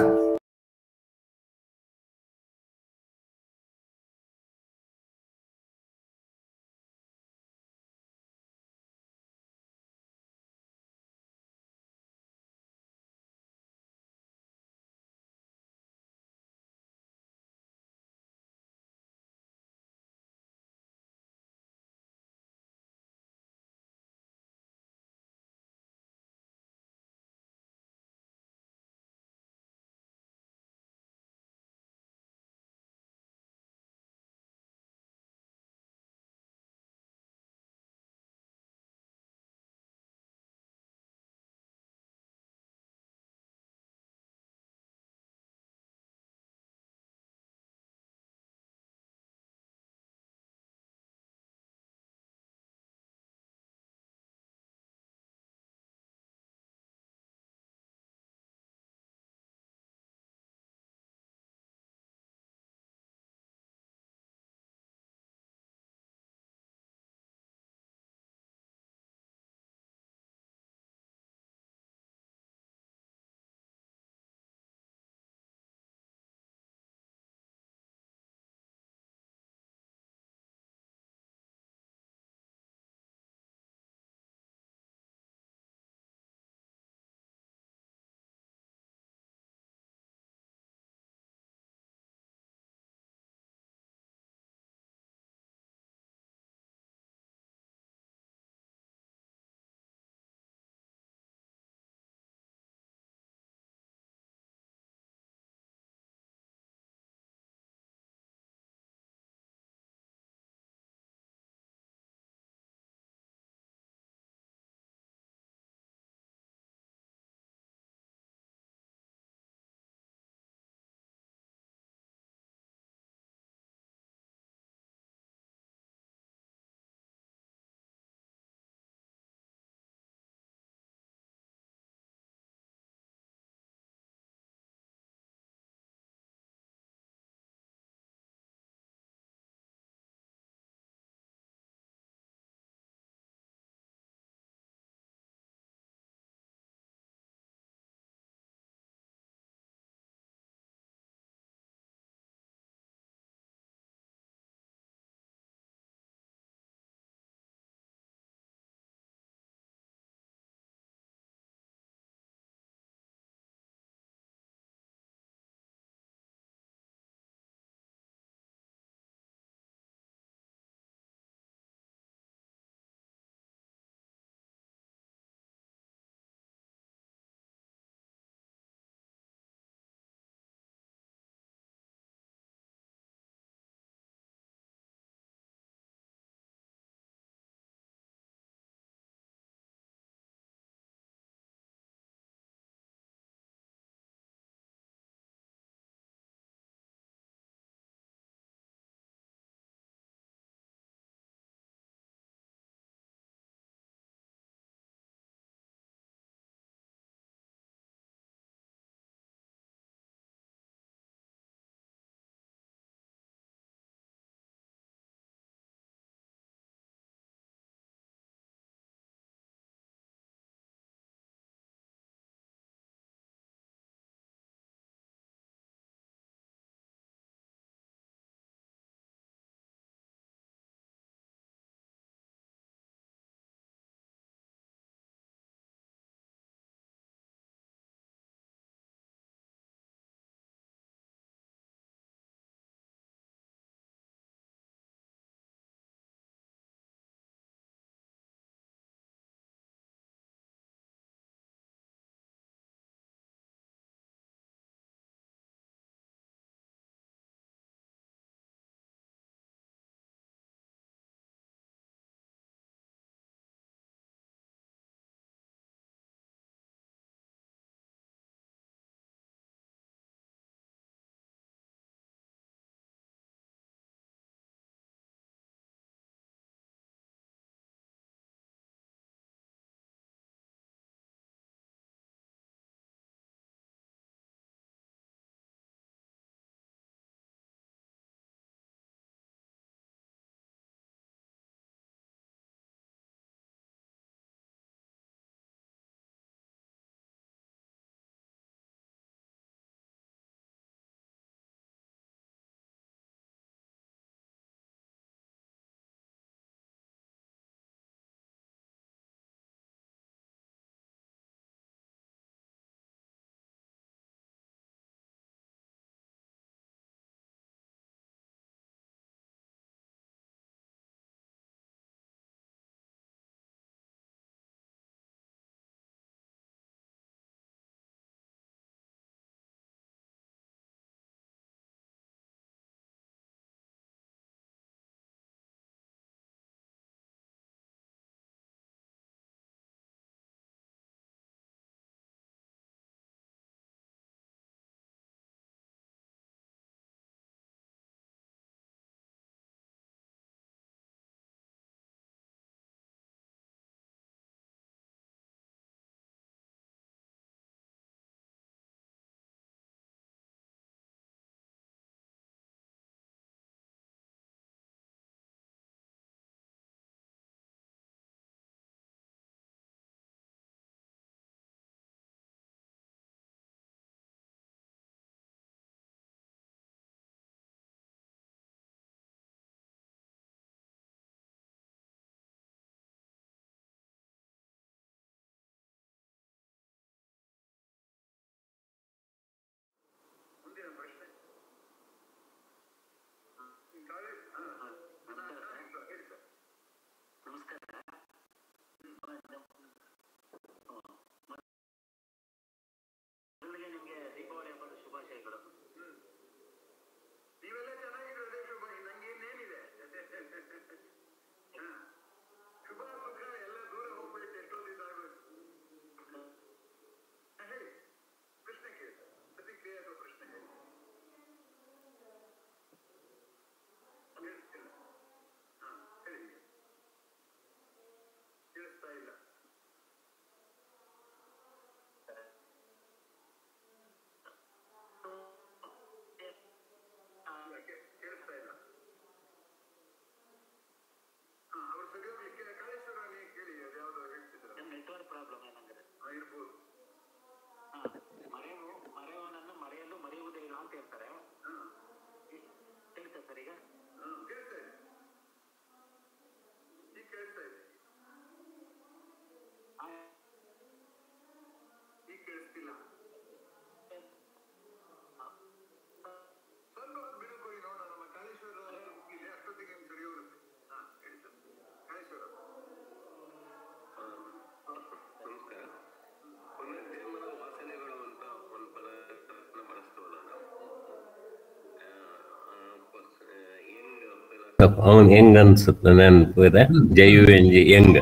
C: ಅವನ್ ಹೆಂಗ್ ಅನ್ಸುತ್ತೆ ನೆನಪು ಇದೆ, JUNG ಹೆಂಗ್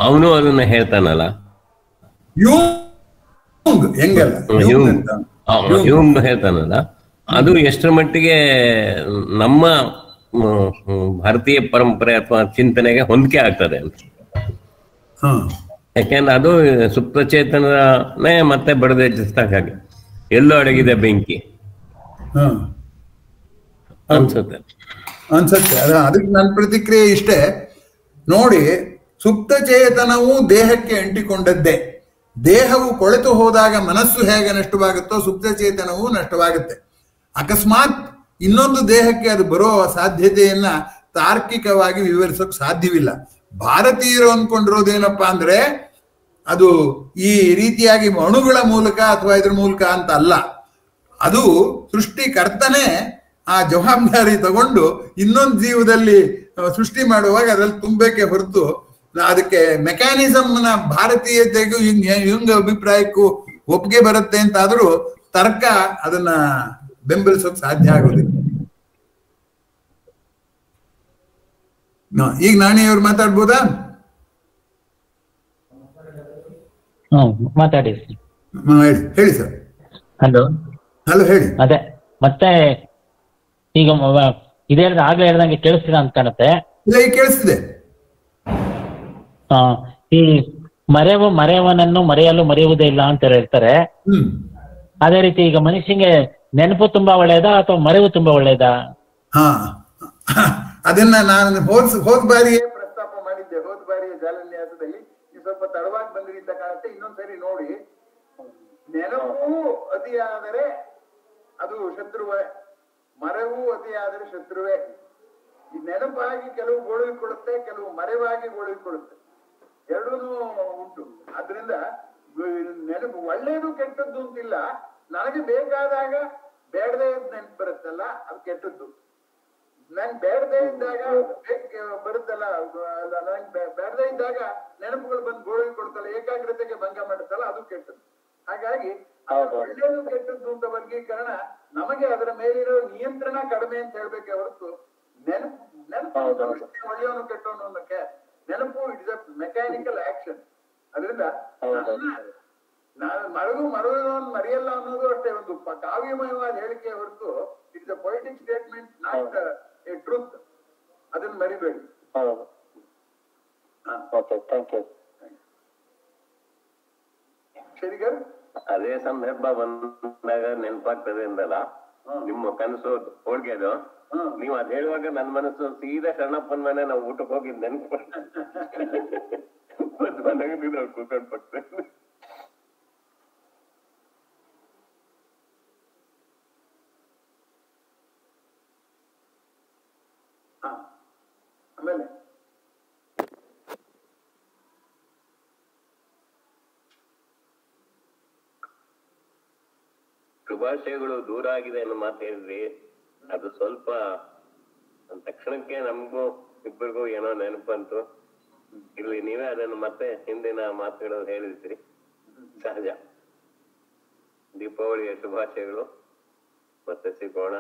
C: ಅವನು ಅದನ್ನ ಹೇಳ್ತಾನಲ್ಲ, ಯುಂಗ್ ಹೇಳ್ತಾನಲ್ಲ, ಅದು ಎಷ್ಟರ ಮಟ್ಟಿಗೆ ನಮ್ಮ ಭಾರತೀಯ ಪರಂಪರೆ ಅಥವಾ ಚಿಂತನೆಗೆ ಹೊಂದಿಕೆ ಆಗ್ತದೆ ಅಂತ. ಯಾಕೆಂದ್ರೆ ಅದು ಸುಪ್ತ ಚೇತನನೇ ಮತ್ತೆ ಬಡದೆಚ್ಚಿಸ್ದಾಗೆ ಎಲ್ಲೋ ಅಡಗಿದೆ ಬೆಂಕಿ ಅನ್ಸುತ್ತೆ.
D: ಅದಕ್ಕೆ ನನ್ನ ಪ್ರತಿಕ್ರಿಯೆ ಇಷ್ಟೇ ನೋಡಿ. ಸುಪ್ತ ಚೇತನವು ದೇಹಕ್ಕೆ ಅಂಟಿಕೊಂಡದ್ದೇ. ದೇಹವು ಕೊಳೆತು ಹೋದಾಗ ಮನಸ್ಸು ಹೇಗೆ ನಷ್ಟವಾಗುತ್ತೋ ಸುಪ್ತ ಚೇತನವು ನಷ್ಟವಾಗುತ್ತೆ. ಅಕಸ್ಮಾತ್ ಇನ್ನೊಂದು ದೇಹಕ್ಕೆ ಅದು ಬರೋ ಸಾಧ್ಯತೆಯನ್ನ ತಾರ್ಕಿಕವಾಗಿ ವಿವರಿಸೋಕೆ ಸಾಧ್ಯವಿಲ್ಲ. ಭಾರತೀಯರು ಅಂದ್ಕೊಂಡಿರೋದೇನಪ್ಪಾ ಅಂದ್ರೆ ಅದು ಈ ರೀತಿಯಾಗಿ ಅಣುಗಳ ಮೂಲಕ ಅಥವಾ ಇದ್ರ ಮೂಲಕ ಅಂತ ಅಲ್ಲ. ಅದು ಸೃಷ್ಟಿಕರ್ತನೇ ಆ ಜವಾಬ್ದಾರಿ ತಗೊಂಡು ಇನ್ನೊಂದು ಜೀವದಲ್ಲಿ ಸೃಷ್ಟಿ ಮಾಡುವಾಗ ಅದ್ರಲ್ಲಿ ತುಂಬಬೇಕೆ ಹೊರತು ಅದಕ್ಕೆ ಮೆಕ್ಯಾನಿಸಮ್ನ ಭಾರತೀಯತೆಗೂ ಯುಂಗ್ ಅಭಿಪ್ರಾಯಕ್ಕೂ ಒಪ್ಪಿಗೆ ಬರುತ್ತೆ ಅಂತ ಆದ್ರೂ ತರ್ಕ ಅದನ್ನ ಬೆಂಬಲಿಸೋಕೆ ಸಾಧ್ಯ ಆಗೋದಿಲ್ಲ. ಈಗ ನಾಣಿಯವ್ರು ಮಾತಾಡ್ಬೋದಾ?
E: ಮಾತಾಡಿ.
D: ಹೇಳಿ ಸರ್.
E: ಹಲೋ
D: ಹೇಳಿ.
E: ಅದೇ ಮತ್ತೆ ಈಗ ಇದೇ ಹೇಳಿದ್ರೆ ಆಗ್ಲೇ ಹೇಳ್ದಂಗೆ ಕೇಳಿಸ್ತೀರಾ ಅಂತ ಕಾಣುತ್ತೆ.
D: ಇಲ್ಲ, ಈಗ ಕೇಳಿಸ್ತಿದೆ.
E: ಈ ಮರೆಯವನನ್ನು ಮರೆಯಲು ಮರೆಯುವುದೇ ಇಲ್ಲ ಅಂತ ಹೇಳ್ತಾರೆ. ಅದೇ ರೀತಿ ಈಗ ಮನುಷ್ಯನಿಗೆ ನೆನಪು ತುಂಬಾ ಒಳ್ಳೆಯದಾ ಅಥವಾ ಮರೆವು ತುಂಬಾ ಒಳ್ಳೆಯದಾ?
D: ಅದನ್ನ ನಾನು ಹೋದ ಬಾರಿಯೇ ಪ್ರಸ್ತಾಪ ಮಾಡಿದ್ದೆ. ಹೋದ ಬಾರಿಯ ಜಾಲನ್ಯಾಸದಲ್ಲಿ ಸ್ವಲ್ಪ ತಡವಾಗಿ ಬಂದ್ರಿ ಅಂತ ಕಾಣುತ್ತೆ. ಇನ್ನೊಂದ್ಸರಿ ನೋಡಿ. ನೆನಪು ಅತಿಯಾದರೆ ಅದು ಶತ್ರುವೇ, ಮರೆವು ಅತಿಯಾದರೆ ಶತ್ರುವೇ. ಈ ನೆನಪಾಗಿ ಕೆಲವು ಗೋಳಿಕೊಳ್ಳುತ್ತೆ, ಕೆಲವು ಮರೆವಾಗಿ ಗೋಳಿಕೊಳ್ಳುತ್ತೆ, ಎರಡೂ ಉಂಟು. ಆದ್ರಿಂದ ನೆನಪು ಒಳ್ಳೇದು ಕೆಟ್ಟದ್ದು ಅಂತಿಲ್ಲ. ನನಗೆ ಬೇಕಾದಾಗ ಬೇಡದೇ ನೆನಪು ಬರುತ್ತಲ್ಲ ಅದು ಕೆಟ್ಟದ್ದು. ನನ್ ಬೇಡದೇ ಇದ್ದಾಗ ಬರುತ್ತಲ್ಲ, ನನ್ ಬೇಡದೇ ಇದ್ದಾಗ ನೆನಪುಗಳು ಬಂದು ಗೋಳಿಕೊಳ್ತಲ್ಲ, ಏಕಾಗ್ರತೆಗೆ ಭಂಗ ಮಾಡುತ್ತಲ್ಲ, ಅದು ಕೆಟ್ಟದ್ದು. ಹಾಗಾಗಿ ಒಳ್ಳೇದು ಕೆಟ್ಟದ್ದು ಅಂತ ವರ್ಗೀಕರಣ ನಮಗೆ ಅದರ ಮೇಲಿರೋ ನಿಯಂತ್ರಣ ಕಡಿಮೆ ಅಂತ ಹೇಳ್ಬೇಕೆ ಹೊರತು ನೆನಪು ಒಳ್ಳೆಯವನು ಕೆಟ್ಟವನು ಅನ್ನೋಕೆ ನೆನಪು it is a mechanical action. ಅದರಿಂದ ನಾನು ಮರೆಯೋನು ಮರೆಯಲ್ಲ ಅನ್ನೋದು ಅಷ್ಟೇ ಒಂದು ಕಾವ್ಯಮಯವಾದ ಹೇಳಿಕೆ ಹೊರತು it is a poetic statement, not A truth. ಅದನ್ನ ಮರಿಬೇಡಿ. ಶರಿಗರ್,
C: ಅದೇ ಸಂದರ್ಭ ಬಂದಾಗ ನೆನಪಾಗ್ತದೆ ಅಂದಲ್ಲ ನಿಮ್ಮ ಕನಸು ಹೋಳ್ಗೆದು. ನೀವ್ ಅದ್ ಹೇಳುವಾಗ ನನ್ ಮನಸ್ಸು ಸೀದಾ ಶರಣಪ್ಪನ ಮನೆ ನಾವು ಊಟಕ್ಕೆ ಹೋಗಿದ್ ನೆನಪು ಕೂತ್ಕೊಂಡ್ ಪಡ್ತೇನೆ.
D: ಆಮೇಲೆ
C: ಶುಭಾಶಯಗಳು ದೂರ ಆಗಿದೆ ಅನ್ನೋ ಮಾತು ಹೇಳಿದ್ರಿ. ಅದು ಸ್ವಲ್ಪ ತಕ್ಷಣಕ್ಕೆ ನಮಗೂ ಇಬ್ಬರಿಗೂ ಏನೋ ನೆನಪಂತು. ಇಲ್ಲಿ ನೀವೇ ಅದನ್ನು ಮತ್ತೆ ಹಿಂದಿನ ಮಾತುಗಳು ಹೇಳಿದ್ರಿ, ಸಹಜ. ದೀಪಾವಳಿಯ ಶುಭಾಶಯಗಳು. ಮತ್ತೆ ಸಿಗೋಣ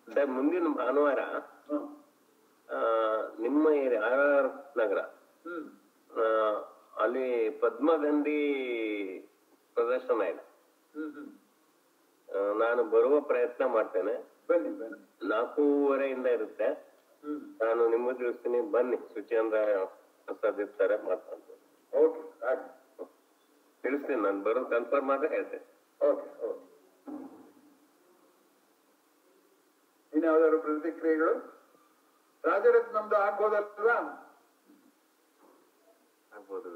C: ಸರ್. ಮುಂದಿನ ಭಾನುವಾರ ನಿಮ್ಮ RR ನಗರ ಅಲ್ಲಿ ಪದ್ಮಗಂಧಿ ಪ್ರದರ್ಶನ ಇದೆ. ನಾನು ಬರುವ ಪ್ರಯತ್ನ ಮಾಡ್ತೇನೆ. 4:30 ಇರುತ್ತೆ. ನಾನು ನಿಮ್ಗೂ ತಿಳಿಸ್ತೀನಿ, ಬನ್ನಿ. ಸುಚೇಂದ್ರ ಪ್ರಸಾದ್ ಇರ್ತಾರೆ, ಮಾತಾಡ್ತೀನಿ. ತಿಳಿಸ್ತೀನಿ, ನಾನು ಬರೋದು ಕನ್ಫರ್ಮ್ ಆದ್ರೆ ಹೇಳ್ತೇನೆ.
D: ಇನ್ಯಾವ್ದಾದ್ರು ಪ್ರತಿಕ್ರಿಯೆಗಳು? ರಾಜರತ್ನ ನಮ್ದು ಆಗ್ಬೋದಲ್ವಾ?
C: ಆಗ್ಬೋದು.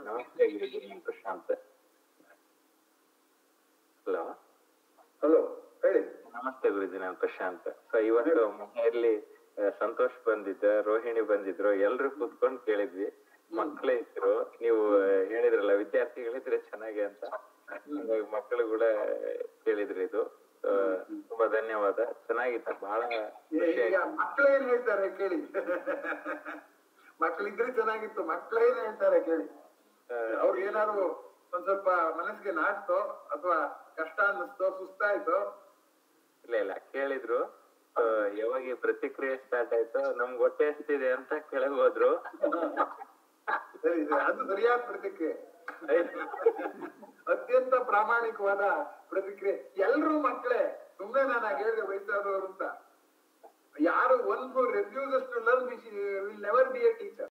F: ನಮಸ್ತೆ ಪ್ರಶಾಂತ್. ಹಲೋ
D: ಹಲೋ, ಹೇಳಿ.
F: ನಮಸ್ತೆ ಗುರುಜಿ, ನಾನು ಪ್ರಶಾಂತ್. ಸೊ ಇವತ್ತು ಮನೆಯಲ್ಲಿ ಸಂತೋಷ್ ಬಂದಿದ್ದ, ರೋಹಿಣಿ ಬಂದಿದ್ರು, ಎಲ್ರು ಕೂತ್ಕೊಂಡು ಕೇಳಿದ್ವಿ. ಮಕ್ಕಳೇ ಇದ್ರು, ನೀವು ಹೇಳಿದ್ರಲ್ಲ ವಿದ್ಯಾರ್ಥಿಗಳಿದ್ರೆ ಚೆನ್ನಾಗಿ ಅಂತ, ಮಕ್ಕಳು ಕೂಡ ಕೇಳಿದ್ರು. ಇದು ತುಂಬಾ ಧನ್ಯವಾದ, ಚೆನ್ನಾಗಿತ್ತು, ಬಹಳ
D: ಮಕ್ಕಳೇನ್ ಹೇಳ್ತಾರೆ ಕೇಳಿ. ಮಕ್ಕಳಿದ್ರೆ ಚೆನ್ನಾಗಿತ್ತು, ಮಕ್ಕಳೇನ್ ಹೇಳ್ತಾರೆ ಕೇಳಿ. ಅವ್ರಿಗೆ ಏನಾದ್ರು ಒಂದ್ ಸ್ವಲ್ಪ ಮನಸ್ಸಿಗೆ ನಾಟ್ತೋ ಅಥವಾ ಕಷ್ಟ ಅನ್ನಿಸ್ತೋ, ಸುಸ್ತಾಯ್ತೋ,
F: ಇಲ್ಲ ಕೇಳಿದ್ರು. ಯಾವಾಗ ಈ ಪ್ರತಿಕ್ರಿಯೆ ಸ್ಟಾರ್ಟ್ ಆಯ್ತು ನಮ್ಗೆ ಹೊಟ್ಟೆ ಎಷ್ಟಿದೆ ಅಂತ ಕೆಳಗೆ ಹೋದ್ರು.
D: ಸರಿ ಅದು ಸರಿಯಾದ ಪ್ರತಿಕ್ರಿಯೆ, ಅತ್ಯಂತ ಪ್ರಾಮಾಣಿಕವಾದ ಪ್ರತಿಕ್ರಿಯೆ. ಎಲ್ರೂ ಮಕ್ಕಳೇ, ಸುಮ್ನೆ ನಾನು ಹೇಳಿದೆ ವಯಸ್ಸಾದವರು ಅಂತ. ಯಾರು ಒಂದು refuses to learn will never be a teacher.